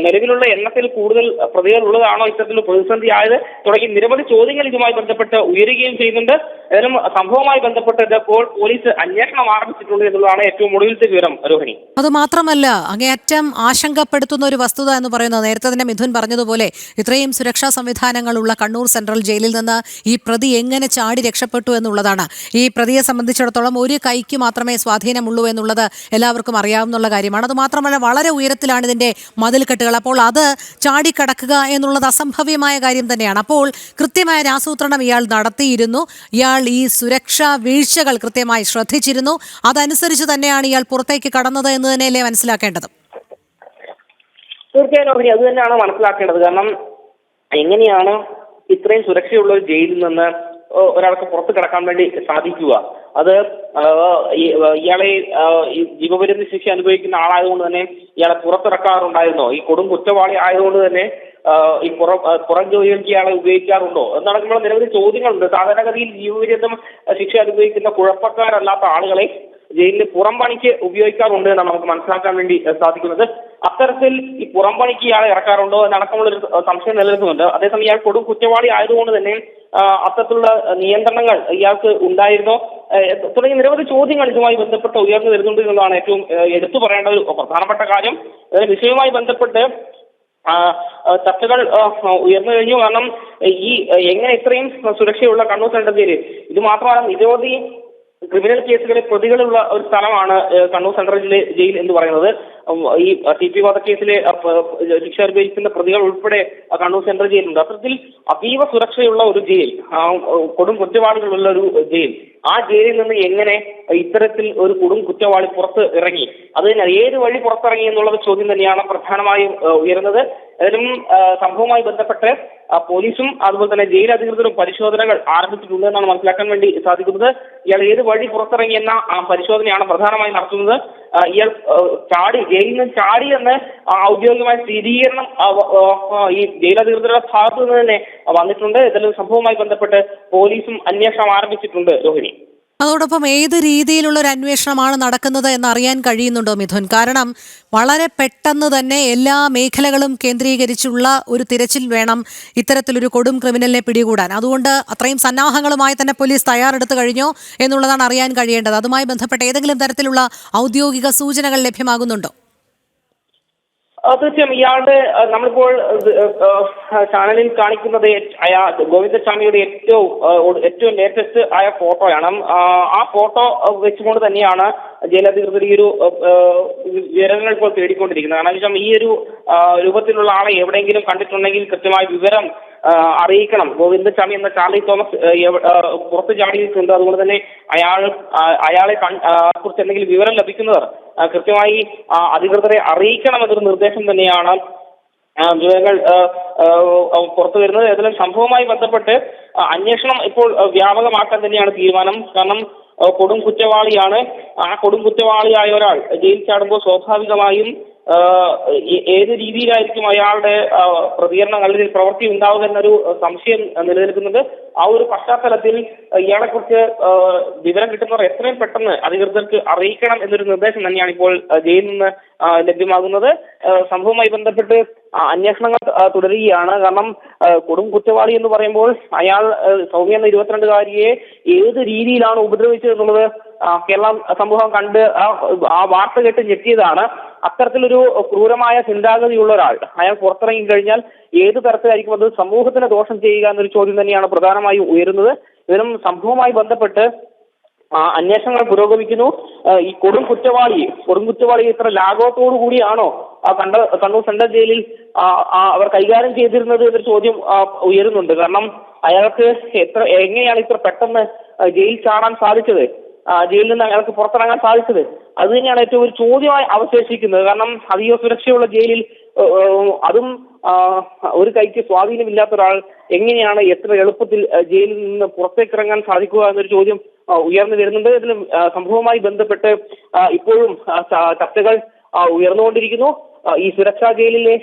നിലവിലുള്ള എണ്ണത്തിൽ കൂടുതൽ പ്രതികൾ ഉള്ളതാണോ ഇത്തരത്തിൽ പ്രതിസന്ധി ആയത്? തുടങ്ങി നിരവധി ചോദ്യങ്ങൾ ഇതുമായി ബന്ധപ്പെട്ട് ഉയരുകയും ചെയ്യുന്നുണ്ട്. ഏതായാലും സംഭവവുമായി ബന്ധപ്പെട്ട് ഇപ്പോൾ പോലീസ് അന്വേഷണം ആരംഭിച്ചിട്ടുണ്ട് എന്നുള്ളതാണ് ഏറ്റവും ഒടുവിലത്തെ വിവരം. രോഹിണി, അത് മാത്രമല്ല അങ്ങേയറ്റം ആശങ്കപ്പെടുത്തുന്ന ഒരു വസ്തുത എന്ന് പറയുന്നത് നേരത്തെ തന്നെ മിഥുൻ പറഞ്ഞതുപോലെ ഇത്രയും സുരക്ഷാ സംവിധാനങ്ങളുള്ള കണ്ണൂർ സെൻട്രൽ ജയിലിൽ നിന്ന് ഈ പ്രതി എങ്ങനെ ചാടി രക്ഷപ്പെട്ടു എന്നുള്ളതാണ്. ഈ പ്രതിയെ സംബന്ധിച്ചിടത്തോളം ഒരു കൈക്ക് മാത്രമേ സ്വാധീനമുള്ളൂ എന്നുള്ളത് എല്ലാവർക്കും അറിയാവുന്ന കാര്യമാണ്. അത് മാത്രമല്ല വളരെ ഉയരത്തിലാണ് ഇതിന്റെ മതിൽക്കെട്ടുകൾ. അപ്പോൾ അത് ചാടിക്കടക്കുക എന്നുള്ളത് അസംഭവ്യമായ കാര്യം തന്നെയാണ്. അപ്പോൾ കൃത്യമായ ആസൂത്രണം ഇയാൾ നടത്തിയിരുന്നു. ഇയാൾ ഈ സുരക്ഷാ വീഴ്ചകൾ കൃത്യമായി ശ്രദ്ധിച്ചിരുന്നു. അതനുസരിച്ച് തന്നെയാണ് ഇയാൾ പുറത്തേക്ക് കടന്നത് എന്ന് തന്നെയല്ലേ മനസ്സിലാക്കേണ്ടത്? തീർച്ചയായും അത് തന്നെയാണ് മനസ്സിലാക്കേണ്ടത്. കാരണം എങ്ങനെയാണ് ഇത്രയും സുരക്ഷയുള്ള ഒരു ജയിലിൽ നിന്ന് ഒരാൾക്ക് പുറത്ത് കിടക്കാൻ വേണ്ടി സാധിക്കുക? അത് ഇയാളെ ജീവപര്യന്ത ശിക്ഷ അനുഭവിക്കുന്ന ആളായതുകൊണ്ട് തന്നെ ഇയാളെ പുറത്തിറക്കാറുണ്ടായിരുന്നോ? ഈ കൊടും കുറ്റവാളി ആയതുകൊണ്ട് തന്നെ ഈ പുറം ജോലികൾക്ക് ഇയാളെ ഉപയോഗിക്കാറുണ്ടോ എന്നടക്കമുള്ള നിരവധി ചോദ്യങ്ങളുണ്ട്. സാധാരണഗതിയിൽ ജീവപര്യന്തം ശിക്ഷ അനുഭവിക്കുന്ന കുഴപ്പക്കാരല്ലാത്ത ആളുകളെ ജയിലിൽ പുറംപണിക്ക് ഉപയോഗിക്കാറുണ്ട് എന്നാണ് നമുക്ക് മനസ്സിലാക്കാൻ വേണ്ടി സാധിക്കുന്നത്. അത്തരത്തിൽ ഈ പുറംപണിക്ക് ഇയാളെ ഇറക്കാറുണ്ടോ എന്നടക്കമുള്ളൊരു സംശയം നിലനിൽക്കുന്നുണ്ട്. അതേസമയം ഇയാൾ കൊടും കുറ്റവാളി ആയതുകൊണ്ട് തന്നെ അത്തരത്തിലുള്ള നിയന്ത്രണങ്ങൾ ഇയാൾക്ക് ഉണ്ടായിരുന്നോ തുടങ്ങിയ നിരവധി ചോദ്യങ്ങൾ ഇതുമായി ബന്ധപ്പെട്ട് ഉയർന്നു വരുന്നുണ്ട് എന്നുള്ളതാണ് ഏറ്റവും എടുത്തു പറയേണ്ട ഒരു പ്രധാനപ്പെട്ട കാര്യം. വിഷയവുമായി ബന്ധപ്പെട്ട് ചർച്ചകൾ ഉയർന്നു കഴിഞ്ഞു. കാരണം ഈ എങ്ങനെ ഇത്രയും സുരക്ഷയുള്ള കണ്ണൂർ സെൻട്രൽ ജയിൽ, ഇത് മാത്രമല്ല നിരവധി ക്രിമിനൽ കേസുകളിലെ പ്രതികളുള്ള ഒരു സ്ഥലമാണ് കണ്ണൂർ സെൻട്രൽ ജയിൽ എന്ന് പറയുന്നത്. ഈ TP വധക്കേസിലെ ശിക്ഷ അനുഭവിക്കുന്ന പ്രതികൾ ഉൾപ്പെടെ കണ്ണൂർ സെൻട്രൽ ജയിലുണ്ട്. അത്തരത്തിൽ അതീവ സുരക്ഷയുള്ള ഒരു ജയിൽ, കൊടും കുറ്റവാളികളുള്ള ഒരു ജയിൽ, ആ ജയിലിൽ നിന്ന് എങ്ങനെ ഇത്തരത്തിൽ ഒരു കൊടും കുറ്റവാളി പുറത്ത് ഇറങ്ങി, അത് ഏത് വഴി പുറത്തിറങ്ങി എന്നുള്ള ചോദ്യം തന്നെയാണ് പ്രധാനമായും ഉയരുന്നത്. അതിലും സംഭവവുമായി ബന്ധപ്പെട്ട് പോലീസും അതുപോലെ തന്നെ ജയിൽ അധികൃതരും പരിശോധനകൾ ആരംഭിച്ചിട്ടുണ്ട് എന്നാണ് മനസ്സിലാക്കാൻ വേണ്ടി സാധിക്കുന്നത്. ഇയാൾ ഏത് വഴി പുറത്തിറങ്ങിയെന്ന പരിശോധനയാണ് പ്രധാനമായും നടത്തുന്നത്. ഇയാൾ ജയിലിൽ നിന്ന് ചാടി എന്ന് ഔദ്യോഗികമായ സ്ഥിരീകരണം ഈ ജയിൽ അധികൃതരുടെ ഭാഗത്തു നിന്ന് തന്നെ വന്നിട്ടുണ്ട്. ഇതിലും സംഭവവുമായി ബന്ധപ്പെട്ട് പോലീസും അന്വേഷണം ആരംഭിച്ചിട്ടുണ്ട്. രോഹിണി, അതോടൊപ്പം ഏത് രീതിയിലുള്ള ഒരു അന്വേഷണമാണ് നടക്കുന്നത് എന്നറിയാൻ കഴിയുന്നുണ്ടോ മിഥുൻ? കാരണം വളരെ പെട്ടെന്ന് തന്നെ എല്ലാ മേഖലകളും കേന്ദ്രീകരിച്ചുള്ള ഒരു തിരച്ചിൽ വേണം ഇത്തരത്തിലൊരു കൊടും ക്രിമിനലിനെ പിടികൂടാൻ. അതുകൊണ്ട് അത്രയും സന്നാഹങ്ങളുമായി തന്നെ പോലീസ് തയ്യാറെടുത്ത് കഴിഞ്ഞോ എന്നുള്ളതാണ് അറിയാൻ കഴിയേണ്ടത്. അതുമായി ബന്ധപ്പെട്ട ഏതെങ്കിലും തരത്തിലുള്ള ഔദ്യോഗിക സൂചനകൾ ലഭ്യമാകുന്നുണ്ടോ? തീർച്ചയായും ഇയാളുടെ നമ്മളിപ്പോൾ ചാനലിൽ കാണിക്കുന്നത് ഗോവിന്ദസ്വാമിയുടെ ഏറ്റവും ലേറ്റസ്റ്റ് ആയ ഫോട്ടോയാണ്. ആ ഫോട്ടോ വെച്ചുകൊണ്ട് തന്നെയാണ് ജയിലധികൃതർ ഈ ഒരു വിവരങ്ങൾ ഇപ്പോൾ തേടിക്കൊണ്ടിരിക്കുന്നത്. കാരണം വെച്ചാൽ ഈ ഒരു രൂപത്തിലുള്ള ആളെ എവിടെയെങ്കിലും കണ്ടിട്ടുണ്ടെങ്കിൽ കൃത്യമായ വിവരം അറിയിക്കണം. ഗോവിന്ദസ്വാമി എന്ന ചാർലി തോമസ് പുറത്ത് ചാടിയിട്ടുണ്ട്. അതുകൊണ്ട് തന്നെ അയാളെ കുറിച്ച് എന്തെങ്കിലും വിവരം ലഭിക്കുന്നവർ കൃത്യമായി അധികൃതരെ അറിയിക്കണമെന്നൊരു നിർദ്ദേശം തന്നെയാണ് വിവരങ്ങൾ പുറത്തു വരുന്നത്. ഏതായാലും സംഭവവുമായി ബന്ധപ്പെട്ട് അന്വേഷണം ഇപ്പോൾ വ്യാപകമാക്കാൻ തന്നെയാണ് തീരുമാനം. കാരണം കൊടും കുറ്റവാളിയാണ്. ആ കൊടും കുറ്റവാളിയായ ഒരാൾ ജയിൽ ചാടുമ്പോൾ സ്വാഭാവികമായും ഏത് രീതിയിലായിരിക്കും അയാളുടെ പ്രതികരണം അല്ലെങ്കിൽ പ്രവൃത്തി ഉണ്ടാവുക എന്നൊരു സംശയം നിലനിൽക്കുന്നുണ്ട്. ആ ഒരു പശ്ചാത്തലത്തിൽ ഇയാളെക്കുറിച്ച് വിവരം കിട്ടുന്നവർ എത്രയും പെട്ടെന്ന് അധികൃതർക്ക് അറിയിക്കണം എന്നൊരു നിർദ്ദേശം തന്നെയാണ് ഇപ്പോൾ ജയിലിൽ നിന്ന് ലഭ്യമാകുന്നത്. സംഭവവുമായി ബന്ധപ്പെട്ട് അന്വേഷണങ്ങൾ തുടരുകയാണ്. കാരണം കൊടും കുറ്റവാളി എന്ന് പറയുമ്പോൾ അയാൾ സൗമ്യ എന്ന 22-കാരിയെ ഏത് രീതിയിലാണ് ഉപദ്രവിച്ചത് എന്നുള്ളത് കേരള സമൂഹം കണ്ട് ആ വാർത്ത കേട്ട് ഞെട്ടിയതാണ്. അത്തരത്തിലൊരു ക്രൂരമായ ചിന്താഗതിയുള്ള ഒരാൾ അയാൾ പുറത്തിറങ്ങി കഴിഞ്ഞാൽ ഏത് തരത്തിലായിരിക്കും അത് സമൂഹത്തിന് ദോഷം ചെയ്യുക എന്നൊരു ചോദ്യം തന്നെയാണ് പ്രധാനമായും ഉയരുന്നത്. ഇതിനും സംഭവവുമായി ബന്ധപ്പെട്ട് അന്വേഷണങ്ങൾ പുരോഗമിക്കുന്നു. ഈ കൊടും കുറ്റവാളി ഇത്ര ലാഘവത്തോടു കൂടിയാണോ കണ്ണൂർ സെൻട്രൽ ജയിലിൽ അവർ കൈകാര്യം ചെയ്തിരുന്നത് എന്നൊരു ചോദ്യം ഉയരുന്നുണ്ട്. കാരണം അയാൾക്ക് എങ്ങനെയാണ് ഇത്ര പെട്ടെന്ന് ജയിൽ ചാടാൻ സാധിച്ചത്, ജയിലിൽ നിന്ന് അയാൾക്ക് പുറത്തിറങ്ങാൻ സാധിച്ചത്? അത് തന്നെയാണ് ഏറ്റവും ഒരു ചോദ്യമായി അവശേഷിക്കുന്നത്. കാരണം അതീവ സുരക്ഷയുള്ള ജയിലിൽ അതും ഒരു കൈക്ക് സ്വാധീനമില്ലാത്ത ഒരാൾ എങ്ങനെയാണ് എത്ര എളുപ്പത്തിൽ ജയിലിൽ നിന്ന് പുറത്തേക്ക് ഇറങ്ങാൻ സാധിക്കുക എന്നൊരു ചോദ്യം ഉയർന്നു വരുന്നുണ്ട്. ഇതിന് സംഭവവുമായി ബന്ധപ്പെട്ട് ഇപ്പോഴും ചർച്ചകൾ ഉയർന്നുകൊണ്ടിരിക്കുന്നു. ഈ സുരക്ഷാ ജയിലിലെ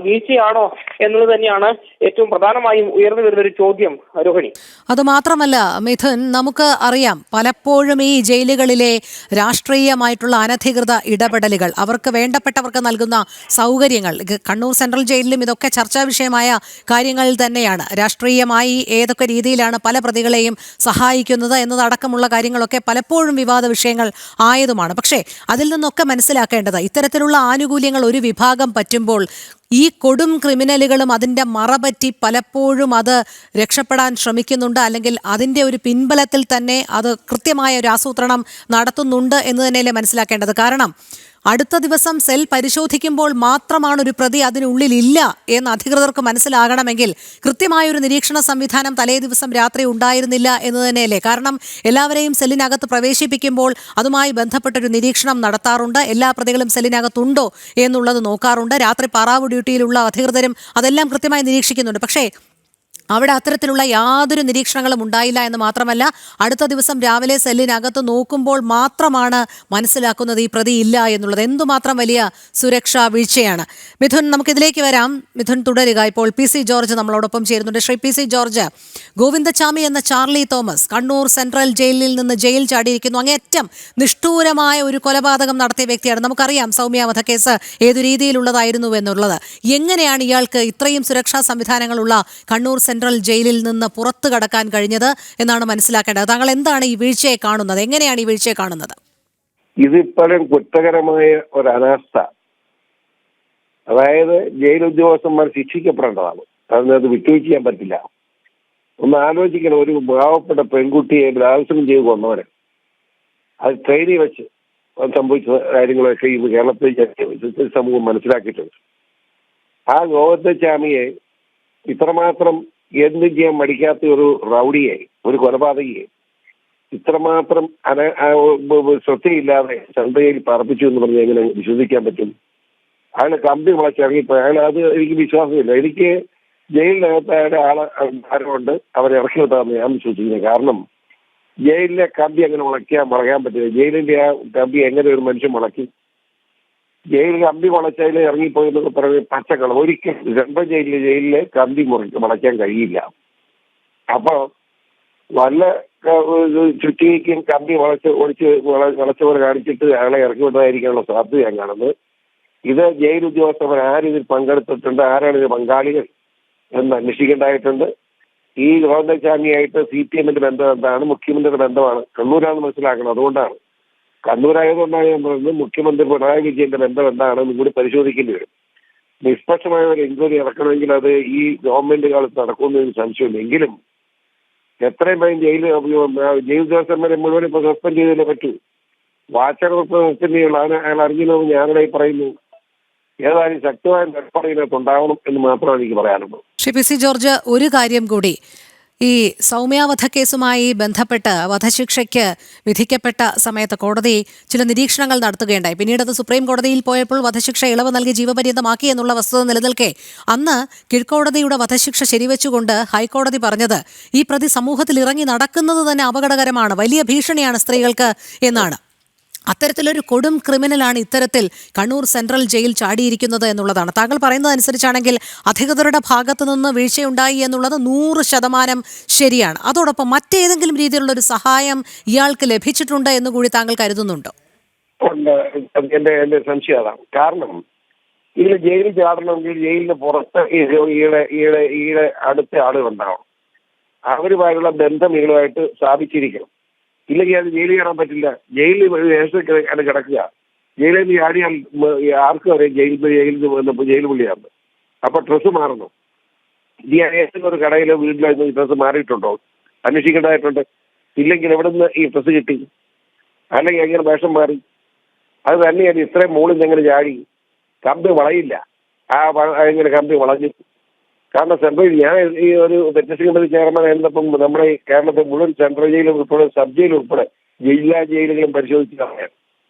വീഴ്ചയാണോ എന്നുള്ളത് തന്നെയാണ് ഏറ്റവും പ്രധാനമായും ഉയർന്നു വരുന്ന ഒരു ചോദ്യം. രോഹിണി, അതുമാത്രമല്ല മിഥുൻ, നമുക്ക് അറിയാം പലപ്പോഴും ഈ ജയിലുകളിലെ രാഷ്ട്രീയമായിട്ടുള്ള അനധികൃത ഇടപെടലുകൾ, അവർക്ക് വേണ്ടപ്പെട്ടവർക്ക് നൽകുന്ന സൗകര്യങ്ങൾ, കണ്ണൂർ സെൻട്രൽ ജയിലിലും ഇതൊക്കെ ചർച്ചാ വിഷയമായ കാര്യങ്ങൾ തന്നെയാണ്. രാഷ്ട്രീയമായി ഏതൊക്കെ രീതിയിലാണ് പല പ്രതികളെയും സഹായിക്കുന്നത് എന്നതടക്കമുള്ള കാര്യങ്ങളൊക്കെ പലപ്പോഴും വിവാദ വിഷയങ്ങൾ ആയതുമാണ്. പക്ഷേ അതിൽ നിന്നൊക്കെ മനസ്സിലാക്കേണ്ടത് ഇത്തരത്തിലുള്ള ആനുകൂല്യങ്ങൾ ഒരു വിഭാഗം പറ്റുമ്പോൾ ഈ കൊടും ക്രിമിനലുകളും അതിൻ്റെ മറപറ്റി പലപ്പോഴും അത് രക്ഷപ്പെടാൻ ശ്രമിക്കുന്നുണ്ട്, അല്ലെങ്കിൽ അതിൻ്റെ ഒരു പിൻബലത്തിൽ തന്നെ അത് കൃത്യമായ ഒരു ആസൂത്രണം നടത്തുന്നുണ്ട് എന്ന് തന്നെയല്ലേ മനസ്സിലാക്കേണ്ടത്. കാരണം അടുത്ത ദിവസം സെൽ പരിശോധിക്കുമ്പോൾ മാത്രമാണ് ഒരു പ്രതി അതിനുള്ളിലില്ല എന്ന് അധികൃതർക്ക് മനസ്സിലാകണമെങ്കിൽ കൃത്യമായൊരു നിരീക്ഷണ സംവിധാനം തലേ ദിവസം രാത്രി ഉണ്ടായിരുന്നില്ല എന്ന് തന്നെയല്ലേ. കാരണം എല്ലാവരെയും സെല്ലിനകത്ത് പ്രവേശിപ്പിക്കുമ്പോൾ അതുമായി ബന്ധപ്പെട്ടൊരു നിരീക്ഷണം നടത്താറുണ്ട്. എല്ലാ പ്രതികളും സെല്ലിനകത്തുണ്ടോ എന്നുള്ളത് നോക്കാറുണ്ട്. രാത്രി പാറാവ് ഡ്യൂട്ടിയിലുള്ള അധികൃതരും അതെല്ലാം കൃത്യമായി നിരീക്ഷിക്കുന്നുണ്ട്. പക്ഷേ അവിടെ അത്തരത്തിലുള്ള യാതൊരു നിരീക്ഷണങ്ങളും ഉണ്ടായില്ല എന്ന് മാത്രമല്ല, അടുത്ത ദിവസം രാവിലെ സെല്ലിനകത്ത് നോക്കുമ്പോൾ മാത്രമാണ് മനസ്സിലാക്കുന്നത് ഈ പ്രതി ഇല്ല എന്നുള്ളത്. എന്തുമാത്രം വലിയ സുരക്ഷാ വീഴ്ചയാണ്. മിഥുൻ, നമുക്കിതിലേക്ക് വരാം. മിഥുൻ തുടരുക. ഇപ്പോൾ PC ജോർജ് നമ്മളോടൊപ്പം ചേരുന്നുണ്ട്. ശ്രീ PC ജോർജ്, ഗോവിന്ദച്ചാമി എന്ന ചാർലി തോമസ് കണ്ണൂർ സെൻട്രൽ ജയിലിൽ നിന്ന് ജയിൽ ചാടിയിരിക്കുന്നു. അങ്ങേറ്റം നിഷ്ഠൂരമായ ഒരു കൊലപാതകം നടത്തിയ വ്യക്തിയാണ്. നമുക്കറിയാം സൗമ്യ വധക്കേസ് ഏതു രീതിയിലുള്ളതായിരുന്നു എന്നുള്ളത്. എങ്ങനെയാണ് ഇയാൾക്ക് ഇത്രയും സുരക്ഷാ സംവിധാനങ്ങളുള്ള കണ്ണൂർ സെൻട്രൽ ജയിലിൽ നിന്ന് പുറത്തു കടക്കാൻ കഴിഞ്ഞത് എന്നാണ് മനസ്സിലാക്കേണ്ടത്. താങ്കൾ എന്താണ് ഈ വീഴ്ചയെ കാണുന്നത്? എങ്ങനെയാണ് ഈ വീഴ്ചയെ കാണുന്നത്? ഇതിപ്പോഴും കുറ്റകരമായ ഒരു അനാസ്ഥ. അതായത് ജയിൽ ഉദ്യോഗസ്ഥന്മാർ ശിക്ഷിക്കപ്പെടേണ്ടതാണ്. അതിനകത്ത് വിട്ടുവീഴ്ച ചെയ്യാൻ പറ്റില്ല. ഒന്ന് ആലോചിക്കണം, ഒരു പാവപ്പെട്ട പെൺകുട്ടിയെ ബലാത്സംഗം ചെയ്ത് കൊന്നവരെ അത് ട്രെയിനിൽ വെച്ച് സംഭവിച്ച കാര്യങ്ങളൊക്കെ ഇന്ന് കേരളത്തിൽ സമൂഹം മനസ്സിലാക്കിയിട്ടുണ്ട്. ആ ഗോവിന്ദച്ചാമിയെ ഇത്രമാത്രം എന്തും ചെയ്യാൻ മടിക്കാത്ത ഒരു റൗഡിയെ, ഒരു കൊലപാതകിയെ ഇത്രമാത്രം ശ്രദ്ധയില്ലാതെ ചന്തയിൽ പറപ്പിച്ചു എന്ന് പറഞ്ഞ് എങ്ങനെ വിശ്വസിക്കാൻ പറ്റും? അയാൾ കമ്പി മുളച്ചിറങ്ങിപ്പോയി. അയാൾ അത് എനിക്ക് വിശ്വാസമില്ല. എനിക്ക് ജയിലിനകത്ത് അയാളുടെ ആരുണ്ട് അവരെ ഇറക്കി വിട്ടാന്ന് ഞാൻ വിശ്വസിക്കുന്നത്. കാരണം ജയിലിലെ കമ്പി അങ്ങനെ മുളയ്ക്കാൻ പറ്റില്ല. ജയിലിന്റെ ആ കമ്പി എങ്ങനെ ഒരു മനുഷ്യൻ മുളക്കി? ജയിലിൽ കമ്പി മുളച്ചതിൽ ഇറങ്ങിപ്പോയി എന്നൊക്കെ പറഞ്ഞ് പച്ചക്കളം. ഒരിക്കലും സെൻട്രൽ ജയിലിലെ കമ്പി മുളയ്ക്കാൻ കഴിയില്ല. അപ്പൊ വല്ല ചുറ്റിക്കും കമ്പി വളച്ചപോലെ കാണിച്ചിട്ട് അയാളെ ഇറക്കി വിട്ടതായിരിക്കാനുള്ള സാധ്യത ഞാൻ കാണുന്നത്. ഇത് ജയിൽ ഉദ്യോഗസ്ഥർ ആരിതിൽ പങ്കെടുത്തിട്ടുണ്ട്, ആരാണ് ഇത് പങ്കാളികൾ എന്ന് അന്വേഷിക്കേണ്ടതായിട്ടുണ്ട്. ഈ ഗോവിന്ദച്ചാമിയായിട്ട് CPMന്റെ ബന്ധം എന്താണ്? മുഖ്യമന്ത്രിയുടെ ബന്ധമാണ്. കണ്ണൂരാണെന്ന് മനസ്സിലാക്കണം. അതുകൊണ്ടാണ്, കണ്ണൂരായതുകൊണ്ടാണ് ഞാൻ പറയുന്നത് മുഖ്യമന്ത്രി പിണറായി വിജയന്റെ ബന്ധം എന്താണെന്നും കൂടി പരിശോധിക്കേണ്ടി വരും. നിഷ്പക്ഷമായ ഒരു എൻക്വയറി ഇറക്കണമെങ്കിൽ അത് ഈ ഗവൺമെന്റ് കാലത്ത് നടക്കുമെന്നൊരു സംശയമില്ല. എങ്കിലും എത്രയും വേഗം ജയിൽ ഉദ്യോഗസ്ഥന്മാരെ മുഴുവൻ ഇപ്പൊ സസ്പെൻഡ് ചെയ്തല്ലേ പറ്റൂ. വാച്ചർ സസ്പെൻഡ് ചെയ്യുള്ളൂ. അയാൾ അറിഞ്ഞില്ലെന്ന് ഞാനിടെ പറയുന്നു. ഏതായാലും ശക്തമായ നിലപാടിനകത്ത് ഉണ്ടാവണം എന്ന് മാത്രമാണ് എനിക്ക് പറയാനുള്ളത്. ശ്രീ PC ജോർജ്, ഒരു കാര്യം കൂടി, ഈ സൗമ്യ വധക്കേസുമായി ബന്ധപ്പെട്ട് വധശിക്ഷയ്ക്ക് വിധിക്കപ്പെട്ട സമയത്ത് കോടതി ചില നിരീക്ഷണങ്ങൾ നടത്തുകയുണ്ടായി. പിന്നീട് അത് സുപ്രീം കോടതിയിൽ പോയപ്പോൾ വധശിക്ഷ ഇളവ് നൽകി ജീവപര്യന്തമാക്കി എന്നുള്ള വസ്തുത നിലനിൽക്കെ അന്ന് കീഴ്ക്കോടതിയുടെ വധശിക്ഷ ശരിവെച്ചുകൊണ്ട് ഹൈക്കോടതി പറഞ്ഞത് ഈ പ്രതി സമൂഹത്തിൽ ഇറങ്ങി നടക്കുന്നത് തന്നെ അപകടകരമാണ്, വലിയ ഭീഷണിയാണ് സ്ത്രീകൾക്ക് എന്നാണ്. അത്തരത്തിലൊരു കൊടും ക്രിമിനലാണ് ഇത്തരത്തിൽ കണ്ണൂർ സെൻട്രൽ ജയിൽ ചാടിയിരിക്കുന്നത് എന്നുള്ളതാണ്. താങ്കൾ പറയുന്നതനുസരിച്ചാണെങ്കിൽ അധികൃതരുടെ ഭാഗത്തു നിന്ന് വീഴ്ചയുണ്ടായി എന്നുള്ളത് 100% ശരിയാണ്. അതോടൊപ്പം മറ്റേതെങ്കിലും രീതിയിലുള്ള ഒരു സഹായം ഇയാൾക്ക് ലഭിച്ചിട്ടുണ്ട് എന്ന് കൂടി താങ്കൾ കരുതുന്നുണ്ടോ? എന്റെ സംശയം അതാണ്. കാരണം ഇതിൽ ജയിലിൽ ചാടണമെങ്കിൽ ജയിലിന് പുറത്ത് ഈയുടെ അടുത്ത ആളുകളുണ്ടാവണം. അവരുമായുള്ള ബന്ധം ഈളുമായിട്ട് സ്ഥാപിച്ചിരിക്കണം. ഇല്ലെങ്കിൽ അത് ജയിലിൽ കയറാൻ പറ്റില്ല. ജയിലിൽ അത് കിടക്കുക. ജയിലിൽ നിന്ന് ചാടിയാൽ ആർക്കും അറിയാം ജയിൽ പുള്ളിയാണ്. അപ്പൊ ഡ്രസ്സ് മാറണം. ഈ ഏതെങ്കിലും ഒരു കടയിലോ വീട്ടിലോ ഈ ഡ്രസ്സ് മാറിയിട്ടുണ്ടോ അന്വേഷിക്കേണ്ടതായിട്ടുണ്ട്. ഇല്ലെങ്കിൽ എവിടെ നിന്ന് ഈ ഡ്രസ്സ് കിട്ടി? അല്ലെങ്കിൽ എങ്ങനെ വേഷം മാറി? അത് തന്നെയാണ് ഇത്രയും മുകളിൽ എങ്ങനെ ചാടി? കമ്പി വളയില്ല. എങ്ങനെ കമ്പി വളഞ്ഞു? കാരണം സെൻട്രൽ ഞാൻ ഈ ഒരു വ്യത്യസ്ത കമ്മിറ്റി ചെയർമാൻ ആയിരുന്നപ്പം നമ്മുടെ കേരളത്തെ മുഴുവൻ സെൻട്രൽ ജയിലും ഉൾപ്പെടെ സബ് ജയിലും ഉൾപ്പെടെ ജില്ലാ ജയിലുകളും പരിശോധിച്ച് പറയാം.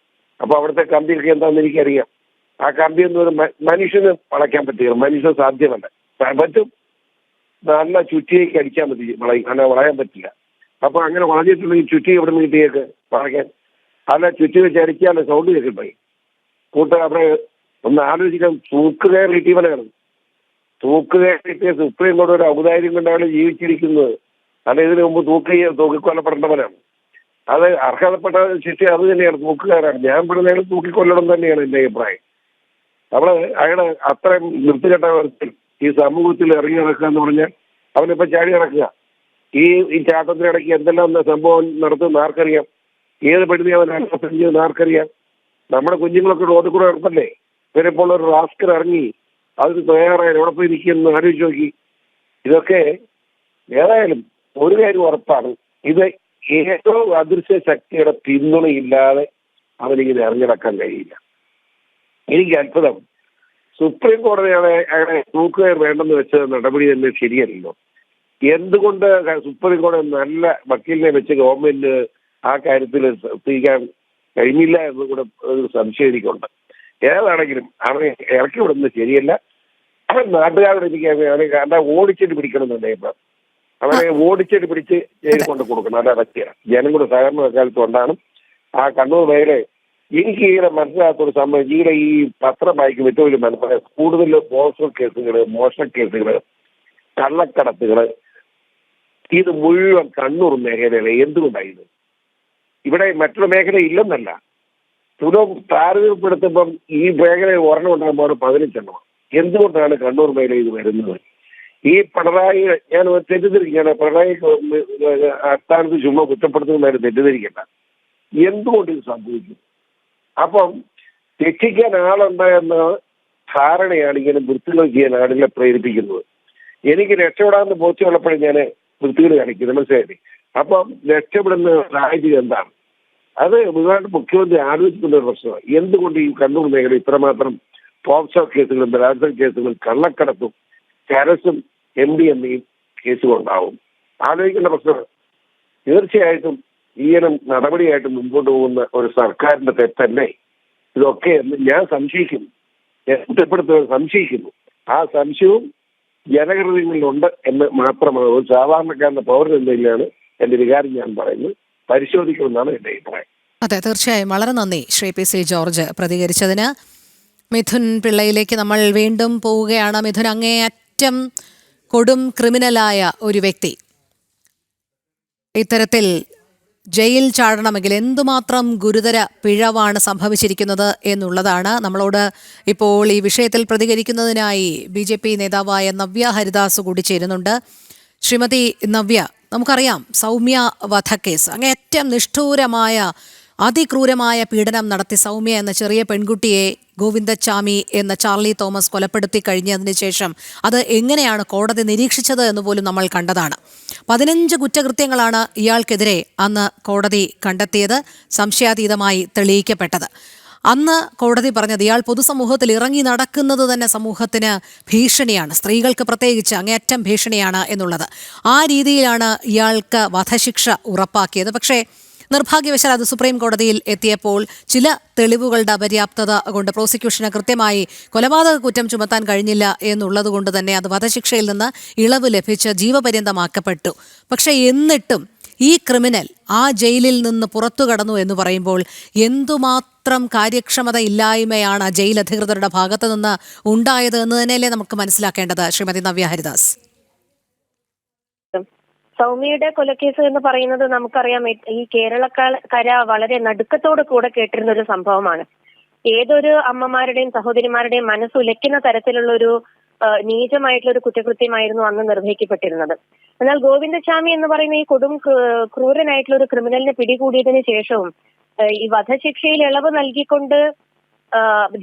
അപ്പൊ അവിടുത്തെ കമ്പിയൊക്കെ എന്താണെന്ന് എനിക്കറിയാം. ആ കമ്പിയൊന്നും ഒരു മനുഷ്യന് വളയ്ക്കാൻ പറ്റില്ല. മനുഷ്യന് സാധ്യമല്ല. പറ്റും, നല്ല ചുറ്റിയേക്ക് അടിക്കാൻ പറ്റി അങ്ങനെ വളയാൻ പറ്റില്ല. അപ്പൊ അങ്ങനെ വളഞ്ഞിട്ടുണ്ടെങ്കിൽ ചുറ്റി എവിടെ നിന്ന് കിട്ടിയേക്ക് വളയ്ക്കാൻ? അല്ല ചുറ്റി വെച്ച് അടിക്കാല്ല സൗണ്ട് കേൾക്കിപ്പോയി അവിടെ ഒന്ന് ആലോചിക്കാൻ. തൂക്കുകയർ കിട്ടിയവനാണ്. തൂക്കുകയറിയ സുപ്രീം കോടതി ഒരു ഔദാര്യം കൊണ്ടാണ് ജീവിച്ചിരിക്കുന്നത്. അല്ല ഇതിനു മുമ്പ് തൂക്കിക്കൊല്ലപ്പെടേണ്ടവനാണ്. അത് അർഹതപ്പെട്ട ശിക്ഷ അത് തന്നെയാണ്, തൂക്കുകയറാണ്. ഞാൻ പെടുന്നതിന് തൂക്കിക്കൊല്ലണം തന്നെയാണ് എൻ്റെ അഭിപ്രായം. അയാള് അത്രയും നിർത്തുകെട്ട ഈ സമൂഹത്തിൽ ഇറങ്ങി നടക്കുക എന്ന് പറഞ്ഞാൽ അവനിപ്പോ ചാടി നടക്കുക. ഈ ചാട്ടത്തിനിടയ്ക്ക് എന്തെല്ലാം സംഭവം നടത്തുന്ന ആർക്കറിയാം? ഏത് പെടുന്ന അവൻ അന്വേഷിച്ചത് ആർക്കറിയാം? നമ്മുടെ കുഞ്ഞുങ്ങളൊക്കെ റോഡിൽ കൂടെ ഇറപ്പല്ലേ? ഇവരിപ്പോൾ ഒരു റാസ്കർ ഇറങ്ങി അതിന് തയ്യാറായാലും എവിടെ പോയി നിൽക്കുന്നു ആലോചിച്ച് നോക്കി. ഇതൊക്കെ ഏതായാലും ഒരു കാര്യം ഉറപ്പാണ്, ഇത് ഏതോ അദൃശ്യ ശക്തിയുടെ പിന്തുണയില്ലാതെ അവനിങ്ങനെ ഇറങ്ങിടക്കാൻ കഴിയില്ല. എനിക്ക് അത്ഭുതം, സുപ്രീം കോടതിയാണ് അയാളെ തൂക്കുകയർ വേണ്ടെന്ന് വെച്ച നടപടി തന്നെ ശരിയല്ലല്ലോ. എന്തുകൊണ്ട് സുപ്രീം കോടതി നല്ല വക്കീലിനെ വെച്ച് ഗവൺമെന്റ് ആ കാര്യത്തിൽ എത്തിക്കാൻ കഴിഞ്ഞില്ല എന്ന് കൂടെ ഒരു സംശയം എനിക്കുണ്ട്. ഏതാണെങ്കിലും അവനെ ഇറക്കി വിടുന്നത് ശരിയല്ല. നാട്ടുകാരോട് എനിക്ക് ഓടിച്ചിട്ട് പിടിക്കണമെന്നുണ്ട്. ഇപ്പം അവരെ ഓടിച്ചിട്ട് പിടിച്ച് ജയിലിൽ കൊണ്ട് കൊടുക്കണം, അല്ല പറ്റില്ല. ജനങ്ങളുടെ സഹകരണ കാലത്തുകൊണ്ടാണ് ആ കണ്ണൂർ മേഖല. എനിക്ക് ഈയിടെ മനസ്സിലാത്തൊരു സംഭവം, ഈയിടെ ഈ പത്രം വായിക്കും ഏറ്റവും വലിയ മനസ്സിലായത് കൂടുതൽ പോസ്റ്റർ കേസുകൾ, മോഷണ കേസുകൾ, കള്ളക്കടത്തുകൾ, ഇത് മുഴുവൻ കണ്ണൂർ മേഖലയിലെ. എന്തുകൊണ്ടായിരുന്നു? ഇവിടെ മറ്റുള്ള മേഖല ഇല്ലെന്നല്ല, തുലം താരതമ്യപ്പെടുത്തുമ്പം ഈ മേഖലയിൽ ഒരെണ്ണം ഉണ്ടാകുമ്പോൾ 15 എണ്ണമാണ്. എന്തുകൊണ്ടാണ് കണ്ണൂർ മേഖല ഇത് വരുന്നത്? ഈ പിണറായി, ഞാൻ തെറ്റിദ്ധരിക്കുകയാണ്, പിണറായി അസ്ഥാനത്ത് ചുമ്മാ കുറ്റപ്പെടുത്തുന്നതായിട്ട് തെറ്റിദ്ധരിക്കണ്ട. എന്തുകൊണ്ട് ഇത് സംഭവിക്കും? അപ്പം രക്ഷിക്കാൻ ആളുണ്ട് എന്ന ധാരണയാണ് ഇങ്ങനെ വൃത്തികൾ ചെയ്യാൻ ആളുകളെ പ്രേരിപ്പിക്കുന്നത്. എനിക്ക് രക്ഷപ്പെടാമെന്ന് ബോധ്യമുള്ളപ്പോഴും ഞാൻ വൃത്തികൾ കാണിക്കുന്നത്, മനസ്സിലായില്ലേ? അപ്പം രക്ഷപ്പെടുന്ന സാഹചര്യം എന്താണ്? അത് ബഹുമാനപ്പെട്ട മുഖ്യമന്ത്രി ആലോചിക്കുന്ന ഒരു പ്രശ്നമാണ്. എന്തുകൊണ്ട് ഈ കണ്ണൂർ മേഖല ഇത്രമാത്രം പോക്സോ കേസുകളും ബലാത്സംഗ കേസുകളും കള്ളക്കടത്തും ചരസും MDMA കേസുകളുണ്ടാവും? ആലോചിക്കേണ്ട പ്രശ്നമാണ്. തീർച്ചയായിട്ടും ഈയിനം നടപടിയായിട്ട് മുമ്പോട്ട് പോകുന്ന ഒരു സർക്കാരിന്റെ തെറ്റല്ലേ ഇതൊക്കെ എന്ന് ഞാൻ സംശയിക്കുന്നു, ഞാൻ കുറ്റപ്പെടുത്തുന്നത് സംശയിക്കുന്നു. ആ സംശയവും ജനഹൃദയങ്ങളിലുണ്ട് എന്ന് മാത്രമാണ്. ഒരു സാധാരണക്കാരന്റെ പൗരൻ എന്നതിലാണ് എന്റെ വികാരം ഞാൻ പറയുന്നത്. പരിശോധിക്കുമെന്നാണ് എന്റെ അഭിപ്രായം. അതെ, തീർച്ചയായും. വളരെ നന്ദി ശ്രീ PC ജോർജ് പ്രതികരിച്ചതിന്. മിഥുൻ പിള്ളയിലേക്ക് നമ്മൾ വീണ്ടും പോവുകയാണ്. മിഥുൻ, അങ്ങേയറ്റം കൊടും ക്രിമിനലായ ഒരു വ്യക്തി ഇത്തരത്തിൽ ജയിൽ ചാടണമെങ്കിൽ എന്തുമാത്രം ഗുരുതര പിഴവാണ് സംഭവിച്ചിരിക്കുന്നത് എന്നുള്ളതാണ്. നമ്മളോട് ഇപ്പോൾ ഈ വിഷയത്തിൽ പ്രതികരിക്കുന്നതിനായി BJP നേതാവായ നവ്യ ഹരിദാസ് കൂടി ചേരുന്നുണ്ട്. ശ്രീമതി നവ്യ, നമുക്കറിയാം സൗമ്യ വധക്കേസ്, അങ്ങേയറ്റം നിഷ്ഠൂരമായ അതിക്രൂരമായ പീഡനം നടത്തി സൗമ്യ എന്ന ചെറിയ പെൺകുട്ടിയെ ഗോവിന്ദച്ചാമി എന്ന ചാർലി തോമസ് കൊലപ്പെടുത്തി കഴിഞ്ഞതിന് ശേഷം അത് എങ്ങനെയാണ് കോടതി നിരീക്ഷിച്ചത് എന്ന് പോലും നമ്മൾ കണ്ടതാണ്. 15 കുറ്റകൃത്യങ്ങളാണ് ഇയാൾക്കെതിരെ അന്ന് കോടതി കണ്ടെത്തിയത്, സംശയാതീതമായി തെളിയിക്കപ്പെട്ടത്. അന്ന് കോടതി പറഞ്ഞത് ഇയാൾ പൊതുസമൂഹത്തിൽ ഇറങ്ങി നടക്കുന്നത് തന്നെ സമൂഹത്തിന് ഭീഷണിയാണ്, സ്ത്രീകൾക്ക് പ്രത്യേകിച്ച് അങ്ങേയറ്റം ഭീഷണിയാണ് എന്നുള്ളത്. ആ രീതിയിലാണ് ഇയാൾക്ക് വധശിക്ഷ ഉറപ്പാക്കിയത്. പക്ഷേ നിർഭാഗ്യവശാൽ അത് സുപ്രീം കോടതിയിൽ എത്തിയപ്പോൾ ചില തെളിവുകളുടെ അപര്യാപ്തത കൊണ്ട് പ്രോസിക്യൂഷന് കൃത്യമായി കൊലപാതക കുറ്റം ചുമത്താൻ കഴിഞ്ഞില്ല എന്നുള്ളത് കൊണ്ട് തന്നെ അത് വധശിക്ഷയിൽ നിന്ന് ഇളവ് ലഭിച്ച് ജീവപര്യന്തമാക്കപ്പെട്ടു. പക്ഷേ എന്നിട്ടും ഈ ക്രിമിനൽ ആ ജയിലിൽ നിന്ന് പുറത്തു കടന്നു എന്ന് പറയുമ്പോൾ എന്തുമാത്രം കാര്യക്ഷമത ഇല്ലായ്മയാണ് ജയിൽ അധികൃതരുടെ ഭാഗത്തു നിന്ന് ഉണ്ടായത് എന്ന് തന്നെയല്ലേ നമുക്ക് മനസ്സിലാക്കേണ്ടത്, ശ്രീമതി നവ്യ ഹരിദാസ്? സൗമ്യയുടെ കൊലക്കേസ് എന്ന് പറയുന്നത് നമുക്കറിയാം, ഈ കേരളക്കര വളരെ നടുക്കത്തോട് കൂടെ കേട്ടിരുന്ന ഒരു സംഭവമാണ്. ഏതൊരു അമ്മമാരുടെയും സഹോദരിമാരുടെയും മനസ്സുലയ്ക്കുന്ന തരത്തിലുള്ള ഒരു നീചമായിട്ടുള്ള ഒരു കുറ്റകൃത്യമായിരുന്നു അന്ന് നിർവഹിക്കപ്പെട്ടിരുന്നത്. എന്നാൽ ഗോവിന്ദച്ചാമി എന്ന് പറയുന്ന ഈ കൊടും ക്രൂരനായിട്ടുള്ള ഒരു ക്രിമിനലിനെ പിടികൂടിയതിനു ശേഷവും ഈ വധശിക്ഷയിൽ ഇളവ് നൽകിക്കൊണ്ട്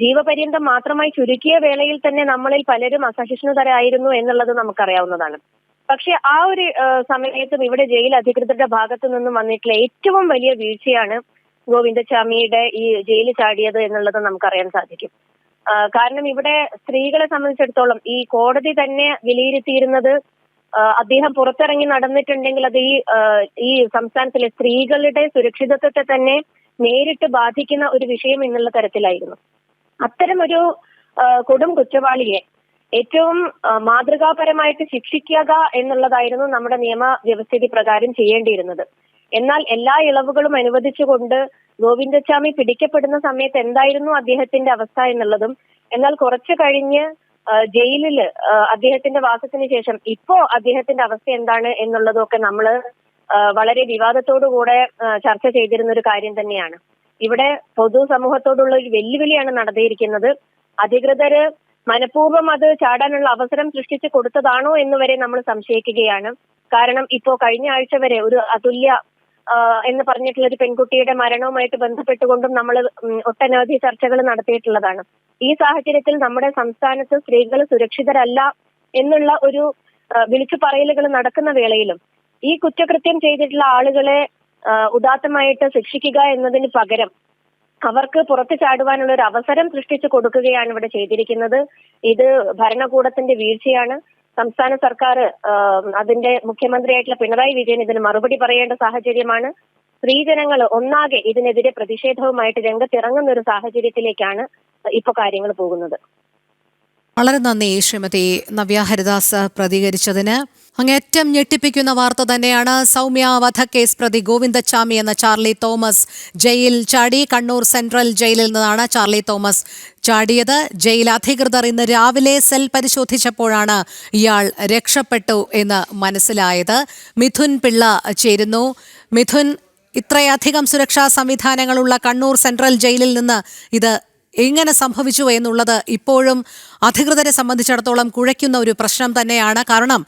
ജീവപര്യന്തം മാത്രമായി ചുരുക്കിയ വേളയിൽ തന്നെ നമ്മളിൽ പലരും അസഹിഷ്ണുതരായിരുന്നു എന്നുള്ളത് നമുക്കറിയാവുന്നതാണ്. പക്ഷെ ആ ഒരു സമയത്തും ഇവിടെ ജയിൽ അധികൃതരുടെ ഭാഗത്തു നിന്നും വന്നിട്ടുള്ള ഏറ്റവും വലിയ വീഴ്ചയാണ് ഗോവിന്ദച്ചാമിയുടെ ഈ ജയിലിൽ ചാടിയത് എന്നുള്ളത് നമുക്കറിയാൻ സാധിക്കും. കാരണം ഇവിടെ സ്ത്രീകളെ സംബന്ധിച്ചിടത്തോളം ഈ കോടതി തന്നെ വിലയിരുത്തിയിരുന്നത് അദ്ദേഹം പുറത്തിറങ്ങി നടന്നിട്ടുണ്ടെങ്കിൽ അത് ഈ സംസ്ഥാനത്തിലെ സ്ത്രീകളുടെ സുരക്ഷിതത്വത്തെ തന്നെ നേരിട്ട് ബാധിക്കുന്ന ഒരു വിഷയം എന്നുള്ള തരത്തിലായിരുന്നു. അത്തരമൊരു കൊടും കുറ്റവാളിയെ ഏറ്റവും മാതൃകാപരമായിട്ട് ശിക്ഷിക്കുക എന്നുള്ളതായിരുന്നു നമ്മുടെ നിയമ വ്യവസ്ഥിതി പ്രകാരം ചെയ്യേണ്ടിയിരുന്നത്. എന്നാൽ എല്ലാ ഇളവുകളും അനുവദിച്ചുകൊണ്ട് ഗോവിന്ദച്ചാമി പിടിക്കപ്പെടുന്ന സമയത്ത് എന്തായിരുന്നു അദ്ദേഹത്തിന്റെ അവസ്ഥ എന്നുള്ളതും, എന്നാൽ കുറച്ചു കഴിഞ്ഞ് ജയിലിൽ അദ്ദേഹത്തിന്റെ വാസത്തിന് ശേഷം ഇപ്പോ അദ്ദേഹത്തിന്റെ അവസ്ഥ എന്താണ് എന്നുള്ളതും ഒക്കെ നമ്മള് വളരെ വിവാദത്തോടുകൂടെ ചർച്ച ചെയ്തിരുന്ന ഒരു കാര്യം തന്നെയാണ്. ഇവിടെ പൊതുസമൂഹത്തോടുള്ള ഒരു വെല്ലുവിളിയാണ് നടത്തിയിരിക്കുന്നത്. അധികൃതര് മനഃപൂർവ്വം അത് ചാടാനുള്ള അവസരം സൃഷ്ടിച്ചു കൊടുത്തതാണോ എന്ന് വരെ നമ്മൾ സംശയിക്കുകയാണ്. കാരണം ഇപ്പോ കഴിഞ്ഞ ആഴ്ച വരെ ഒരു അതുല്യ എന്ന് പറഞ്ഞിട്ടുള്ള ഒരു പെൺകുട്ടിയുടെ മരണവുമായിട്ട് ബന്ധപ്പെട്ടുകൊണ്ടും നമ്മൾ ഒട്ടനവധി ചർച്ചകൾ നടത്തിയിട്ടുള്ളതാണ്. ഈ സാഹചര്യത്തിൽ നമ്മുടെ സംസ്ഥാനത്ത് സ്ത്രീകൾ സുരക്ഷിതരല്ല എന്നുള്ള ഒരു വിളിച്ചു പറയലുകൾ നടക്കുന്ന വേളയിലും ഈ കുറ്റകൃത്യം ചെയ്തിട്ടുള്ള ആളുകളെ ഉദാത്തമായിട്ട് ശിക്ഷിക്കുക എന്നതിന് പകരം അവർക്ക് പുറത്തു ചാടുവാനുള്ള ഒരു അവസരം സൃഷ്ടിച്ചു കൊടുക്കുകയാണ് ഇവിടെ ചെയ്തിരിക്കുന്നത്. ഇത് ഭരണകൂടത്തിന്റെ വീഴ്ചയാണ്. സംസ്ഥാന സർക്കാർ അതിന്റെ മുഖ്യമന്ത്രിയായിട്ടുള്ള പിണറായി വിജയൻ ഇതിന് മറുപടി പറയേണ്ട സാഹചര്യമാണ്. സ്ത്രീജനങ്ങൾ ഒന്നാകെ ഇതിനെതിരെ പ്രതിഷേധവുമായിട്ട് രംഗത്തിറങ്ങുന്ന ഒരു സാഹചര്യത്തിലേക്കാണ് ഇപ്പൊ കാര്യങ്ങൾ പോകുന്നത്. വളരെ നന്ദി ശ്രീമതി നവ്യ ഹരിദാസ് പ്രതികരിച്ചതിന്. അങ്ങേറ്റം ഞെട്ടിപ്പിക്കുന്ന വാർത്ത തന്നെയാണ്. സൗമ്യ വധക്കേസ് പ്രതി ഗോവിന്ദച്ചാമി എന്ന ചാർലി തോമസ് ജയിൽ ചാടി. കണ്ണൂർ സെൻട്രൽ ജയിലിൽ നിന്നാണ് ചാർലി തോമസ് ചാടിയത്. ജയിൽ അധികൃതർ ഇന്ന് രാവിലെ സെൽ പരിശോധിച്ചപ്പോഴാണ് ഇയാൾ രക്ഷപ്പെട്ടു എന്ന് മനസ്സിലായത്. മിഥുൻ പിള്ള ചേരുന്നു. മിഥുൻ, ഇത്രയധികം സുരക്ഷാ സംവിധാനങ്ങളുള്ള കണ്ണൂർ സെൻട്രൽ ജയിലിൽ നിന്ന് ഇത് എങ്ങനെ സംഭവിച്ചു എന്നുള്ളത് ഇപ്പോഴും അധികൃതരെ സംബന്ധിച്ചിടത്തോളം കുഴയ്ക്കുന്ന ഒരു പ്രശ്നം തന്നെയാണ്. കാരണം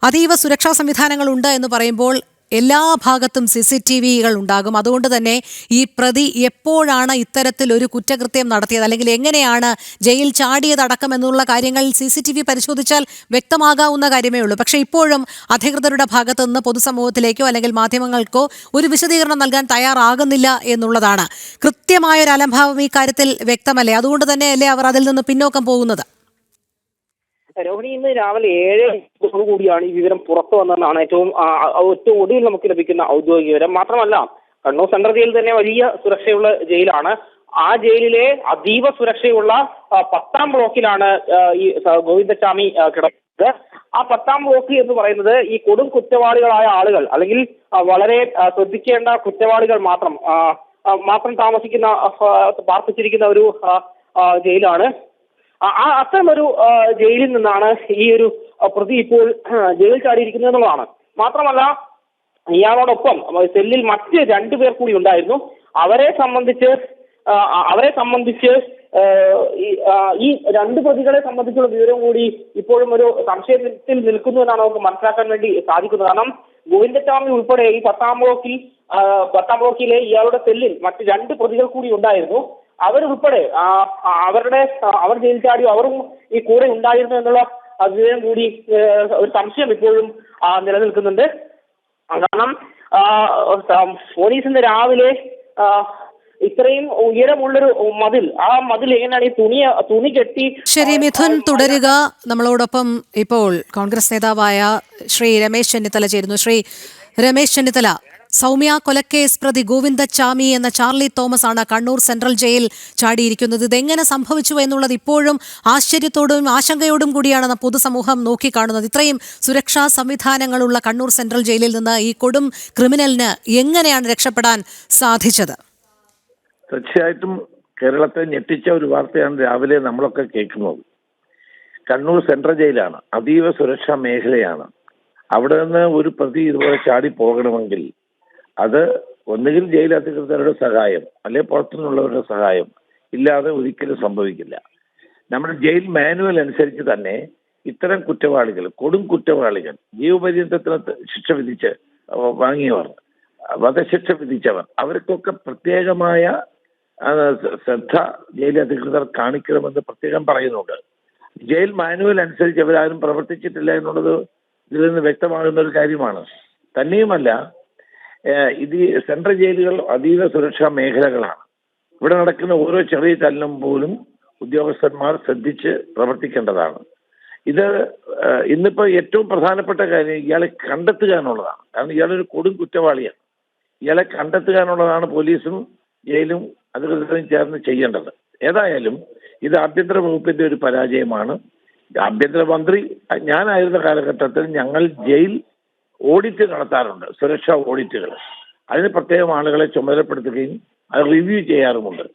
അതീവ സുരക്ഷാ സംവിധാനങ്ങളുണ്ട് എന്ന് പറയുമ്പോൾ എല്ലാ ഭാഗത്തും CCTVകൾ ഉണ്ടാകും. അതുകൊണ്ട് തന്നെ ഈ പ്രതി എപ്പോഴാണ് ഇത്തരത്തിലൊരു കുറ്റകൃത്യം നടത്തിയത്, അല്ലെങ്കിൽ എങ്ങനെയാണ് ജയിൽ ചാടിയതടക്കം എന്നുള്ള കാര്യങ്ങൾ CCTV പരിശോധിച്ചാൽ വ്യക്തമാകാവുന്ന കാര്യമേ ഉള്ളൂ. പക്ഷേ ഇപ്പോഴും അധികൃതരുടെ ഭാഗത്തു നിന്ന് പൊതുസമൂഹത്തിലേക്കോ അല്ലെങ്കിൽ മാധ്യമങ്ങൾക്കോ ഒരു വിശദീകരണം നൽകാൻ തയ്യാറാകുന്നില്ല എന്നുള്ളതാണ്. കൃത്യമായൊരു അലംഭാവം ഈ കാര്യത്തിൽ വ്യക്തമല്ലേ? അതുകൊണ്ട് തന്നെയല്ലേ അവർ അതിൽ നിന്ന് പിന്നോക്കം പോകുന്നത്? രോഹിണി, ഇന്ന് രാവിലെ 7 കൂടിയാണ് ഈ വിവരം പുറത്തു വന്നതെന്നാണ് ഏറ്റവും ഒടുവിൽ നമുക്ക് ലഭിക്കുന്ന ഔദ്യോഗിക വിവരം. മാത്രമല്ല, കണ്ണൂർ സെൻട്രൽ ജയിൽ തന്നെ വലിയ സുരക്ഷയുള്ള ജയിലാണ്. ആ ജയിലിലെ അതീവ സുരക്ഷയുള്ള 10ാം ബ്ലോക്കിലാണ് ഈ ഗോവിന്ദച്ചാമി കിടക്കുന്നത്. ആ 10ാം ബ്ലോക്ക് എന്ന് പറയുന്നത് ഈ കൊടും കുറ്റവാളികളായ ആളുകൾ, അല്ലെങ്കിൽ വളരെ ശ്രദ്ധിക്കേണ്ട കുറ്റവാളികൾ മാത്രം താമസിക്കുന്ന പാർപ്പിച്ചിരിക്കുന്ന ഒരു ജയിലാണ്. അത്തരമൊരു ജയിലിൽ നിന്നാണ് ഈ ഒരു പ്രതി ഇപ്പോൾ ജയിലിൽ ചാടിയിരിക്കുന്നത് എന്നുള്ളതാണ്. മാത്രമല്ല, ഇയാളോടൊപ്പം സെല്ലിൽ മറ്റ് 2 പേർ കൂടി ഉണ്ടായിരുന്നു. അവരെ സംബന്ധിച്ച് ഈ 2 പ്രതികളെ സംബന്ധിച്ചുള്ള വിവരം കൂടി ഇപ്പോഴും ഒരു സംശയത്തിൽ നിൽക്കുന്നു എന്നാണ് നമുക്ക് മനസ്സിലാക്കാൻ വേണ്ടി സാധിക്കുന്നത്. കാരണം ഗോവിന്ദച്ചാമി ഉൾപ്പെടെ ഈ 10ാം ബ്ലോക്കിലെ ഇയാളുടെ സെല്ലിൽ മറ്റ് 2 പ്രതികൾ കൂടി ഉണ്ടായിരുന്നു. അവരുൾപ്പെടെ അവർ ജയിൽ ചാടിയോ, അവരും ഈ കൂടെ ഉണ്ടായിരുന്നു എന്നുള്ള വിവരം കൂടി ഒരു സംശയം ഇപ്പോഴും നിലനിൽക്കുന്നുണ്ട്. കാരണം പോലീസ് ഇന്ന് രാവിലെ ഇത്രയും ഉയരമുള്ളൊരു മതിൽ, ആ മതിൽ എങ്ങനെയാണ് ഈ തുണി കെട്ടി. ശരി മിഥുൻ, തുടരുക. നമ്മളോടൊപ്പം ഇപ്പോൾ കോൺഗ്രസ് നേതാവായ ശ്രീ രമേശ് ചെന്നിത്തല ചേരുന്നു. ശ്രീ രമേശ് ചെന്നിത്തല, സൗമ്യ കൊലക്കേസ് പ്രതി ഗോവിന്ദച്ചാമി എന്ന ചാർലി തോമസ് ആണ് കണ്ണൂർ സെൻട്രൽ ജയിൽ ചാടിയിരിക്കുന്നത്. ഇതെങ്ങനെ സംഭവിച്ചു എന്നുള്ളത് ഇപ്പോഴും ആശ്ചര്യത്തോടും ആശങ്കയോടും കൂടിയാണ് പൊതുസമൂഹം നോക്കിക്കാണുന്നത്. ഇത്രയും സുരക്ഷാ സംവിധാനങ്ങളുള്ള കണ്ണൂർ സെൻട്രൽ ജയിലിൽ നിന്ന് ഈ കൊടും ക്രിമിനലിന് എങ്ങനെയാണ് രക്ഷപ്പെടാൻ സാധിച്ചത്? തീർച്ചയായിട്ടും കേരളത്തെ ഞെട്ടിച്ച ഒരു വാർത്തയാണ് രാവിലെ നമ്മളൊക്കെ കേൾക്കുന്നത്. കണ്ണൂർ സെൻട്രൽ ജയിലാണ്, അതീവ സുരക്ഷാ മേഖലയാണ്. അവിടെ നിന്ന് ഒരു പ്രതി ഇതുപോലെ ചാടി പോകണമെങ്കിൽ അത് ഒന്നുകിൽ ജയിൽ അധികൃതരുടെ സഹായം, അല്ലെങ്കിൽ പുറത്തുനിന്നുള്ളവരുടെ സഹായം ഇല്ലാതെ ഒരിക്കലും സംഭവിക്കില്ല. നമ്മുടെ ജയിൽ മാനുവൽ അനുസരിച്ച് തന്നെ ഇത്തരം കുറ്റവാളികൾ, കൊടും കുറ്റവാളികൾ, ജീവപര്യന്തത്തിന് ശിക്ഷ വിധിച്ച് വാങ്ങിയവർ, വധശിക്ഷ വിധിച്ചവർ, അവർക്കൊക്കെ പ്രത്യേകമായ ശ്രദ്ധ ജയിൽ അധികൃതർ കാണിക്കണമെന്ന് പ്രത്യേകം പറയുന്നുണ്ട്. ജയിൽ മാനുവൽ അനുസരിച്ച് അവരാരും പ്രവർത്തിച്ചിട്ടില്ല എന്നുള്ളത് ഇതിൽ നിന്ന് വ്യക്തമാകുന്ന ഒരു കാര്യമാണ്. തന്നെയുമല്ല, ഇത് സെൻട്രൽ ജയിലുകൾ അതീവ സുരക്ഷാ മേഖലകളാണ്. ഇവിടെ നടക്കുന്ന ഓരോ ചെറിയ ചലനം പോലും ഉദ്യോഗസ്ഥന്മാർ ശ്രദ്ധിച്ച് പ്രവർത്തിക്കേണ്ടതാണ്. ഇത് ഇന്നിപ്പോ ഏറ്റവും പ്രധാനപ്പെട്ട കാര്യം ഇയാളെ കണ്ടെത്തുക എന്നുള്ളതാണ്. കാരണം ഇയാളൊരു കൊടും കുറ്റവാളിയാണ്. ഇയാളെ കണ്ടെത്തുക എന്നുള്ളതാണ് പോലീസും ജയിലും അധികൃതരും ചേർന്ന് ചെയ്യേണ്ടത്. ഏതായാലും ഇത് ആഭ്യന്തര വകുപ്പിന്റെ ഒരു പരാജയമാണ്. ആഭ്യന്തരമന്ത്രി ഞാനായിരുന്ന കാലഘട്ടത്തിൽ ഞങ്ങൾ ജയിൽ ഓഡിറ്റ് നടത്താറുണ്ട്, സുരക്ഷാ ഓഡിറ്റുകൾ. അതിന് പ്രത്യേകം ആളുകളെ ചുമതലപ്പെടുത്തുകയും അത് റിവ്യൂ ചെയ്യാറുമുണ്ട്.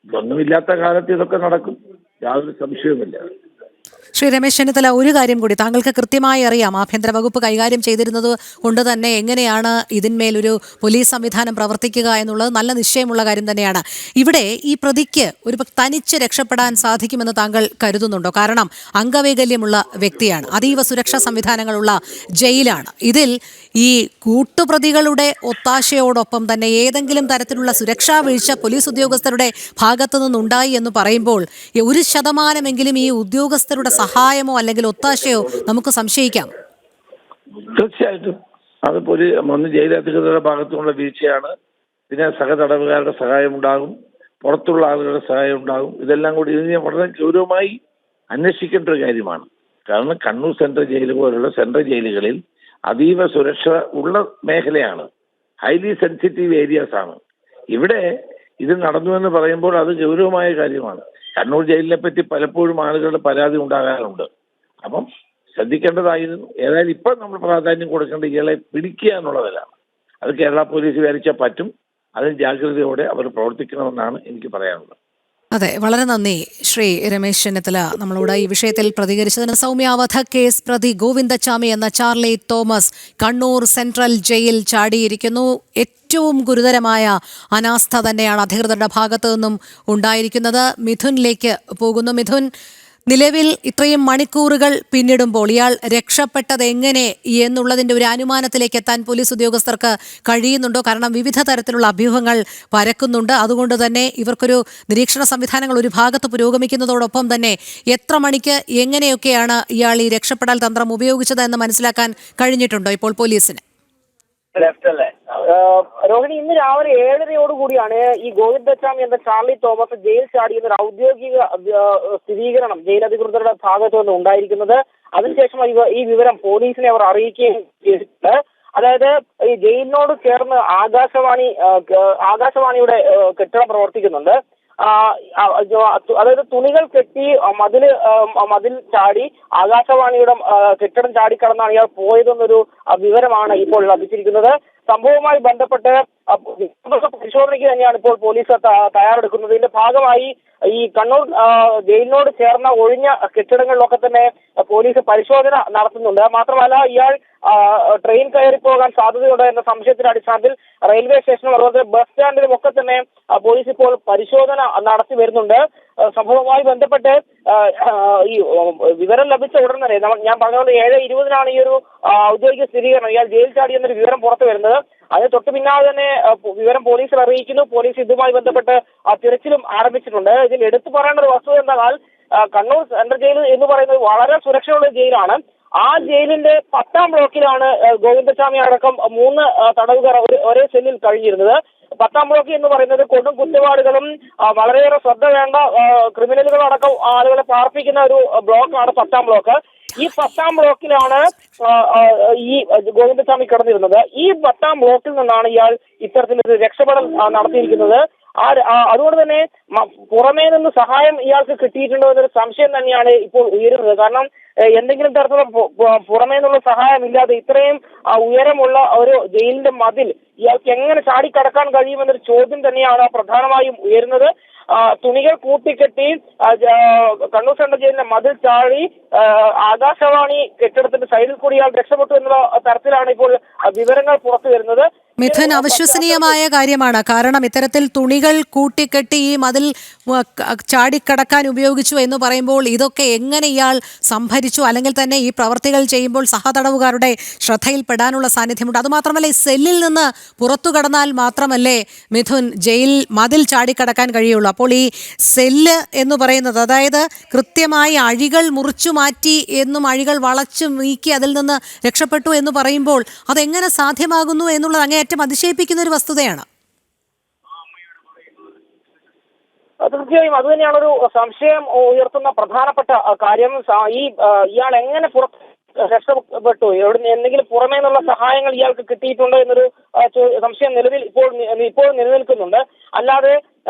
ഇതൊന്നുമില്ലാത്ത കാലത്ത് ഇതൊക്കെ നടക്കും, യാതൊരു സംശയവുമില്ല. ശ്രീ രമേശ് ചെന്നിത്തല, ഒരു കാര്യം കൂടി താങ്കൾക്ക് കൃത്യമായി അറിയാം, ആഭ്യന്തര വകുപ്പ് കൈകാര്യം ചെയ്തിരുന്നത് കൊണ്ട് തന്നെ എങ്ങനെയാണ് ഇതിന്മേലൊരു പോലീസ് സംവിധാനം പ്രവർത്തിക്കുക എന്നുള്ളത് നല്ല നിശ്ചയമുള്ള കാര്യം തന്നെയാണ്. ഇവിടെ ഈ പ്രതിക്ക് ഒരു തനിച്ച് രക്ഷപ്പെടാൻ സാധിക്കുമെന്ന് താങ്കൾ കരുതുന്നുണ്ടോ? കാരണം അംഗവൈകല്യമുള്ള വ്യക്തിയാണ്, അതീവ സുരക്ഷാ സംവിധാനങ്ങളുള്ള ജയിലാണ്. ഇതിൽ ഈ കൂട്ടുപ്രതികളുടെ ഒത്താശയോടൊപ്പം തന്നെ ഏതെങ്കിലും തരത്തിലുള്ള സുരക്ഷാ വീഴ്ച പോലീസ് ഉദ്യോഗസ്ഥരുടെ ഭാഗത്തു നിന്നുണ്ടായി എന്ന് പറയുമ്പോൾ 1% ഈ ഉദ്യോഗസ്ഥരുടെ സഹായമോ അല്ലെങ്കിൽ ഒത്താശയോ നമുക്ക് സംശയിക്കാം. തീർച്ചയായിട്ടും അത് ഒന്ന് ജയിലധികൃതരുടെ ഭാഗത്തുനിന്നുള്ള വീഴ്ചയാണ്. പിന്നെ സഹതടവുകാരുടെ സഹായം ഉണ്ടാകും, പുറത്തുള്ള ആളുകളുടെ സഹായം ഉണ്ടാകും. ഇതെല്ലാം കൂടി ഇതിനെ വളരെ ഗൗരവമായി അന്വേഷിക്കേണ്ട ഒരു കാര്യമാണ്. കാരണം കണ്ണൂർ സെൻട്രൽ ജയിൽ പോലുള്ള സെൻട്രൽ ജയിലുകളിൽ അതീവ സുരക്ഷ ഉള്ള മേഖലയാണ്, ഹൈലി സെൻസിറ്റീവ് ഏരിയാസ് ആണ്. ഇവിടെ ഇത് നടന്നു എന്ന് പറയുമ്പോൾ അത് ഗൗരവമായ കാര്യമാണ്. കണ്ണൂർ ജയിലിനെ പറ്റി പലപ്പോഴും ആളുകളുടെ പരാതി ഉണ്ടാകാറുണ്ട്. അപ്പം ശ്രദ്ധിക്കേണ്ടതായിരുന്നു. ഏതായാലും ഇപ്പോൾ നമ്മൾ പ്രാധാന്യം കൊടുക്കേണ്ട ഇയാളെ പിടിക്കുക എന്നുള്ളതിലാണ്. അത് കേരള പോലീസ് വിചാരിച്ചാൽ പറ്റും. അതിന് ജാഗ്രതയോടെ അവർ പ്രവർത്തിക്കണമെന്നാണ് എനിക്ക് പറയാനുള്ളത്. അതെ, വളരെ നന്ദി ശ്രീ രമേശ് ചെന്നിത്തല നമ്മളോട് ഈ വിഷയത്തിൽ പ്രതികരിച്ചതിന്. സൗമ്യ വധക്കേസ് പ്രതി ഗോവിന്ദച്ചാമി എന്ന Charlie Thomas Kannur central jail ചാടിയിരിക്കുന്നു. ഏറ്റവും ഗുരുതരമായ അനാസ്ഥ തന്നെയാണ് അധികൃതരുടെ ഭാഗത്തു നിന്നും ഉണ്ടായിരിക്കുന്നത്. മിഥുനിലേക്ക് പോകുന്നു. മിഥുൻ, നിലവിൽ ഇത്രയും മണിക്കൂറുകൾ പിന്നിടുമ്പോൾ ഇയാൾ രക്ഷപ്പെട്ടത് എങ്ങനെ എന്നുള്ളതിന്റെ ഒരു അനുമാനത്തിലേക്ക് എത്താൻ പോലീസ് ഉദ്യോഗസ്ഥർക്ക് കഴിയുന്നുണ്ടോ? കാരണം വിവിധ തരത്തിലുള്ള അഭ്യൂഹങ്ങൾ പരക്കുന്നുണ്ട്. അതുകൊണ്ട് തന്നെ ഇവർക്കൊരു നിരീക്ഷണ സംവിധാനങ്ങൾ ഒരു ഭാഗത്ത് പുരോഗമിക്കുന്നതോടൊപ്പം തന്നെ എത്ര മണിക്ക് എങ്ങനെയൊക്കെയാണ് ഇയാൾ ഈ രക്ഷപ്പെടൽ തന്ത്രം ഉപയോഗിച്ചത് എന്ന് മനസ്സിലാക്കാൻ കഴിഞ്ഞിട്ടുണ്ടോ ഇപ്പോൾ പോലീസിന്? രോഹിണി, ഇന്ന് രാവിലെ 7:30 ഈ ഗോവിന്ദച്ചാമി എന്ന ചാർലി തോമസ് ജയിൽ ചാടിയെന്നൊരു ഔദ്യോഗിക സ്ഥിരീകരണം ജയിൽ അധികൃതരുടെ ഭാഗത്തു നിന്ന് ഉണ്ടായിരിക്കുന്നത്. അതിനുശേഷം ഈ വിവരം പോലീസിനെ അവർ അറിയിക്കുകയും ചെയ്തിട്ടുണ്ട്. അതായത് ഈ ജയിലിനോട് ചേർന്ന് ആകാശവാണിയുടെ കെട്ടിടം പ്രവർത്തിക്കുന്നുണ്ട്. അതായത് തുണികൾ കെട്ടി മതിൽ ചാടി ആകാശവാണിയുടെ കെട്ടിടം ചാടിക്കടന്നാണ് ഇയാൾ പോയതെന്നൊരു വിവരമാണ് ഇപ്പോൾ ലഭിച്ചിരിക്കുന്നത്. സംഭവവുമായി ബന്ധപ്പെട്ട് പരിശോധനയ്ക്ക് തന്നെയാണ് ഇപ്പോൾ പോലീസ് തയ്യാറെടുക്കുന്നത്. ഇതിന്റെ ഭാഗമായി ഈ കണ്ണൂർ ജയിലിനോട് ചേർന്ന ഒഴിഞ്ഞ കെട്ടിടങ്ങളിലൊക്കെ തന്നെ പോലീസ് പരിശോധന നടത്തുന്നുണ്ട്. മാത്രമല്ല, ഇയാൾ ട്രെയിൻ കയറി പോകാൻ സാധ്യതയുണ്ട് എന്ന സംശയത്തിന്റെ അടിസ്ഥാനത്തിൽ റെയിൽവേ സ്റ്റേഷനും അതുപോലെ ബസ് സ്റ്റാൻഡിലും ഒക്കെ തന്നെ പോലീസ് ഇപ്പോൾ പരിശോധന നടത്തി വരുന്നുണ്ട്. സംഭവവുമായി ബന്ധപ്പെട്ട് ഈ വിവരം ലഭിച്ച ഉടൻ തന്നെ ഞാൻ പറഞ്ഞതുകൊണ്ട് 7:20 ഈ ഒരു ഔദ്യോഗിക സ്ഥിരീകരണം ഇയാൾ ജയിൽ ചാടി എന്നൊരു വിവരം പുറത്തു വരുന്നത്. അതിന് തൊട്ട് പിന്നാലെ തന്നെ വിവരം പോലീസിൽ അറിയിക്കുന്നു. പോലീസ് ഇതുമായി ബന്ധപ്പെട്ട് തിരച്ചിലും ആരംഭിച്ചിട്ടുണ്ട്. ഇതിൽ എടുത്തു പറയേണ്ട ഒരു വസ്തുത എന്നാൽ കണ്ണൂർ സെൻട്രൽ ജയിൽ എന്ന് പറയുന്നത് വളരെ സുരക്ഷയുള്ള ജയിലാണ്. ആ ജയിലിന്റെ 10ാം ബ്ലോക്കിലാണ് ഗോവിന്ദച്ചാമി അടക്കം 3 തടവുകാർ ഒരേ സെല്ലിൽ കഴിഞ്ഞിരുന്നത്. 10ാം ബ്ലോക്ക് എന്ന് പറയുന്നത് കൊടും കുറ്റവാളികളും വളരെയേറെ ശ്രദ്ധ വേണ്ട ക്രിമിനലുകളടക്കം ആളുകളെ പാർപ്പിക്കുന്ന ഒരു ബ്ലോക്കാണ് 10ാം ബ്ലോക്ക്. ഈ 10ാം ബ്ലോക്കിലാണ് ഈ ഗോവിന്ദസ്വാമി കിടന്നിരുന്നത്. ഈ 10ാം ബ്ലോക്കിൽ നിന്നാണ് ഇയാൾ ഇത്തരത്തിലൊരു രക്ഷപ്പെടൽ നടത്തിയിരിക്കുന്നത്. അതുകൊണ്ട് തന്നെ പുറമേ നിന്ന് സഹായം ഇയാൾക്ക് കിട്ടിയിട്ടുണ്ടോ എന്നൊരു സംശയം തന്നെയാണ് ഇപ്പോൾ ഉയരുന്നത്. കാരണം എന്തെങ്കിലും തരത്തിലുള്ള പുറമേ നിന്നുള്ള സഹായം ഇല്ലാതെ ഇത്രയും ഉയരമുള്ള ഒരു ജയിലിന്റെ മതിൽ ഇയാൾക്ക് എങ്ങനെ ചാടിക്കടക്കാൻ കഴിയുമെന്നൊരു ചോദ്യം തന്നെയാണ് പ്രധാനമായും ഉയരുന്നത്. തുണികൾ കൂട്ടിക്കെട്ടി കണ്ണൂർ സെൻട്രൽ ജയിലിന്റെ മതിൽ ചാടി ആകാശവാണി കെട്ടിടത്തിന്റെ സൈഡിൽ കൂടി ഇയാൾ രക്ഷപ്പെട്ടു എന്നുള്ള തരത്തിലാണ് ഇപ്പോൾ വിവരങ്ങൾ പുറത്തു വരുന്നത്. മിഥുൻ, അവിശ്വസനീയമായ കാര്യമാണ്. കാരണം ഇത്തരത്തിൽ തുണികൾ കൂട്ടിക്കെട്ടി ഈ മതിൽ ചാടിക്കടക്കാൻ ഉപയോഗിച്ചു എന്ന് പറയുമ്പോൾ ഇതൊക്കെ എങ്ങനെ ഇയാൾ സംഭരിച്ചു? അല്ലെങ്കിൽ തന്നെ ഈ പ്രവർത്തികൾ ചെയ്യുമ്പോൾ സഹതടവുകാരുടെ ശ്രദ്ധയിൽപ്പെടാനുള്ള സാന്നിധ്യമുണ്ട്. അതുമാത്രമല്ല, ഈ സെല്ലിൽ നിന്ന് പുറത്തു കടന്നാൽ മാത്രമല്ലേ മിഥുൻ ജയിൽ മതിൽ ചാടിക്കടക്കാൻ കഴിയുള്ളൂ. അപ്പോൾ ഈ സെല്ല് എന്ന് പറയുന്നത്, അതായത് കൃത്യമായി അഴികൾ മുറിച്ചു മാറ്റി എന്നും അഴികൾ വളച്ചു നീക്കി അതിൽ നിന്ന് രക്ഷപ്പെട്ടു എന്ന് പറയുമ്പോൾ അതെങ്ങനെ സാധ്യമാകുന്നു എന്നുള്ളത് അങ്ങേയറ്റം അതിശയിപ്പിക്കുന്ന ഒരു വസ്തുതയാണ്. തീർച്ചയായും അത് തന്നെയാണ് ഒരു സംശയം ഉയർത്തുന്ന പ്രധാനപ്പെട്ട കാര്യം. ഇയാൾ എങ്ങനെ രക്ഷപ്പെട്ടു, എന്തെങ്കിലും പുറമേ നിന്നുള്ള സഹായങ്ങൾ ഇയാൾക്ക് കിട്ടിയിട്ടുണ്ടോ എന്നൊരു സംശയം ഇപ്പോൾ നിലനിൽക്കുന്നുണ്ട്. അല്ലാതെ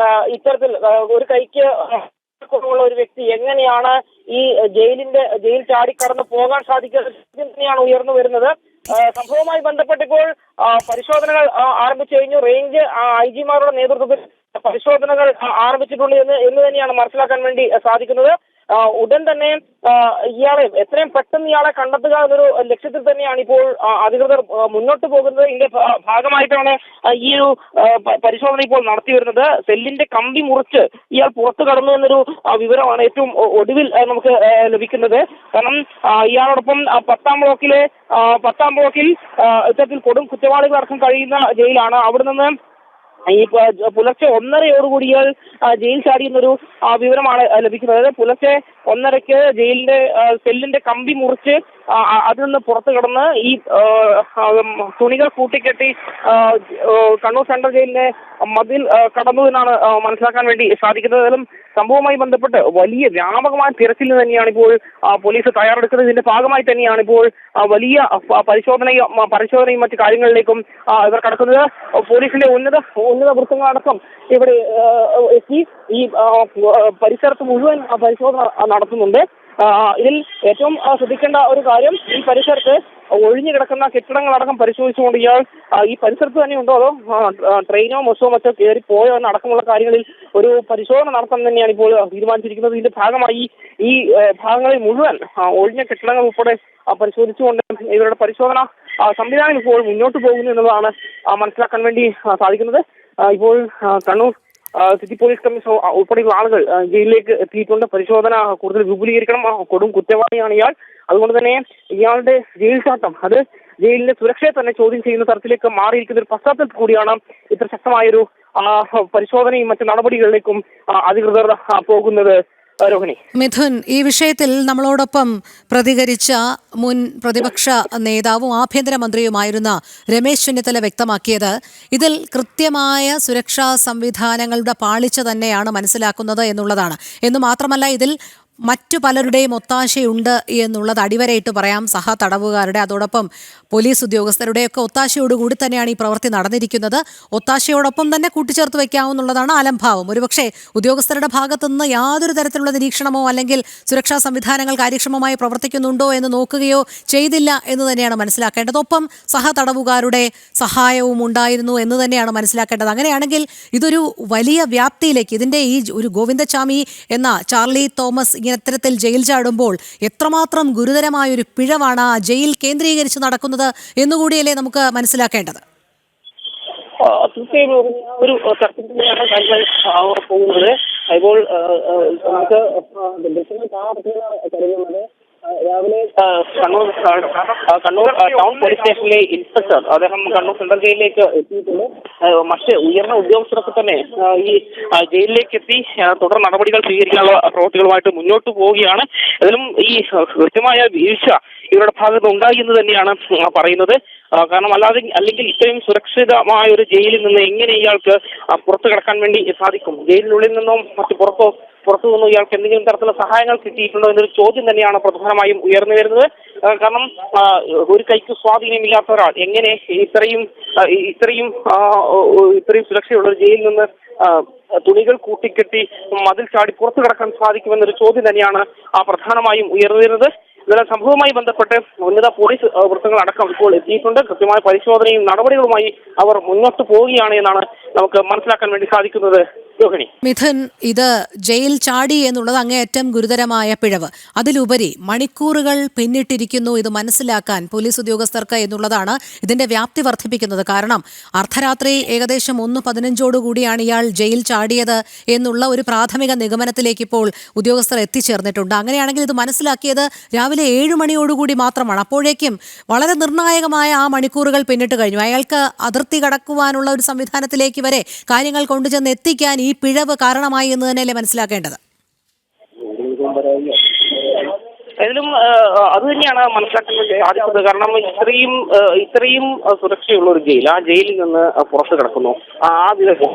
ഇത്തരത്തിൽ ഒരു കൈക്ക് ഉള്ള ഒരു വ്യക്തി എങ്ങനെയാണ് ഈ ജയിൽ ചാടിക്കടന്ന് പോകാൻ സാധിക്കുന്നത് തന്നെയാണ് ഉയർന്നു വരുന്നത്. സംഭവവുമായി ബന്ധപ്പെട്ടിപ്പോൾ പരിശോധനകൾ ആരംഭിച്ചു കഴിഞ്ഞു. റേഞ്ച് IG-മാരുടെ നേതൃത്വത്തിൽ പരിശോധനകൾ ആരംഭിച്ചിട്ടുണ്ട് എന്ന് തന്നെയാണ് മനസ്സിലാക്കാൻ വേണ്ടി സാധിക്കുന്നത്. ഉടൻ തന്നെ ഇയാളെ എത്രയും പെട്ടെന്ന് ഇയാളെ കണ്ടെത്തുക എന്നൊരു ലക്ഷ്യത്തിൽ തന്നെയാണ് ഇപ്പോൾ അധികൃതർ മുന്നോട്ട് പോകുന്നത്. ഇതിന്റെ ഭാഗമായിട്ടാണ് ഈ ഒരു പരിശോധന ഇപ്പോൾ നടത്തി വരുന്നത്. സെല്ലിന്റെ കമ്പി മുറിച്ച് ഇയാൾ പുറത്തു കടന്നു എന്നൊരു വിവരമാണ് ഏറ്റവും ഒടുവിൽ നമുക്ക് ലഭിക്കുന്നത്. കാരണം ഇയാളോടൊപ്പം 10ാം ബ്ലോക്കിൽ ഇത്തരത്തിൽ കൊടും കുറ്റവാളികളടക്കം കഴിയുന്ന ജയിലാണ്. അവിടെ നിന്ന് ഈ പുലർച്ചെ 1:30 ഇയാൾ ജയിൽ ചാടിയെന്നൊരു വിവരമാണ് ലഭിക്കുന്നത്. അതായത് പുലർച്ചെ 1:30 ജയിലിന്റെ സെല്ലിന്റെ കമ്പി മുറിച്ച് അതിൽ നിന്ന് പുറത്തു കടന്ന് ഈ തുണികൾ കൂട്ടിക്കെട്ടി കണ്ണൂർ സെൻട്രൽ ജയിലിനെ മതിൽ കടന്നു എന്നാണ് മനസ്സിലാക്കാൻ വേണ്ടി സാധിക്കുന്നത്. ഏതായാലും സംഭവവുമായി ബന്ധപ്പെട്ട് വലിയ വ്യാപകമായ തിരച്ചിലിന് തന്നെയാണ് ഇപ്പോൾ പോലീസ് തയ്യാറെടുക്കുന്നത്. ഇതിന്റെ ഭാഗമായി തന്നെയാണ് ഇപ്പോൾ വലിയ പരിശോധനയും മറ്റു കാര്യങ്ങളിലേക്കും ഇവർ കടക്കുന്നത്. പോലീസിന്റെ ഉന്നത വൃത്തങ്ങളടക്കം ഇവിടെ എത്തി ഈ പരിസരത്ത് മുഴുവൻ പരിശോധന നടത്തുന്നുണ്ട്. ഇതിൽ ഏറ്റവും ശ്രദ്ധിക്കേണ്ട ഒരു കാര്യം, ഈ പരിസരത്ത് ഒഴിഞ്ഞു കിടക്കുന്ന കെട്ടിടങ്ങളടക്കം പരിശോധിച്ചുകൊണ്ട് ഇയാൾ ഈ പരിസരത്ത് തന്നെ ഉണ്ടോ അതോ ട്രെയിനോ ബസ്സോ മറ്റോ കയറി പോയോ എന്നടക്കമുള്ള കാര്യങ്ങളിൽ ഒരു പരിശോധന നടത്താൻ തന്നെയാണ് ഇപ്പോൾ തീരുമാനിച്ചിരിക്കുന്നത്. ഇതിന്റെ ഭാഗമായി ഈ ഭാഗങ്ങളിൽ മുഴുവൻ ഒഴിഞ്ഞ കെട്ടിടങ്ങൾ ഉൾപ്പെടെ പരിശോധിച്ചുകൊണ്ട് ഇവരുടെ പരിശോധന സംവിധാനം ഇപ്പോൾ മുന്നോട്ട് പോകുന്നു എന്നുള്ളതാണ് മനസ്സിലാക്കാൻ വേണ്ടി സാധിക്കുന്നത്. ഇപ്പോൾ കണ്ണൂർ സിറ്റി പോലീസ് കമ്മീഷണർ ഉൾപ്പെടെയുള്ള ആളുകൾ ജയിലിലേക്ക് എത്തിയിട്ടുണ്ട്. പരിശോധന കൂടുതൽ വിപുലീകരിക്കണം. കൊടും കുറ്റവാളിയാണ് ഇയാൾ. അതുകൊണ്ട് തന്നെ ഇയാളുടെ ജയിൽ ചാട്ടം അത് ജയിലിന്റെ സുരക്ഷയെ തന്നെ ചോദ്യം ചെയ്യുന്ന തരത്തിലേക്ക് മാറിയിരിക്കുന്ന ഒരു പശ്ചാത്തലത്തിൽ കൂടിയാണ് ഇത്ര ശക്തമായൊരു പരിശോധനയും മറ്റു നടപടികളിലേക്കും അധികൃതർ പോകുന്നത്. മിഥുൻ, ഈ വിഷയത്തിൽ നമ്മളോടൊപ്പം പ്രതികരിച്ച മുൻ പ്രതിപക്ഷ നേതാവും ആഭ്യന്തരമന്ത്രിയുമായിരുന്ന രമേശ് ചെന്നിത്തല വ്യക്തമാക്കിയത് ഇതിൽ കൃത്യമായ സുരക്ഷാ സംവിധാനങ്ങളുടെ പാളിച്ച തന്നെയാണ് മനസ്സിലാക്കുന്നത് എന്നുള്ളതാണ്. എന്നു മാത്രമല്ല, ഇതിൽ മറ്റു പലരുടെയും ഒത്താശയുണ്ട് എന്നുള്ളത് അടിവരയിട്ട് പറയാം. സഹ തടവുകാരുടെ, അതോടൊപ്പം പോലീസ് ഉദ്യോഗസ്ഥരുടെയൊക്കെ ഒത്താശയോടുകൂടി തന്നെയാണ് ഈ പ്രവൃത്തി നടന്നിരിക്കുന്നത്. ഒത്താശയോടൊപ്പം തന്നെ കൂട്ടിച്ചേർത്ത് വയ്ക്കാവുന്നതാണ് അലംഭാവം. ഒരുപക്ഷെ ഉദ്യോഗസ്ഥരുടെ ഭാഗത്തുനിന്ന് യാതൊരു തരത്തിലുള്ള നിരീക്ഷണമോ അല്ലെങ്കിൽ സുരക്ഷാ സംവിധാനങ്ങൾ കാര്യക്ഷമമായി പ്രവർത്തിക്കുന്നുണ്ടോ എന്ന് നോക്കുകയോ ചെയ്തില്ല എന്ന് തന്നെയാണ് മനസ്സിലാക്കേണ്ടത്. ഒപ്പം സഹ തടവുകാരുടെ സഹായവും ഉണ്ടായിരുന്നു എന്ന് തന്നെയാണ് മനസ്സിലാക്കേണ്ടത്. അങ്ങനെയാണെങ്കിൽ ഇതൊരു വലിയ വ്യാപ്തിയിലേക്ക്, ഇതിൻ്റെ ഈ ഒരു ഗോവിന്ദചാമി എന്ന ചാർലി തോമസ് ഇങ്ങനെ ഇത്തരത്തിൽ ജയിൽ ചാടുമ്പോൾ എത്രമാത്രം ഗുരുതരമായൊരു പിഴവാണ് ആ ജയിൽ കേന്ദ്രീകരിച്ച് നടക്കുന്നത് എന്നുകൂടിയല്ലേ നമുക്ക് മനസ്സിലാക്കേണ്ടത്. തീർച്ചയായും ഒരു തരത്തിൽ തന്നെയാണ് കാര്യങ്ങൾ പോകുന്നത്. ഇപ്പോൾ നമുക്ക് കരുതുന്നത് രാവിലെ കണ്ണൂർ ടൗൺ പോലീസ് സ്റ്റേഷനിലെ ഇൻസ്പെക്ടർ അദ്ദേഹം കണ്ണൂർ സെൻട്രൽ ജയിലിലേക്ക് എത്തിയിട്ടുണ്ട്. മറ്റ് ഉയർന്ന ഉദ്യോഗസ്ഥരൊക്കെ തന്നെ ഈ ജയിലിലേക്ക് എത്തി തുടർ നടപടികൾ സ്വീകരിക്കാനുള്ള പ്രവൃത്തികളുമായിട്ട് മുന്നോട്ട് പോവുകയാണ്. ഇതിലും ഈ കൃത്യമായ വീഴ്ച ഇവരുടെ ഭാഗത്ത് ഉണ്ടായി എന്ന് തന്നെയാണ് പറയുന്നത്. കാരണം അല്ലെങ്കിൽ ഇത്രയും സുരക്ഷിതമായ ഒരു ജയിലിൽ നിന്ന് എങ്ങനെ ഇയാൾക്ക് പുറത്തു കിടക്കാൻ വേണ്ടി സാധിക്കും? ജയിലിനുള്ളിൽ നിന്നും മറ്റു പുറത്തു നിന്നും ഇയാൾക്ക് എന്തെങ്കിലും തരത്തിലുള്ള സഹായങ്ങൾ കിട്ടിയിട്ടുണ്ടോ എന്നൊരു ചോദ്യം തന്നെയാണ് പ്രധാനമായും ഉയർന്നു വരുന്നത്. കാരണം ഒരു കൈക്ക് സ്വാധീനമില്ലാത്ത ഒരാൾ എങ്ങനെ ഇത്രയും സുരക്ഷയുള്ള ഒരു ജയിലിൽ നിന്ന് തുണികൾ കൂട്ടിക്കെട്ടി മതിൽ ചാടി പുറത്തു കിടക്കാൻ സാധിക്കുമെന്നൊരു ചോദ്യം തന്നെയാണ് പ്രധാനമായും ഉയർന്നു വരുന്നത്. ഇന്നലെ സംഭവവുമായി ബന്ധപ്പെട്ട് ഉന്നത പോലീസ് വൃത്തങ്ങൾ അടക്കം ഇപ്പോൾ എത്തിയിട്ടുണ്ട്. കൃത്യമായ പരിശോധനയും നടപടികളുമായി അവർ മുന്നോട്ട് പോവുകയാണ് എന്നാണ് നമുക്ക് മനസ്സിലാക്കാൻ വേണ്ടി സാധിക്കുന്നത്. മിഥുൻ, ഇത് ജയിൽ ചാടി എന്നുള്ളത് അങ്ങേയറ്റം ഗുരുതരമായ പിഴവ്. അതിലുപരി മണിക്കൂറുകൾ പിന്നിട്ടിരിക്കുന്നു ഇത് മനസ്സിലാക്കാൻ പോലീസ് ഉദ്യോഗസ്ഥർക്ക് എന്നുള്ളതാണ് ഇതിന്റെ വ്യാപ്തി വർദ്ധിപ്പിക്കുന്നത്. കാരണം അർദ്ധരാത്രി ഏകദേശം 1:15 ഇയാൾ ജയിൽ ചാടിയത് എന്നുള്ള ഒരു പ്രാഥമിക നിഗമനത്തിലേക്ക് ഇപ്പോൾ ഉദ്യോഗസ്ഥർ എത്തിച്ചേർന്നിട്ടുണ്ട്. അങ്ങനെയാണെങ്കിൽ ഇത് മനസ്സിലാക്കിയത് രാവിലെ 7 മണിയോടുകൂടി മാത്രമാണ്. അപ്പോഴേക്കും വളരെ നിർണായകമായ ആ മണിക്കൂറുകൾ പിന്നിട്ട് കഴിഞ്ഞു. അയാൾക്ക് അതിർത്തി കടക്കുവാനുള്ള ഒരു സംവിധാനത്തിലേക്ക് വരെ കാര്യങ്ങൾ കൊണ്ടുചെന്ന് എത്തിക്കാൻ ഈ പിഴവ് കാരണമായി എന്ന് തന്നെയല്ലേ മനസ്സിലാക്കേണ്ടത്? ഇതിലും അത് തന്നെയാണ് മനസ്സിലാക്കാൻ വേണ്ടി സാധിക്കുന്നത്. കാരണം ഇത്രയും സുരക്ഷയുള്ള ഒരു ജയിൽ, ആ ജയിലിൽ നിന്ന് പുറത്തു കിടക്കുന്നു. ആ ദിവസം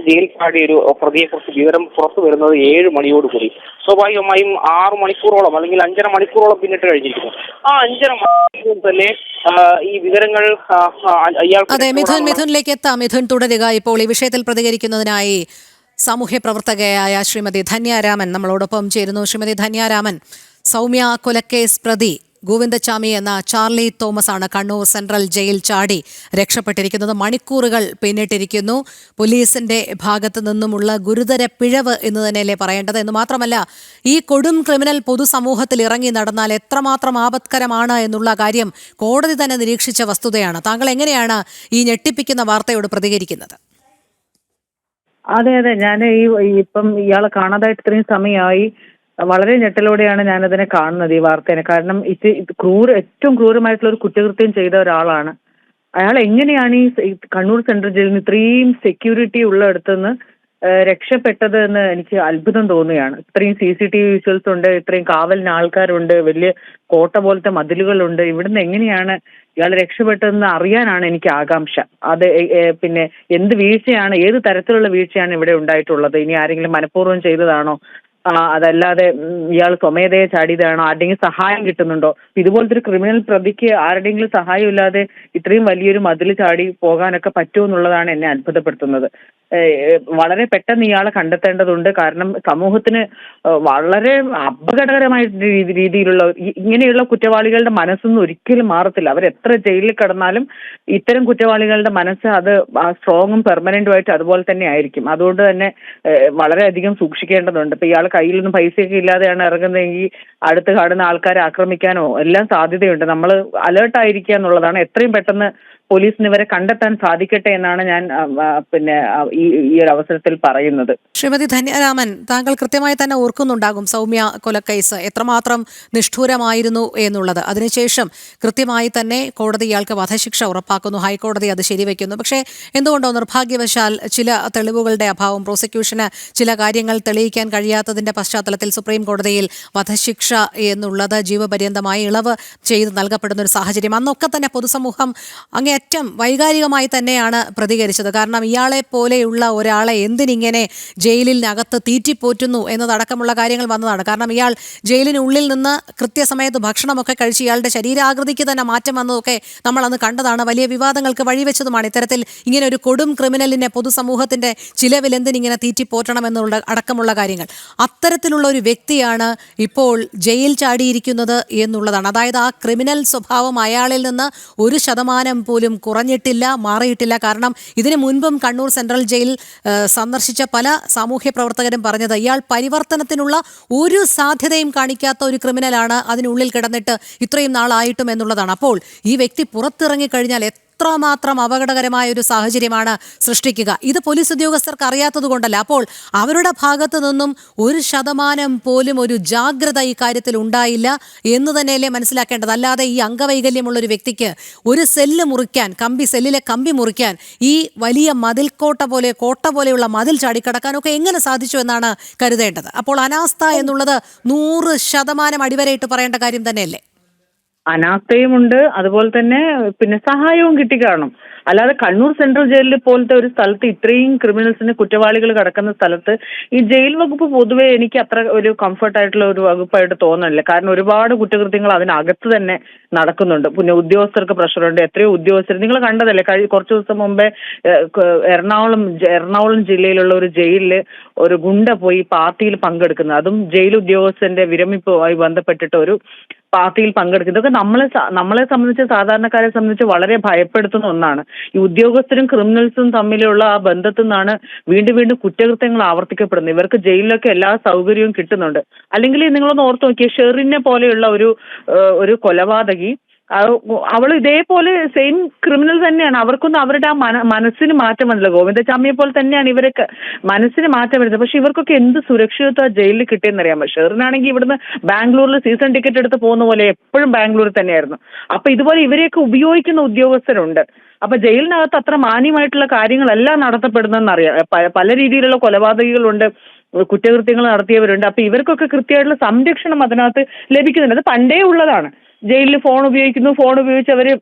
ജയിൽ ചാടിയ ഒരു പ്രതിയെക്കുറിച്ച് വിവരം പുറത്തു വരുന്നത് 7 മണിയോടുകൂടി. സ്വാഭാവികമായും 6 മണിക്കൂറോളം അല്ലെങ്കിൽ 5.5 മണിക്കൂറോളം പിന്നിട്ട് കഴിഞ്ഞിരിക്കുന്നു. ആ 5.5 മണിക്കൂർ തന്നെ ഈ വിവരങ്ങൾ അതെ, മിഥുനിലേക്ക് എത്താം. മിഥുൻ തുടരുക. ഇപ്പോൾ ഈ വിഷയത്തിൽ പ്രതികരിക്കുന്നതിനായി സാമൂഹ്യ പ്രവർത്തകയായ ശ്രീമതി ധന്യാരാമൻ നമ്മളോടൊപ്പം ചേരുന്നു. ശ്രീമതി ധന്യാരാമൻ, സൗമ്യ കൊലക്കേസ് പ്രതി ഗോവിന്ദചാമി എന്ന ചാർലി തോമസ് ആണ് കണ്ണൂർ സെൻട്രൽ ജയിൽ ചാടി രക്ഷപ്പെട്ടിരിക്കുന്നത്. മണിക്കൂറുകൾ പിന്നിട്ടിരിക്കുന്നു. പോലീസിന്റെ ഭാഗത്തു നിന്നുമുള്ള ഗുരുതര പിഴവ് എന്ന് തന്നെയല്ലേ പറയേണ്ടത്. എന്ന് മാത്രമല്ല, ഈ കൊടും ക്രിമിനൽ പൊതുസമൂഹത്തിൽ ഇറങ്ങി നടന്നാൽ എത്രമാത്രം ആപത്കരമാണ് എന്നുള്ള കാര്യം കോടതി തന്നെ നിരീക്ഷിച്ച വസ്തുതയാണ്. താങ്കൾ എങ്ങനെയാണ് ഈ ഞെട്ടിപ്പിക്കുന്ന വാർത്തയോട് പ്രതികരിക്കുന്നത്? അതെ, ഞാൻ ഇപ്പം ഇയാളെ കാണാതായിട്ട് ഇത്രയും സമയമായി വളരെ ഞെട്ടലോടെയാണ് ഞാനതിനെ കാണുന്നത്, ഈ വാർത്തേനെ. കാരണം ഏറ്റവും ക്രൂരമായിട്ടുള്ള ഒരു കുറ്റകൃത്യം ചെയ്ത ഒരാളാണ് അയാൾ. എങ്ങനെയാണ് ഈ കണ്ണൂർ സെൻട്രൽ ജയിലിൽ നിന്ന് ഇത്രയും സെക്യൂരിറ്റി ഉള്ളിടത്തുനിന്ന് രക്ഷപ്പെട്ടത് എന്ന് എനിക്ക് അത്ഭുതം തോന്നുകയാണ്. ഇത്രയും CCTV വിഷ്വൽസ് ഉണ്ട്, ഇത്രയും കാവലിന് ആൾക്കാരുണ്ട്, വലിയ കോട്ട പോലത്തെ മതിലുകളുണ്ട്. ഇവിടുന്ന് എങ്ങനെയാണ് ഇയാൾ രക്ഷപ്പെട്ടതെന്ന് അറിയാനാണ് എനിക്ക് ആകാംക്ഷ. അത് പിന്നെ എന്ത് വീഴ്ചയാണ്, ഏത് തരത്തിലുള്ള വീഴ്ചയാണ് ഇവിടെ ഉണ്ടായിട്ടുള്ളത്? ഇനി ആരെങ്കിലും മനഃപൂർവ്വം ചെയ്തതാണോ, അതല്ലാതെ ഇയാൾ സ്വമേധയെ ചാടിയതാണോ, ആരുടെയെങ്കിലും സഹായം കിട്ടുന്നുണ്ടോ? ഇതുപോലത്തെ ഒരു ക്രിമിനൽ പ്രതിക്ക് ആരുടെയെങ്കിലും സഹായം ഇല്ലാതെ ഇത്രയും വലിയൊരു മതിൽ ചാടി പോകാനൊക്കെ പറ്റുമോ എന്നുള്ളതാണ് എന്നെ അത്ഭുതപ്പെടുത്തുന്നത്. വളരെ പെട്ടെന്ന് ഇയാളെ കണ്ടെത്തേണ്ടതുണ്ട്. കാരണം സമൂഹത്തിന് വളരെ അപകടകരമായ രീതിയിലുള്ള ഇങ്ങനെയുള്ള കുറ്റവാളികളുടെ മനസ്സൊന്നും ഒരിക്കലും മാറത്തില്ല. അവരെത്ര ജയിലിൽ കിടന്നാലും ഇത്തരം കുറ്റവാളികളുടെ മനസ്സ് അത് സ്ട്രോങ്ങും പെർമനന്റുമായിട്ട് അതുപോലെ തന്നെ ആയിരിക്കും. അതുകൊണ്ട് തന്നെ വളരെയധികം സൂക്ഷിക്കേണ്ടതുണ്ട്. ഇപ്പൊ ഇയാൾ കയ്യിലൊന്നും പൈസയൊക്കെ ഇല്ലാതെയാണ് ഇറങ്ങുന്നതെങ്കിൽ അടുത്ത് കാണുന്ന ആൾക്കാരെ ആക്രമിക്കാനോ എല്ലാം സാധ്യതയുണ്ട്. നമ്മൾ അലേർട്ടായിരിക്കുക എന്നുള്ളതാണ്. എത്രയും പെട്ടെന്ന് പോലീസിന് ഇവരെ കണ്ടെത്താൻ സാധിക്കട്ടെ എന്നാണ് ഞാൻ ഈ ഒരു അവസരത്തിൽ പറയുന്നത്. ശ്രീമതി ധന്യരാമൻ, താങ്കൾ കൃത്യമായി തന്നെ ഓർക്കുന്നുണ്ടാകും സൗമ്യ കൊലക്കേസ് എത്രമാത്രം നിഷ്ഠൂരമായിരുന്നു എന്നുള്ളത്. അതിനുശേഷം കൃത്യമായി തന്നെ കോടതി ഇയാൾക്ക് വധശിക്ഷ ഉറപ്പാക്കുന്നു, ഹൈക്കോടതി അത് ശരിവെക്കുന്നു. പക്ഷേ എന്തുകൊണ്ടോ നിർഭാഗ്യവശാൽ ചില തെളിവുകളുടെ അഭാവം, പ്രോസിക്യൂഷന് ചില കാര്യങ്ങൾ തെളിയിക്കാൻ കഴിയാത്തതിന്റെ പശ്ചാത്തലത്തിൽ സുപ്രീം കോടതിയിൽ വധശിക്ഷ എന്നുള്ളത് ജീവപര്യന്തമായി ഇളവ് ചെയ്ത് നൽകപ്പെടുന്ന ഒരു സാഹചര്യം. അന്നൊക്കെ തന്നെ പൊതുസമൂഹം അങ്ങേയറ്റം വൈകാരികമായി തന്നെയാണ് പ്രതികരിച്ചത്. കാരണം ഇയാളെ പോലെയുള്ള ഒരാളെ എന്തിനിങ്ങനെ ജയിലിനകത്ത് തീറ്റിപ്പോറ്റുന്നു എന്നതടക്കമുള്ള കാര്യങ്ങൾ വന്നതാണ്. കാരണം ഇയാൾ ജയിലിനുള്ളിൽ നിന്ന് കൃത്യസമയത്ത് ഭക്ഷണമൊക്കെ കഴിച്ച് ഇയാളുടെ ശരീരാകൃതിക്ക് തന്നെ മാറ്റം വന്നതൊക്കെ നമ്മൾ അന്ന് കണ്ടതാണ്. വലിയ വിവാദങ്ങൾക്ക് വഴിവെച്ചതുമാണ്. ഇത്തരത്തിൽ ഇങ്ങനെ ഒരു കൊടും ക്രിമിനലിനെ പൊതുസമൂഹത്തിന്റെ ചിലവിൽ എന്തിനിങ്ങനെ തീറ്റിപ്പോറ്റണം എന്നുള്ള അടക്കമുള്ള കാര്യങ്ങൾ. അത്തരത്തിലുള്ള ഒരു വ്യക്തിയാണ് ഇപ്പോൾ ജയിൽ ചാടിയിരിക്കുന്നത് എന്നുള്ളതാണ്. അതായത് ആ ക്രിമിനൽ സ്വഭാവം അയാളിൽ നിന്ന് 1% പോലും കുറഞ്ഞിട്ടില്ല, മാറിയിട്ടില്ല. കാരണം ഇതിനു മുൻപും കണ്ണൂർ സെൻട്രൽ ജയിൽ സന്ദർശിച്ച പല സാമൂഹ്യ പ്രവർത്തകരും പറഞ്ഞത് ഇയാൾ പരിവർത്തനത്തിനുള്ള ഒരു സാധ്യതയും കാണിക്കാത്ത ഒരു ക്രിമിനലാണ് അതിനുള്ളിൽ കിടന്നിട്ട് ഇത്രയും നാളായിട്ടും എന്നുള്ളതാണ്. അപ്പോൾ ഈ വ്യക്തി പുറത്തിറങ്ങിക്കഴിഞ്ഞാൽ എത്രമാത്രം അപകടകരമായ ഒരു സാഹചര്യമാണ് സൃഷ്ടിക്കുക. ഇത് പോലീസ് ഉദ്യോഗസ്ഥർക്ക് അറിയാത്തത് കൊണ്ടല്ല. അപ്പോൾ അവരുടെ ഭാഗത്തു നിന്നും 1% പോലും ഒരു ജാഗ്രത ഈ കാര്യത്തിൽ ഉണ്ടായില്ല എന്ന് തന്നെയല്ലേ മനസ്സിലാക്കേണ്ടത്. അല്ലാതെ ഈ അംഗവൈകല്യമുള്ള ഒരു വ്യക്തിക്ക് ഒരു സെല്ല് മുറിക്കാൻ, സെല്ലിലെ കമ്പി മുറിക്കാൻ, ഈ വലിയ കോട്ട പോലെയുള്ള മതിൽ ചാടിക്കടക്കാനൊക്കെ എങ്ങനെ സാധിച്ചു എന്നാണ് കരുതേണ്ടത്. അപ്പോൾ അനാസ്ഥ എന്നുള്ളത് 100% അടിവരയിട്ട് പറയേണ്ട കാര്യം തന്നെയല്ലേ? അനാസ്ഥയുമുണ്ട്, അതുപോലെ തന്നെ സഹായവും കിട്ടിക്കാണും. അല്ലാതെ കണ്ണൂർ സെൻട്രൽ ജയിലിൽ പോലത്തെ ഒരു സ്ഥലത്ത് ഇത്രയും ക്രിമിനൽസിന് കുറ്റവാളികൾ കിടക്കുന്ന സ്ഥലത്ത് ഈ ജയിൽ വകുപ്പ് പൊതുവെ എനിക്ക് അത്ര ഒരു കംഫർട്ടായിട്ടുള്ള ഒരു വകുപ്പായിട്ട് തോന്നുന്നില്ല. കാരണം ഒരുപാട് കുറ്റകൃത്യങ്ങൾ അതിനകത്ത് തന്നെ നടക്കുന്നുണ്ട്. പിന്നെ ഉദ്യോഗസ്ഥർക്ക് പ്രഷറുണ്ട്. എത്രയോ ഉദ്യോഗസ്ഥർ നിങ്ങൾ കണ്ടതല്ലേ കുറച്ചു ദിവസം മുമ്പേ എറണാകുളം ജില്ലയിലുള്ള ഒരു ജയിലിൽ ഒരു ഗുണ്ട പോയി പാർട്ടിയിൽ പങ്കെടുക്കുന്നത്, അതും ജയിൽ ഉദ്യോഗസ്ഥന്റെ വിരമിപ്പുമായി ബന്ധപ്പെട്ടിട്ട് ഒരു പാർട്ടിയിൽ പങ്കെടുക്കുന്നത്. ഇതൊക്കെ നമ്മളെ സംബന്ധിച്ച്, സാധാരണക്കാരെ സംബന്ധിച്ച് വളരെ ഭയപ്പെടുത്തുന്ന ഒന്നാണ്. ഈ ഉദ്യോഗസ്ഥരും ക്രിമിനൽസും തമ്മിലുള്ള ആ ബന്ധത്തിൽ നിന്നാണ് വീണ്ടും വീണ്ടും കുറ്റകൃത്യങ്ങൾ ആവർത്തിക്കപ്പെടുന്നത്. ഇവർക്ക് ജയിലിലൊക്കെ എല്ലാ സൗകര്യവും കിട്ടുന്നുണ്ട്. അല്ലെങ്കിൽ നിങ്ങളൊന്ന് ഓർത്ത് നോക്കിയേ, ഷെറിനെ പോലെയുള്ള ഒരു കൊലപാതകി, അവൾ ഇതേപോലെ സെയിം ക്രിമിനൽ തന്നെയാണ്. അവർക്കൊന്നും അവരുടെ ആ മനസ്സിന് മാറ്റം വന്നില്ല. ഗോവിന്ദചാമിയെ പോലെ തന്നെയാണ് ഇവരൊക്കെ മനസ്സിന് മാറ്റം വരുന്നത്. പക്ഷെ ഇവർക്കൊക്കെ എന്ത് സുരക്ഷിതത്വം ജയിലിൽ കിട്ടിയെന്നറിയാമോ? ഷെറിനാണെങ്കിൽ ഇവിടുന്ന് ബാംഗ്ലൂരിൽ സീസൺ ടിക്കറ്റ് എടുത്ത് പോകുന്ന പോലെ എപ്പോഴും ബാംഗ്ലൂരിൽ തന്നെയായിരുന്നു. അപ്പൊ ഇതുപോലെ ഇവരെയൊക്കെ ഉപയോഗിക്കുന്ന ഉദ്യോഗസ്ഥരുണ്ട്. അപ്പൊ ജയിലിനകത്ത് അത്ര മാന്യമായിട്ടുള്ള കാര്യങ്ങളെല്ലാം നടത്തപ്പെടുന്നതെന്നറിയാം. പല രീതിയിലുള്ള കൊലപാതകികളുണ്ട്, കുറ്റകൃത്യങ്ങൾ നടത്തിയവരുണ്ട്. അപ്പൊ ഇവർക്കൊക്കെ കൃത്യമായിട്ടുള്ള സംരക്ഷണം അതിനകത്ത് ലഭിക്കുന്നുണ്ട്. അത് പണ്ടേ ഉള്ളതാണ്. ജയിലിൽ ഫോൺ ഉപയോഗിക്കുന്നു, ഫോൺ ഉപയോഗിച്ച് അവര്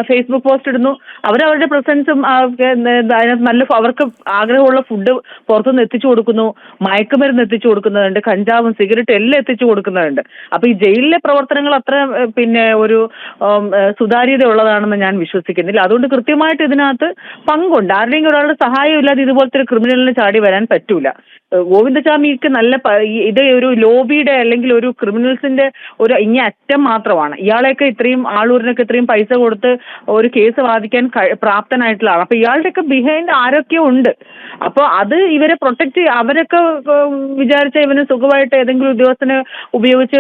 ഫേസ്ബുക്ക് പോസ്റ്റ് ഇടുന്നു, അവരവരുടെ പ്രസൻസും അതിനകത്ത് നല്ല അവർക്ക് ആഗ്രഹമുള്ള ഫുഡ് പുറത്തുനിന്ന് എത്തിച്ചു കൊടുക്കുന്നു, മയക്കുമരുന്ന് എത്തിച്ചു കൊടുക്കുന്നുണ്ട്, കഞ്ചാവും സിഗരറ്റും എല്ലാം എത്തിച്ചു കൊടുക്കുന്നുണ്ട്. അപ്പൊ ഈ ജയിലിലെ പ്രവർത്തനങ്ങൾ അത്ര ഒരു സുതാര്യത ഉള്ളതാണെന്ന് ഞാൻ വിശ്വസിക്കുന്നില്ല. അതുകൊണ്ട് കൃത്യമായിട്ട് ഇതിനകത്ത് പങ്കുണ്ട്. ആരുടെയും ഒരാളുടെ സഹായം ഇല്ലാതെ ഇതുപോലത്തെ ഒരു ക്രിമിനലിന് ചാടി വരാൻ പറ്റൂല. ഗോവിന്ദചാമിക്ക് ഇത് ഒരു ലോബിയുടെ അല്ലെങ്കിൽ ഒരു ക്രിമിനൽസിന്റെ ഒരു ഇങ്ങേ അറ്റം മാത്രമാണ്. ഇയാളെയൊക്കെ ഇത്രയും ആളൂരിനൊക്കെ ഇത്രയും പൈസ കൊടുത്ത് ഒരു കേസ് വാദിക്കാൻ പ്രാപ്തനായിട്ടുള്ള ആളാണ്. അപ്പൊ ഇയാളുടെയൊക്കെ ബിഹൈൻഡ് ആരൊക്കെയോ ഉണ്ട്. അപ്പൊ അത് ഇവരെ പ്രൊട്ടക്ട് അവരൊക്കെ വിചാരിച്ച ഇവന് സുഖമായിട്ട് ഏതെങ്കിലും ഉദ്യോഗസ്ഥനെ ഉപയോഗിച്ച്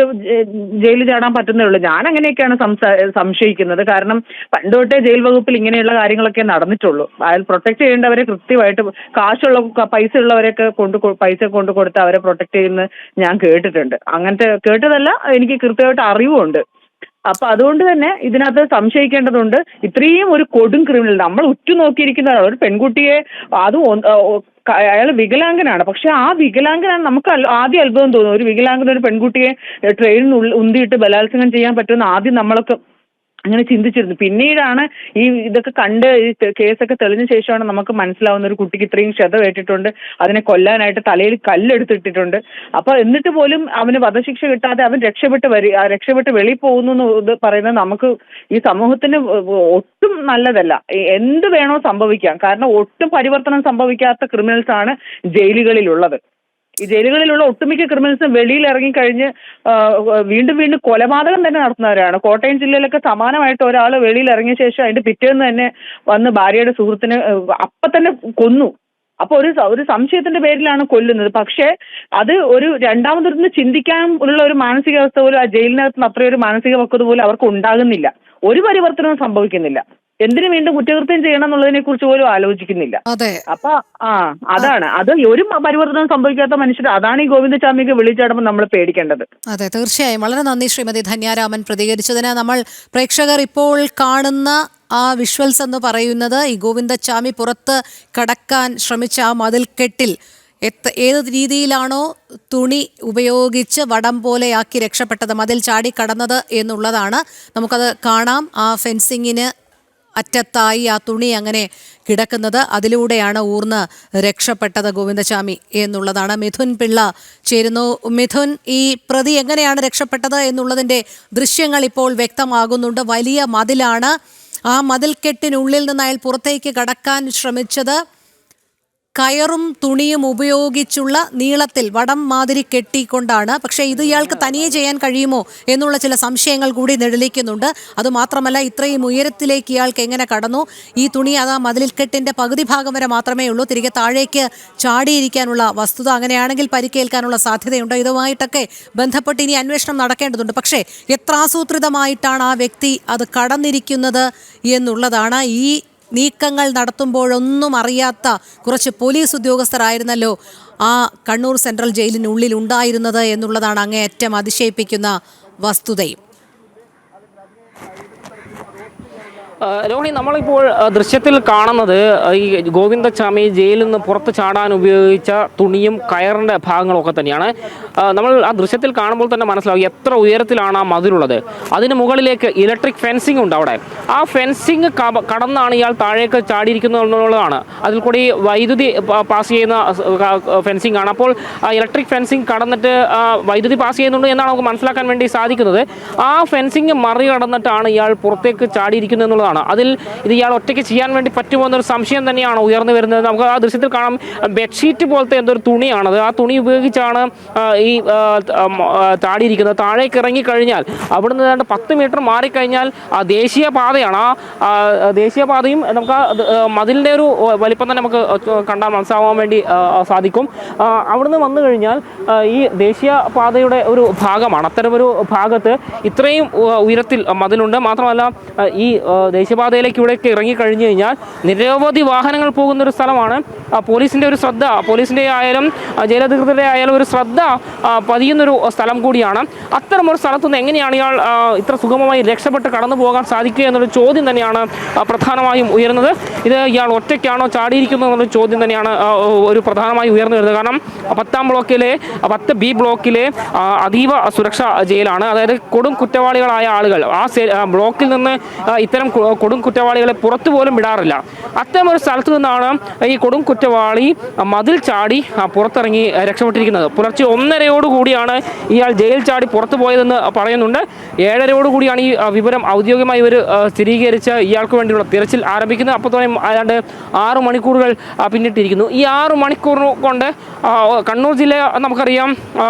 ജയിലിൽ ചാടാൻ പറ്റുന്നേ ഉള്ളൂ. ഞാൻ അങ്ങനെയൊക്കെയാണ് സംശയിക്കുന്നത്. കാരണം പണ്ടോട്ടേ ജയിൽ വകുപ്പിൽ ഇങ്ങനെയുള്ള കാര്യങ്ങളൊക്കെ നടന്നിട്ടുള്ളൂ. അയാൾ പ്രൊട്ടക്ട് ചെയ്യേണ്ടവരെ കൃത്യമായിട്ട് പൈസ ഉള്ളവരെയൊക്കെ പൈസ കൊണ്ടു കൊടുത്ത് അവരെ പ്രൊട്ടക്ട് ചെയ്യുന്ന ഞാൻ കേട്ടിട്ടുണ്ട്. അങ്ങനത്തെ കേട്ടതല്ല, എനിക്ക് കൃത്യമായിട്ട് അറിവുമുണ്ട്. അപ്പൊ അതുകൊണ്ട് തന്നെ ഇതിനകത്ത് സംശയിക്കേണ്ടതുണ്ട്. ഇത്രയും ഒരു കൊടും ക്രിമിനൽ നമ്മൾ ഉറ്റുനോക്കിയിരിക്കുന്ന ഒരു പെൺകുട്ടിയെ, അതും അയാൾ വികലാംഗനാണ്. പക്ഷെ ആ വികലാംഗനാണ് നമുക്ക് ആദ്യം അത്ഭുതം തോന്നും. ഒരു വികലാംഗന ഒരു പെൺകുട്ടിയെ ട്രെയിനിൽ ഉന്തിയിട്ട് ബലാത്സംഗം ചെയ്യാൻ പറ്റുമെന്ന് ആദ്യം നമ്മളൊക്കെ അങ്ങനെ ചിന്തിച്ചിരുന്നു. പിന്നീടാണ് ഈ ഇതൊക്കെ കണ്ട് ഈ കേസൊക്കെ തെളിഞ്ഞ ശേഷമാണ് നമുക്ക് മനസ്സിലാവുന്ന ഒരു കുട്ടിക്ക് ഇത്രയും ക്ഷതമേറ്റിട്ടുണ്ട്, അതിനെ കൊല്ലാനായിട്ട് തലയിൽ കല്ലെടുത്തിട്ടിട്ടുണ്ട്. അപ്പൊ എന്നിട്ട് പോലും അവന് വധശിക്ഷ കിട്ടാതെ അവൻ രക്ഷപ്പെട്ട് വെളിയിൽ പോകുന്നു എന്ന് ഇത് പറയുന്നത് നമുക്ക് ഈ സമൂഹത്തിന് ഒട്ടും നല്ലതല്ല. എന്ത് വേണോ സംഭവിക്കാം. കാരണം ഒട്ടും പരിവർത്തനം സംഭവിക്കാത്ത ക്രിമിനൽസ് ആണ് ജയിലുകളിലുള്ളത്. ഈ ജയിലുകളിലുള്ള ഒട്ടുമിക്ക ക്രിമിനൽസും വെളിയിൽ ഇറങ്ങിക്കഴിഞ്ഞ് വീണ്ടും വീണ്ടും കൊലപാതകം തന്നെ നടത്തുന്നവരാണ്. കോട്ടയം ജില്ലയിലൊക്കെ സമാനമായിട്ട് ഒരാൾ വെളിയിൽ ഇറങ്ങിയ ശേഷം അതിന്റെ പിറ്റേന്ന് തന്നെ വന്ന് ഭാര്യയുടെ സുഹൃത്തിനെ അപ്പം തന്നെ കൊന്നു. അപ്പൊ ഒരു സംശയത്തിന്റെ പേരിലാണ് കൊല്ലുന്നത്. പക്ഷേ അത് ഒരു രണ്ടാമതൊന്ന് ചിന്തിക്കാൻ ഉള്ള ഒരു മാനസികാവസ്ഥ പോലും ആ ജയിലിനകത്ത് അത്രയൊരു മാനസിക പക്വത പോലും അവർക്ക് ഉണ്ടാകുന്നില്ല. ഒരു പരിവർത്തനവും സംഭവിക്കുന്നില്ല. എന്തിനു വീണ്ടും കുറ്റകൃത്യം ചെയ്യണം എന്നുള്ളതിനെ കുറിച്ച് പോലും ആലോചിക്കുന്നില്ല. അപ്പൊ അതാണ് അത് ഒരു പരിവർത്തനം സംഭവിക്കാത്ത മനുഷ്യർ. അതാണ് ഈ ഗോവിന്ദചാമിക്ക് വിളിച്ചാടുമ്പോൾ നമ്മൾ പേടിക്കേണ്ടത്. അതെ, തീർച്ചയായും. വളരെ നന്ദി ശ്രീമതി ധന്യാരാമൻ പ്രതികരിച്ചതിന്. നമ്മൾ പ്രേക്ഷകർ ഇപ്പോൾ കാണുന്ന ആ വിഷ്വൽസ് എന്ന് പറയുന്നത് ഈ ഗോവിന്ദചാമി പുറത്ത് കടക്കാൻ ശ്രമിച്ച ആ മതിൽക്കെട്ടിൽ ഏത് രീതിയിലാണോ തുണി ഉപയോഗിച്ച് വടം പോലെയാക്കി രക്ഷപ്പെട്ടത്, മതിൽ ചാടി കടന്നത് എന്നുള്ളതാണ്. നമുക്കത് കാണാം. ആ ഫെൻസിങ്ങിന് അറ്റത്തായി ആ തുണി അങ്ങനെ കിടക്കുന്നത്, അതിലൂടെയാണ് ഊർന്ന് രക്ഷപ്പെട്ടത് ഗോവിന്ദചാമി എന്നുള്ളതാണ്. മിഥുൻ പിള്ള ചേരുന്നു. മിഥുൻ, ഈ പ്രതി എങ്ങനെയാണ് രക്ഷപ്പെട്ടത് എന്നുള്ളതിൻ്റെ ദൃശ്യങ്ങൾ ഇപ്പോൾ വ്യക്തമാകുന്നുണ്ട്. വലിയ മതിലാണ്. ആ മതിൽക്കെട്ടിനുള്ളിൽ നിന്ന് അയാൾ പുറത്തേക്ക് കടക്കാൻ ശ്രമിച്ചത് കയറും തുണിയും ഉപയോഗിച്ചുള്ള നീളത്തിൽ വടം മാതിരി കെട്ടിക്കൊണ്ടാണ്. പക്ഷേ ഇത് ഇയാൾക്ക് തനിയെ ചെയ്യാൻ കഴിയുമോ എന്നുള്ള ചില സംശയങ്ങൾ കൂടി നിഴലിക്കുന്നുണ്ട്. അതുമാത്രമല്ല, ഇത്രയും ഉയരത്തിലേക്ക് ഇയാൾക്ക് എങ്ങനെ കടന്നു? ഈ തുണി അത് ആ മതിൽക്കെട്ടിൻ്റെ പകുതി ഭാഗം വരെ മാത്രമേ ഉള്ളൂ. തിരികെ താഴേക്ക് ചാടിയിരിക്കാനുള്ള വസ്തുത. അങ്ങനെയാണെങ്കിൽ പരിക്കേൽക്കാനുള്ള സാധ്യതയുണ്ട്. ഇതുമായിട്ടൊക്കെ ബന്ധപ്പെട്ട് ഇനി അന്വേഷണം നടക്കേണ്ടതുണ്ട്. പക്ഷേ എത്ര ആസൂത്രിതമായിട്ടാണ് ആ വ്യക്തി അത് കടന്നിരിക്കുന്നത് എന്നുള്ളതാണ്. ഈ നീക്കങ്ങൾ നടത്തുമ്പോഴൊന്നും അറിയാത്ത കുറച്ച് പോലീസ് ഉദ്യോഗസ്ഥരായിരുന്നല്ലോ ആ കണ്ണൂർ സെൻട്രൽ ജയിലിനുള്ളിൽ ഉണ്ടായിരുന്നത് എന്നുള്ളതാണ് അങ്ങേയറ്റം അതിശയിപ്പിക്കുന്ന വസ്തുതയും. രോഹിണി, നമ്മളിപ്പോൾ ദൃശ്യത്തിൽ കാണുന്നത് ഈ ഗോവിന്ദചാമി ജയിലിൽ നിന്ന് പുറത്ത് ചാടാൻ ഉപയോഗിച്ച തുണിയും കയറിൻ്റെ ഭാഗങ്ങളൊക്കെ തന്നെയാണ്. നമ്മൾ ആ ദൃശ്യത്തിൽ കാണുമ്പോൾ തന്നെ മനസ്സിലാവും എത്ര ഉയരത്തിലാണ് ആ മതിലുള്ളത്. അതിന് മുകളിലേക്ക് ഇലക്ട്രിക് ഫെൻസിംഗ് ഉണ്ട് അവിടെ. ആ ഫെൻസിങ് കടന്നാണ് ഇയാൾ താഴേക്ക് ചാടിയിരിക്കുന്നത് എന്നുള്ളതാണ്. അതിൽ കൂടി വൈദ്യുതി പാസ് ചെയ്യുന്ന ഫെൻസിംഗ് ആണ്. അപ്പോൾ ആ ഇലക്ട്രിക് ഫെൻസിംഗ് കടന്നിട്ട് വൈദ്യുതി പാസ് ചെയ്യുന്നുണ്ട് എന്നാണ് നമുക്ക് മനസ്സിലാക്കാൻ വേണ്ടി സാധിക്കുന്നത്. ആ ഫെൻസിംഗ് മറികടന്നിട്ടാണ് ഇയാൾ പുറത്തേക്ക് ചാടിയിരിക്കുന്നത് എന്നുള്ളതാണ്. അതിൽ ഇത് ഇയാൾ ഒറ്റയ്ക്ക് ചെയ്യാൻ വേണ്ടി പറ്റുമോ എന്നൊരു സംശയം തന്നെയാണ് ഉയർന്നു വരുന്നത്. നമുക്ക് ആ ദൃശ്യത്തിൽ കാണാം, ബെഡ്ഷീറ്റ് പോലത്തെ എന്തൊരു തുണിയാണത്. ആ തുണി ഉപയോഗിച്ചാണ് ഈ ചാടിയിരിക്കുന്നത്. താഴേക്ക് ഇറങ്ങിക്കഴിഞ്ഞാൽ അവിടുന്ന് ഏതാണ്ട് 10 മീറ്റർ മാറിക്കഴിഞ്ഞാൽ ആ ദേശീയപാതയാണ്. ആ ദേശീയപാതയും നമുക്ക് മതിലിൻ്റെ ഒരു വലിപ്പം തന്നെ നമുക്ക് കണ്ടാൽ മനസ്സിലാവാൻ വേണ്ടി സാധിക്കും. അവിടുന്ന് വന്നു കഴിഞ്ഞാൽ ഈ ദേശീയപാതയുടെ ഒരു ഭാഗമാണ്. അത്തരമൊരു ഭാഗത്ത് ഇത്രയും ഉയരത്തിൽ മതിലുണ്ട്. മാത്രമല്ല ഈ ദേശീയപാതയിലേക്ക് ഇവിടേക്ക് ഇറങ്ങിക്കഴിഞ്ഞു കഴിഞ്ഞാൽ നിരവധി വാഹനങ്ങൾ പോകുന്നൊരു സ്ഥലമാണ്. പോലീസിൻ്റെ ഒരു ശ്രദ്ധ, പോലീസിൻ്റെ ആയാലും ജയിലധികൃതരുടെ ആയാലും ഒരു ശ്രദ്ധ പതിയുന്നൊരു സ്ഥലം കൂടിയാണ്. അത്തരമൊരു സ്ഥലത്തുനിന്ന് എങ്ങനെയാണ് ഇയാൾ ഇത്ര സുഗമമായി രക്ഷപ്പെട്ട് കടന്നു പോകാൻ സാധിക്കുക എന്നൊരു ചോദ്യം തന്നെയാണ് പ്രധാനമായും ഉയരുന്നത്. ഇത് ഇയാൾ ഒറ്റയ്ക്കാണോ ചാടിയിരിക്കുന്നത് എന്നൊരു ചോദ്യം തന്നെയാണ് ഒരു പ്രധാനമായി ഉയർന്നു വരുന്നത്. കാരണം 10-ാം ബ്ലോക്കിലെ 10B ബ്ലോക്കിലെ അതീവ സുരക്ഷാ ജയിലാണ്. അതായത് കൊടും കുറ്റവാളികളായ ആളുകൾ ആ ബ്ലോക്കിൽ നിന്ന് ഇത്തരം കൊടും കുറ്റവാളികളെ പുറത്തു പോലും വിടാറില്ല. അത്തരമൊരു സ്ഥലത്തു നിന്നാണ് ഈ കൊടും കുറ്റവാളി മതിൽ ചാടി പുറത്തിറങ്ങി രക്ഷപ്പെട്ടിരിക്കുന്നത്. പുലർച്ചെ 1:30 ഇയാൾ ജയിൽ ചാടി പുറത്തു പോയതെന്ന് പറയുന്നുണ്ട്. 7:30 ഈ വിവരം ഔദ്യോഗികമായി ഇവർ സ്ഥിരീകരിച്ച് ഇയാൾക്ക് വേണ്ടിയുള്ള തിരച്ചിൽ ആരംഭിക്കുന്നത്. അപ്പോൾ തന്നെ ഏതാണ്ട് 6 മണിക്കൂറുകൾ പിന്നിട്ടിരിക്കുന്നു. ഈ 6 മണിക്കൂർ കൊണ്ട് കണ്ണൂർ ജില്ല നമുക്കറിയാം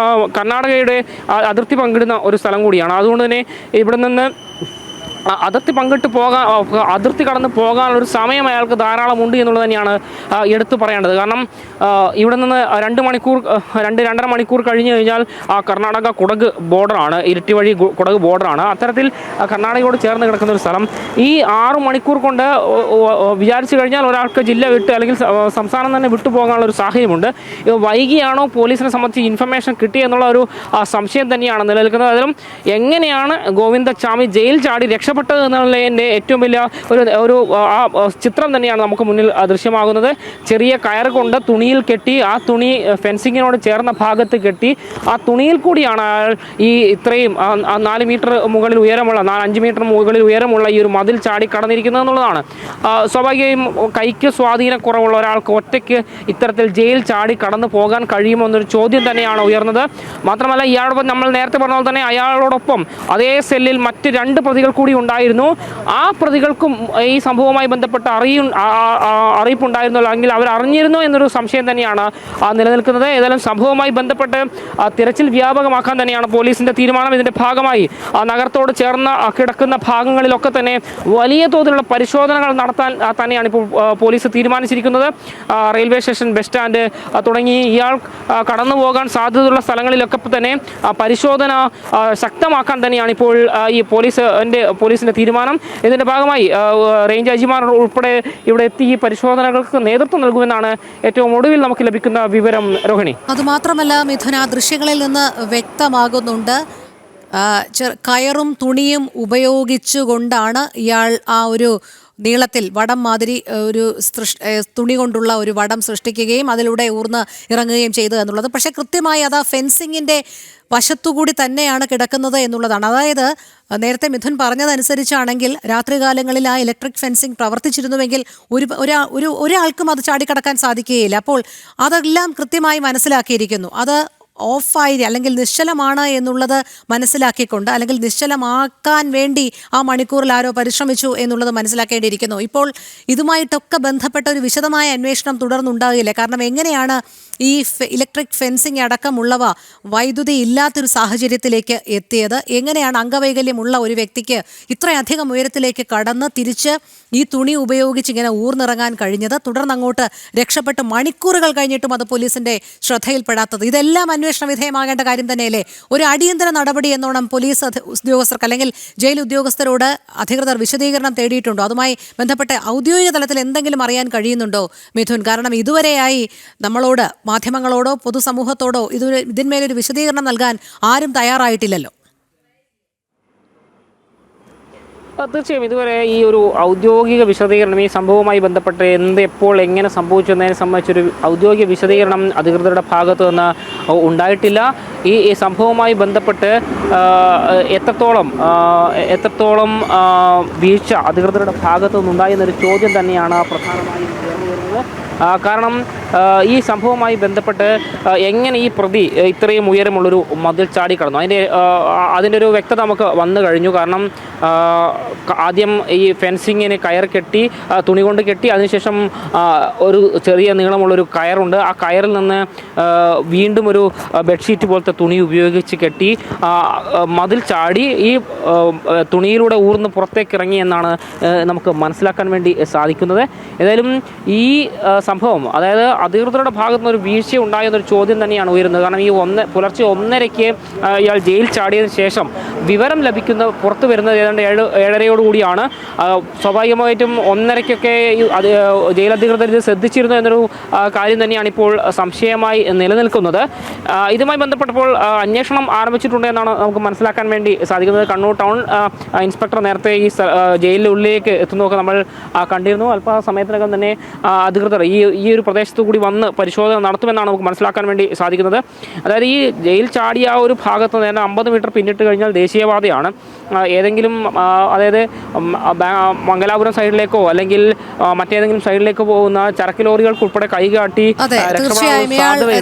കർണാടകയുടെ അതിർത്തി പങ്കിടുന്ന ഒരു സ്ഥലം കൂടിയാണ്. അതുകൊണ്ട് തന്നെ ഇവിടെ നിന്ന് അതിർത്തി അതിർത്തി കടന്ന് പോകാനുള്ളൊരു സമയം അയാൾക്ക് ധാരാളം ഉണ്ട് എന്നുള്ളത് തന്നെയാണ് എടുത്തു പറയേണ്ടത്. കാരണം ഇവിടെ നിന്ന് 2-2.5 മണിക്കൂർ കഴിഞ്ഞ് കഴിഞ്ഞാൽ കർണാടക കുടക് ബോർഡറാണ്, ഇരിട്ടി വഴി കുടക് ബോർഡറാണ്. അത്തരത്തിൽ കർണാടകയോട് ചേർന്ന് കിടക്കുന്ന ഒരു സ്ഥലം. ഈ 6 മണിക്കൂർ കൊണ്ട് വിചാരിച്ചു കഴിഞ്ഞാൽ ഒരാൾക്ക് ജില്ല വിട്ട് അല്ലെങ്കിൽ സംസ്ഥാനം തന്നെ വിട്ടു പോകാനുള്ള ഒരു സാഹചര്യമുണ്ട്. വൈകിയാണോ പോലീസിനെ സംബന്ധിച്ച് ഇൻഫർമേഷൻ കിട്ടിയെന്നുള്ള ഒരു സംശയം തന്നെയാണ് നിലനിൽക്കുന്നത്. അതിലും എങ്ങനെയാണ് ഗോവിന്ദചാമി ജയിൽ ചാടി രക്ഷപ്പെട്ടത് രക്ഷപ്പെട്ടത് എന്നുള്ളതിൻ്റെ ഏറ്റവും വലിയ ഒരു ചിത്രം തന്നെയാണ് നമുക്ക് മുന്നിൽ ദൃശ്യമാകുന്നത്. ചെറിയ കയർ കൊണ്ട് തുണിയിൽ കെട്ടി, ആ തുണി ഫെൻസിങ്ങിനോട് ചേർന്ന ഭാഗത്ത് കെട്ടി, ആ തുണിയിൽ കൂടിയാണ് അയാൾ ഈ ഇത്രയും 4 മീറ്റർ മുകളിൽ ഉയരമുള്ള 5 മീറ്റർ മുകളിൽ ഉയരമുള്ള ഈ ഒരു മതിൽ ചാടി കടന്നിരിക്കുന്നത് എന്നുള്ളതാണ്. സ്വാഭാവികമായും കൈക്ക് സ്വാധീനക്കുറവുള്ള ഒരാൾക്ക് ഒറ്റയ്ക്ക് ഇത്തരത്തിൽ ജയിൽ ചാടി കടന്നു പോകാൻ കഴിയുമോ എന്നൊരു ചോദ്യം തന്നെയാണ് ഉയർന്നത്. മാത്രമല്ല, ഇയാളോടൊപ്പം നമ്മൾ നേരത്തെ പറഞ്ഞ പോലെ തന്നെ അയാളോടൊപ്പം അതേ സെല്ലിൽ മറ്റ് 2 പ്രതികൾ കൂടി ഉണ്ടായിരുന്നു. ആ പ്രതികൾക്കും ഈ സംഭവവുമായി ബന്ധപ്പെട്ട് അറിയിപ്പുണ്ടായിരുന്നു, അല്ലെങ്കിൽ അവർ അറിഞ്ഞിരുന്നു എന്നൊരു സംശയം തന്നെയാണ് നിലനിൽക്കുന്നത്. ഏതായാലും സംഭവവുമായി ബന്ധപ്പെട്ട് തിരച്ചിൽ വ്യാപകമാക്കാൻ തന്നെയാണ് പോലീസിന്റെ തീരുമാനം. ഇതിന്റെ ഭാഗമായി നഗരത്തോട് ചേർന്ന് കിടക്കുന്ന ഭാഗങ്ങളിലൊക്കെ തന്നെ വലിയ തോതിലുള്ള പരിശോധനകൾ നടത്താൻ തന്നെയാണ് ഇപ്പോൾ പോലീസ് തീരുമാനിച്ചിരിക്കുന്നത്. റെയിൽവേ സ്റ്റേഷൻ, ബസ് സ്റ്റാൻഡ് തുടങ്ങി ഇയാൾ കടന്നു പോകാൻ സാധ്യതയുള്ള സ്ഥലങ്ങളിലൊക്കെ തന്നെ പരിശോധന ശക്തമാക്കാൻ തന്നെയാണ് ഇപ്പോൾ ഈ പോലീസിന്റെ തീരുമാനം. ഇതിന്റെ ഭാഗമായി റേഞ്ച് ഐജിമാർ ഉൾപ്പെടെ ഇവിടെ എത്തി ഈ പരിശോധനകൾക്ക് നേതൃത്വം നൽകുമെന്നാണ് ഏറ്റവും ഒടുവിൽ നമുക്ക് ലഭിക്കുന്ന വിവരം. രോഹിണി, അതുമാത്രമല്ല മിഥുന, ദൃശ്യങ്ങളിൽ നിന്ന് വ്യക്തമാകുന്നുണ്ട് കയറും തുണിയും ഉപയോഗിച്ചുകൊണ്ടാണ് ഇയാൾ ആ ഒരു നീളത്തിൽ വടം മാതിരി ഒരു തുണി കൊണ്ടുള്ള ഒരു വടം സൃഷ്ടിക്കുകയും അതിലൂടെ ഊർന്ന് ഇറങ്ങുകയും ചെയ്തു എന്നുള്ളത്. പക്ഷേ കൃത്യമായി അത് ആ ഫെൻസിങ്ങിൻ്റെ വശത്തുകൂടി തന്നെയാണ് കിടക്കുന്നത് എന്നുള്ളതാണ്. അതായത് നേരത്തെ മിഥുൻ പറഞ്ഞതനുസരിച്ചാണെങ്കിൽ രാത്രികാലങ്ങളിൽ ആ ഇലക്ട്രിക് ഫെൻസിങ് പ്രവർത്തിച്ചിരുന്നുവെങ്കിൽ ഒരാൾക്കും അത് ചാടിക്കടക്കാൻ സാധിക്കുകയില്ല. അപ്പോൾ അതെല്ലാം കൃത്യമായി മനസ്സിലാക്കിയിരിക്കുന്നു. അത് ഓഫായി അല്ലെങ്കിൽ നിശ്ചലമാണ് എന്നുള്ളത് മനസ്സിലാക്കിക്കൊണ്ട്, അല്ലെങ്കിൽ നിശ്ചലമാക്കാൻ വേണ്ടി ആ മണിക്കൂറിൽ ആരോ പരിശ്രമിച്ചു എന്നുള്ളത് മനസ്സിലാക്കേണ്ടിയിരിക്കുന്നു. ഇപ്പോൾ ഇതുമായിട്ടൊക്കെ ബന്ധപ്പെട്ട ഒരു വിശദമായ അന്വേഷണം തുടർന്നുണ്ടാകില്ലേ? കാരണം എങ്ങനെയാണ് ഈ ഇലക്ട്രിക് ഫെൻസിങ് അടക്കമുള്ളവ വൈദ്യുതി ഇല്ലാത്തൊരു സാഹചര്യത്തിലേക്ക് എത്തിയത്? എങ്ങനെയാണ് അംഗവൈകല്യമുള്ള ഒരു വ്യക്തിക്ക് ഇത്രയധികം ഉയരത്തിലേക്ക് കടന്ന് തിരിച്ച് ഈ തുണി ഉപയോഗിച്ച് ഇങ്ങനെ ഊർന്നിറങ്ങാൻ കഴിഞ്ഞത്? തുടർന്നങ്ങോട്ട് രക്ഷപ്പെട്ട് മണിക്കൂറുകൾ കഴിഞ്ഞിട്ടും അത് പോലീസിന്റെ ശ്രദ്ധയിൽപ്പെടാത്തത്? ഇതെല്ലാം അന്വേഷണ വിധേയമാകേണ്ട കാര്യം തന്നെയല്ലേ? ഒരു അടിയന്തര നടപടി എന്നോണം പോലീസ് ഉദ്യോഗസ്ഥർക്ക് അല്ലെങ്കിൽ ജയിൽ ഉദ്യോഗസ്ഥരോട് അധികൃതർ വിശദീകരണം തേടിയിട്ടുണ്ടോ? അതുമായി ബന്ധപ്പെട്ട് ഔദ്യോഗിക തലത്തിൽ എന്തെങ്കിലും അറിയാൻ കഴിയുന്നുണ്ടോ മിഥുൻ? കാരണം ഇതുവരെയായി നമ്മളോട്, മാധ്യമങ്ങളോടോ പൊതുസമൂഹത്തോടോ ഇതിന്മേലൊരു വിശദീകരണം നൽകാൻ ആരും തയ്യാറായിട്ടില്ലല്ലോ. തീർച്ചയായും ഇതുവരെ ഈ ഒരു ഔദ്യോഗിക വിശദീകരണം, ഈ സംഭവവുമായി ബന്ധപ്പെട്ട് എപ്പോൾ എങ്ങനെ സംഭവിച്ചു എന്നതിനെ സംബന്ധിച്ചൊരു ഔദ്യോഗിക വിശദീകരണം അധികൃതരുടെ ഭാഗത്തു നിന്ന് ഉണ്ടായിട്ടില്ല. ഈ സംഭവവുമായി ബന്ധപ്പെട്ട് എത്രത്തോളം വീഴ്ച അധികൃതരുടെ ഭാഗത്തു നിന്നുണ്ടായി എന്നൊരു ചോദ്യം തന്നെയാണ് പ്രധാനമായും ഉയർന്നുവരുന്നത്. കാരണം ഈ സംഭവവുമായി ബന്ധപ്പെട്ട് എങ്ങനെ ഈ പ്രതി ഇത്രയും ഉയരമുള്ളൊരു മതിൽ ചാടിക്കടന്നു, അതിൻ്റെ ഒരു വ്യക്തത നമുക്ക് വന്നു കഴിഞ്ഞു. കാരണം ആദ്യം ഈ ഫെൻസിങ്ങിന് കയർ കെട്ടി, തുണി കൊണ്ട് കെട്ടി, അതിനുശേഷം ഒരു ചെറിയ നീളമുള്ളൊരു കയറുണ്ട്. ആ കയറിൽ നിന്ന് വീണ്ടും ഒരു ബെഡ്ഷീറ്റ് പോലത്തെ തുണി ഉപയോഗിച്ച് കെട്ടി മതിൽ ചാടി ഈ തുണിയിലൂടെ ഊർന്ന് പുറത്തേക്ക് ഇറങ്ങി എന്നാണ് നമുക്ക് മനസ്സിലാക്കാൻ വേണ്ടി സാധിക്കുന്നത്. ഏതായാലും ഈ സംഭവം, അതായത് അധികൃതരുടെ ഭാഗത്തു നിന്നൊരു വീഴ്ച ഉണ്ടായെന്നൊരു ചോദ്യം തന്നെയാണ് ഉയരുന്നത്. കാരണം ഈ പുലർച്ചെ 1:30 ഇയാൾ ജയിൽ ചാടിയതിനു ശേഷം വിവരം പുറത്തു വരുന്നത് ഏതാണ്ട് 7:30 സ്വാഭാവികമായിട്ടും 1:30 ജയിൽ അധികൃതർ ഇത് ശ്രദ്ധിച്ചിരുന്നു എന്നൊരു കാര്യം തന്നെയാണ് ഇപ്പോൾ സംശയമായി നിലനിൽക്കുന്നത്. ഇതുമായി ബന്ധപ്പെട്ടപ്പോൾ അന്വേഷണം ആരംഭിച്ചിട്ടുണ്ട് എന്നാണ് നമുക്ക് മനസ്സിലാക്കാൻ വേണ്ടി സാധിക്കുന്നത്. കണ്ണൂർ ടൗൺ ഇൻസ്പെക്ടർ നേരത്തെ ഈ ജയിലിനുള്ളിലേക്ക് എത്തുന്നതൊക്കെ നമ്മൾ കണ്ടിരുന്നു. അല്പസമയത്തിനകം തന്നെ അധികൃതർ ഈ ഒരു പ്രദേശത്തു കൂടി വന്ന് പരിശോധന നടത്തുമെന്നാണ് നമുക്ക് മനസ്സിലാക്കാൻ വേണ്ടി സാധിക്കുന്നത്. അതായത് ഈ ജയിൽ ചാടിയ ആ ഒരു ഭാഗത്ത് നിന്ന് 50 മീറ്റർ പിന്നിട്ട് കഴിഞ്ഞാൽ ദേശീയപാതയാണ്. ഏതെങ്കിലും, അതായത് മംഗലാപുരം സൈഡിലേക്കോ അല്ലെങ്കിൽ മറ്റേതെങ്കിലും സൈഡിലേക്കോ പോകുന്ന ചരക്ക് ലോറികൾക്ക് ഉൾപ്പെടെ കൈകാട്ടി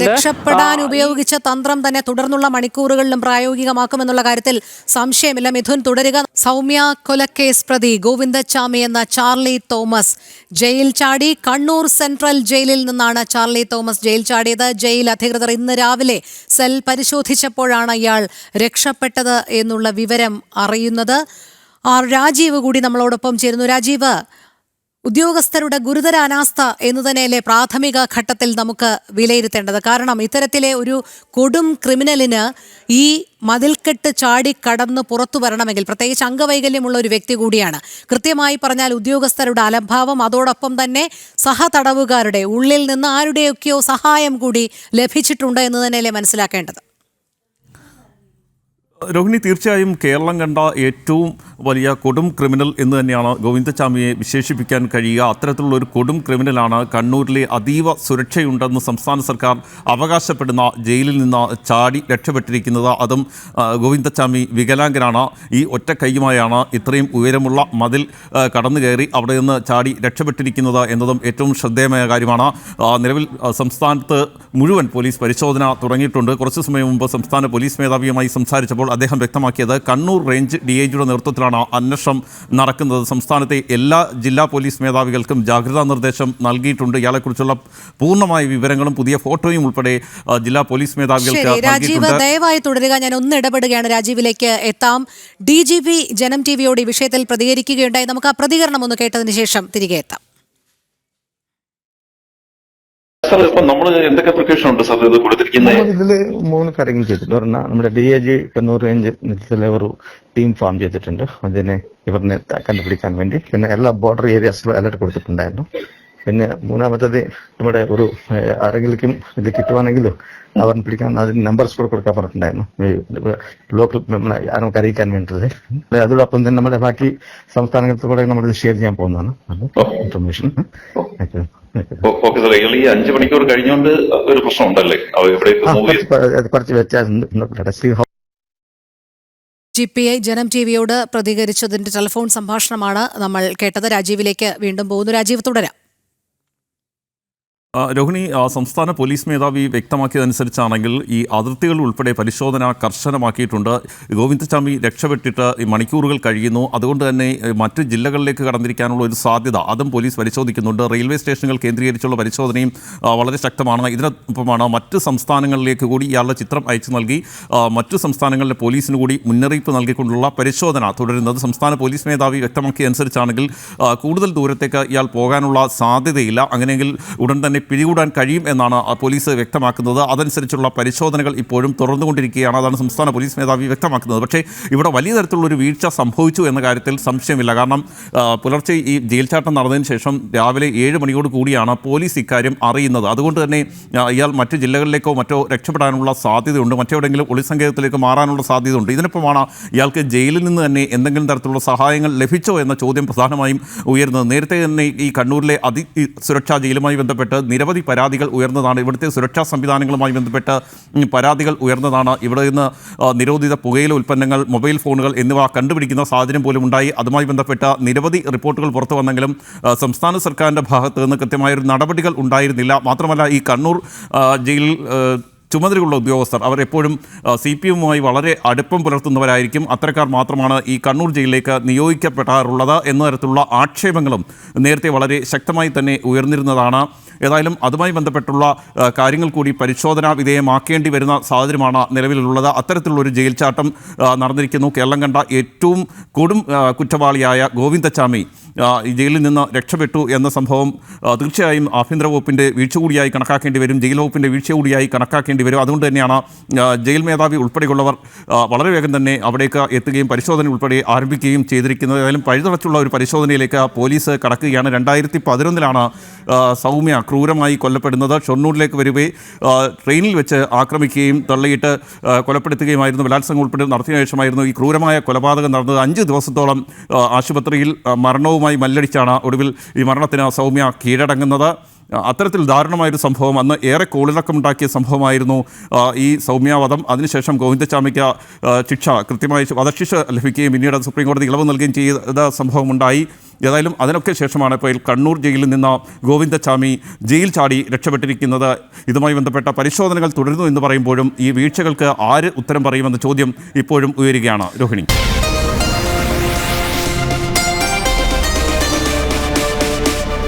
രക്ഷപ്പെടാൻ ഉപയോഗിച്ച തന്ത്രം തന്നെ തുടർന്നുള്ള മണിക്കൂറുകളിലും പ്രായോഗികമാക്കുമെന്നുള്ള കാര്യത്തിൽ സംശയമില്ല. മിഥുൻ, തുടരുക. സൗമ്യ കൊലക്കേസ് പ്രതി ഗോവിന്ദച്ചാമി എന്ന ചാർലി തോമസ് ജയിൽ ചാടി. കണ്ണൂർ സെൻട്രൽ ജയിലിൽ നിന്നാണ് ചാർലി തോമസ് ജയിൽ ചാടിയത്. ജയിൽ അധികൃതർ ഇന്ന് രാവിലെ സെൽ പരിശോധിച്ചപ്പോഴാണ് ഇയാൾ രക്ഷപ്പെട്ടത് എന്നുള്ള വിവരം അറിയുന്നത്. രാജീവ് കൂടി നമ്മളോടൊപ്പം ചേരുന്നു. രാജീവ്, ഉദ്യോഗസ്ഥരുടെ ഗുരുതര അനാസ്ഥ എന്ന് തന്നെയല്ലേ പ്രാഥമിക ഘട്ടത്തിൽ നമുക്ക് വിലയിരുത്തേണ്ടത്? കാരണം ഇത്തരത്തിലെ ഒരു കൊടും ക്രിമിനലിന് ഈ മതിൽക്കെട്ട് ചാടി കടന്ന് പുറത്തു വരണമെങ്കിൽ, പ്രത്യേകിച്ച് അംഗവൈകല്യമുള്ള ഒരു വ്യക്തി കൂടിയാണ്, കൃത്യമായി പറഞ്ഞാൽ ഉദ്യോഗസ്ഥരുടെ അലംഭാവം, അതോടൊപ്പം തന്നെ സഹതടവുകാരുടെ ഉള്ളിൽ നിന്ന് ആരുടെയൊക്കെയോ സഹായം കൂടി ലഭിച്ചിട്ടുണ്ട് എന്ന് തന്നെയല്ലേ മനസ്സിലാക്കേണ്ടത്? രോഹിണി, തീർച്ചയായും കേരളം കണ്ട ഏറ്റവും വലിയ കൊടും ക്രിമിനൽ എന്ന് തന്നെയാണ് ഗോവിന്ദചാമിയെ വിശേഷിപ്പിക്കാൻ കഴിയുക. അത്തരത്തിലുള്ള ഒരു കൊടും ക്രിമിനലാണ് കണ്ണൂരിലെ അതീവ സുരക്ഷയുണ്ടെന്ന് സംസ്ഥാന സർക്കാർ അവകാശപ്പെടുന്ന ജയിലിൽ നിന്ന് ചാടി രക്ഷപ്പെട്ടിരിക്കുന്നത്. അതും ഗോവിന്ദചാമി വികലാംഗനാണ്. ഈ ഒറ്റ കൈയുമായാണ് ഇത്രയും ഉയരമുള്ള മതിൽ കടന്നു കയറി അവിടെ നിന്ന് ചാടി രക്ഷപ്പെട്ടിരിക്കുന്നത് എന്നതും ഏറ്റവും ശ്രദ്ധേയമായ കാര്യമാണ്. നിലവിൽ സംസ്ഥാനത്ത് മുഴുവൻ പോലീസ് പരിശോധന തുടങ്ങിയിട്ടുണ്ട്. കുറച്ച് സമയം മുമ്പ് സംസ്ഥാന പോലീസ് മേധാവിയുമായി സംസാരിച്ചപ്പോൾ അദ്ദേഹം വ്യക്തമാക്കിയത് കണ്ണൂർ റേഞ്ച് DIGയുടെ നേതൃത്വത്തിലാണ് അന്വേഷണം നടക്കുന്നത്. സംസ്ഥാനത്തെ എല്ലാ ജില്ലാ പോലീസ് മേധാവികൾക്കും ജാഗ്രതാ നിർദ്ദേശം നൽകിയിട്ടുണ്ട്. ഇയാളെക്കുറിച്ചുള്ള പൂർണ്ണമായ വിവരങ്ങളും പുതിയ ഫോട്ടോയും ഉൾപ്പെടെ ജില്ലാ പോലീസ് മേധാവികൾക്ക് രാജീവ് ദയവായി തുടരുക. ഞാൻ ഒന്ന് ഇടപെടുകയാണ്. രാജീവിലേക്ക് എത്താം. DGP ജനം TVയോട് ഈ വിഷയത്തിൽ പ്രതികരിക്കുകയുണ്ടായി. നമുക്ക് ആ പ്രതികരണം ഒന്ന് കേട്ടതിന് ശേഷം തിരികെ എത്താം. നമ്മൾ എന്തൊക്കെ പ്രിക്കോഷൻ ഉണ്ട് സാർ ഇത് കൊടുത്തിരിക്കുന്നത്? ഇതില് 3 കാര്യങ്ങൾ ചെയ്തിട്ടുണ്ട്. ഒരെണ്ണം നമ്മുടെ DIG കണ്ണൂർ റേഞ്ച് നേതൃത്വത്തിലെ ഒരു ടീം ഫോം ചെയ്തിട്ടുണ്ട് അതിനെ ഇവരിനെ കണ്ടുപിടിക്കാൻ വേണ്ടി. പിന്നെ എല്ലാ ബോർഡർ ഏരിയാസിലും അലർട്ട് കൊടുത്തിട്ടുണ്ടായിരുന്നു. പിന്നെ മൂന്നാമത്തത് നമ്മുടെ ഒരു ആരെങ്കിലും ഇത് കിട്ടുവാണെങ്കിലും അവരെ പിടിക്കാൻ അതിന് നമ്പേഴ്സ് കൂടെ കൊടുക്കാൻ പറഞ്ഞിട്ടുണ്ടായിരുന്നു, ലോക്കൽ ആരും അറിയിക്കാൻ വേണ്ടത്. അതോടൊപ്പം തന്നെ നമ്മുടെ ബാക്കി സംസ്ഥാനങ്ങളിൽ കൂടെ നമ്മളിത് ഷെയർ ചെയ്യാൻ പോകുന്നതാണ് ഇൻഫർമേഷൻ. ഓക്കെ സാർ, ഈ 5 മണിക്കൂർ കഴിഞ്ഞുകൊണ്ട് ഒരു പ്രശ്നം ഉണ്ടല്ലേ? കുറച്ച് വ്യത്യാസം. GPI ജനം TVയോട് പ്രതികരിച്ചതിന്റെ ടെലിഫോൺ സംഭാഷണമാണ് നമ്മൾ കേട്ടത്. രാജീവിലേക്ക് വീണ്ടും പോകുന്നു. രാജീവ്, തുടരാം. രോഹിണി, സംസ്ഥാന പോലീസ് മേധാവി വ്യക്തമാക്കിയതനുസരിച്ചാണെങ്കിൽ ഈ അതിർത്തികൾ ഉൾപ്പെടെ പരിശോധന കർശനമാക്കിയിട്ടുണ്ട്. ഗോവിന്ദചാമി രക്ഷപ്പെട്ടിട്ട് മണിക്കൂറുകൾ കഴിയുന്നു. അതുകൊണ്ട് തന്നെ മറ്റ് ജില്ലകളിലേക്ക് കടന്നിരിക്കാനുള്ള ഒരു സാധ്യത അതും പോലീസ് പരിശോധിക്കുന്നുണ്ട്. റെയിൽവേ സ്റ്റേഷനുകൾ കേന്ദ്രീകരിച്ചുള്ള പരിശോധനയും വളരെ ശക്തമാണ്. ഇതിനൊപ്പമാണ് മറ്റ് സംസ്ഥാനങ്ങളിലേക്ക് കൂടി ഇയാളുടെ ചിത്രം അയച്ചു നൽകി മറ്റു സംസ്ഥാനങ്ങളിലെ പോലീസിന് കൂടി മുന്നറിയിപ്പ് നൽകിക്കൊണ്ടുള്ള പരിശോധന തുടരുന്നത്. സംസ്ഥാന പോലീസ് മേധാവി വ്യക്തമാക്കിയതനുസരിച്ചാണെങ്കിൽ കൂടുതൽ ദൂരത്തേക്ക് ഇയാൾ പോകാനുള്ള സാധ്യതയില്ല. അങ്ങനെയെങ്കിൽ ഉടൻ തന്നെ പിടികൂടാൻ കഴിയും എന്നാണ് പോലീസ് വ്യക്തമാക്കുന്നത്. അതനുസരിച്ചുള്ള പരിശോധനകൾ ഇപ്പോഴും തുറന്നുകൊണ്ടിരിക്കുകയാണ്. അതാണ് സംസ്ഥാന പോലീസ് മേധാവി വ്യക്തമാക്കുന്നത്. പക്ഷേ ഇവിടെ വലിയ തരത്തിലുള്ളൊരു വീഴ്ച സംഭവിച്ചു എന്ന കാര്യത്തിൽ സംശയമില്ല. കാരണം പുലർച്ചെ ഈ ജയിൽ ചാട്ടം നടന്നതിന് ശേഷം രാവിലെ 7 മണിയോട് കൂടിയാണ് പോലീസ് ഇക്കാര്യം അറിയുന്നത്. അതുകൊണ്ട് തന്നെ ഇയാൾ മറ്റ് ജില്ലകളിലേക്കോ മറ്റോ രക്ഷപ്പെടാനുള്ള സാധ്യതയുണ്ട്, മറ്റെവിടെയെങ്കിലും ഒളിസങ്കേതത്തിലേക്ക് മാറാനുള്ള സാധ്യതയുണ്ട്. ഇതിനൊപ്പമാണ് ഇയാൾക്ക് ജയിലിൽ നിന്ന് തന്നെ എന്തെങ്കിലും തരത്തിലുള്ള സഹായങ്ങൾ ലഭിച്ചോ എന്ന ചോദ്യം പ്രധാനമായും ഉയർന്നത്. നേരത്തെ തന്നെ ഈ കണ്ണൂരിലെ സുരക്ഷാ ജയിലുമായി ബന്ധപ്പെട്ട് നിരവധി പരാതികൾ ഉയർന്നതാണ്. ഇവിടുത്തെ സുരക്ഷാ സംവിധാനങ്ങളുമായി ബന്ധപ്പെട്ട് പരാതികൾ ഉയർന്നതാണ്. ഇവിടെ നിന്ന് നിരോധിത പുകയില ഉൽപ്പന്നങ്ങൾ, മൊബൈൽ ഫോണുകൾ എന്നിവ കണ്ടുപിടിക്കുന്ന സാഹചര്യം പോലും ഉണ്ടായി. അതുമായി ബന്ധപ്പെട്ട നിരവധി റിപ്പോർട്ടുകൾ പുറത്തു വന്നെങ്കിലും സംസ്ഥാന സർക്കാരിൻ്റെ ഭാഗത്ത് നിന്ന് കൃത്യമായൊരു നടപടികൾ ഉണ്ടായിരുന്നില്ല. മാത്രമല്ല ഈ കണ്ണൂർ ജയിലിൽ ചുമതലയുള്ള ഉദ്യോഗസ്ഥർ അവർ എപ്പോഴും CPMുമായി വളരെ അടുപ്പം പുലർത്തുന്നവരായിരിക്കും. അത്തരക്കാർ മാത്രമാണ് ഈ കണ്ണൂർ ജയിലിലേക്ക് നിയോഗിക്കപ്പെടാറുള്ളത് എന്ന തരത്തിലുള്ള ആക്ഷേപങ്ങളും നേരത്തെ വളരെ ശക്തമായി തന്നെ ഉയർന്നിരുന്നതാണ്. ഏതായാലും അതുമായി ബന്ധപ്പെട്ടുള്ള കാര്യങ്ങൾ കൂടി പരിശോധനാ വിധേയമാക്കേണ്ടി വരുന്ന സാഹചര്യമാണ് നിലവിലുള്ളത്. അത്തരത്തിലുള്ളൊരു ജയിൽ ചാട്ടം നടന്നിരിക്കുന്നു. കേരളം കണ്ട ഏറ്റവും കൊടും കുറ്റവാളിയായ ഗോവിന്ദചാമി ഈ ജയിലിൽ നിന്ന് രക്ഷപ്പെട്ടു എന്ന സംഭവം തീർച്ചയായും ആഭ്യന്തര വകുപ്പിൻ്റെ വീഴ്ച കൂടിയായി കണക്കാക്കേണ്ടി വരും, ജയിൽ വകുപ്പിൻ്റെ വീഴ്ച കൂടിയായി കണക്കാക്കേണ്ടി വരും. അതുകൊണ്ട് തന്നെയാണ് ജയിൽ മേധാവി ഉൾപ്പെടെയുള്ളവർ വളരെ വേഗം തന്നെ അവിടേക്ക് എത്തുകയും പരിശോധന ഉൾപ്പെടെ ആരംഭിക്കുകയും ചെയ്തിരിക്കുന്നത്. ഏതായാലും പഴുതടച്ചുള്ള ഒരു പരിശോധനയിലേക്ക് പോലീസ് കടക്കുകയാണ്. 2011 സൗമ്യ ക്രൂരമായി കൊല്ലപ്പെടുന്നത്. ഷൊർണൂരിലേക്ക് വരികെ ട്രെയിനിൽ വെച്ച് ആക്രമിക്കുകയും തള്ളിയിട്ട് കൊലപ്പെടുത്തുകയുമായിരുന്നു. ബലാത്സംഗം ഉൾപ്പെടെ നടത്തിയ ശേഷമായിരുന്നു ഈ ക്രൂരമായ കൊലപാതകം നടന്നത്. 5 ദിവസത്തോളം ആശുപത്രിയിൽ മരണവുമായി മല്ലടിച്ചാണ് ഒടുവിൽ ഈ മരണത്തിന് സൗമ്യ കീഴടങ്ങുന്നത്. അത്തരത്തിൽ ദാരുണമായൊരു സംഭവം, അന്ന് ഏറെ കോളിളക്കമുണ്ടാക്കിയ സംഭവമായിരുന്നു ഈ സൗമ്യാവധം. അതിനുശേഷം ഗോവിന്ദചാമിക്ക് ശിക്ഷ കൃത്യമായി വധശിക്ഷ ലഭിക്കുകയും പിന്നീട് സുപ്രീം കോടതി ഇളവ് നൽകുകയും ചെയ്ത സംഭവമുണ്ടായി. ഏതായാലും അതിനൊക്കെ ശേഷമാണ് ഇപ്പോൾ കണ്ണൂർ ജയിലിൽ നിന്ന് ഗോവിന്ദചാമി ജയിൽ ചാടി രക്ഷപ്പെട്ടിരിക്കുന്നത്. ഇതുമായി ബന്ധപ്പെട്ട പരിശോധനകൾ തുടരുന്നു എന്ന് പറയുമ്പോഴും ഈ വീഴ്ചകൾക്ക് ആര് ഉത്തരം പറയുമെന്ന ചോദ്യം ഇപ്പോഴും ഉയരുകയാണ്. രോഹിണി.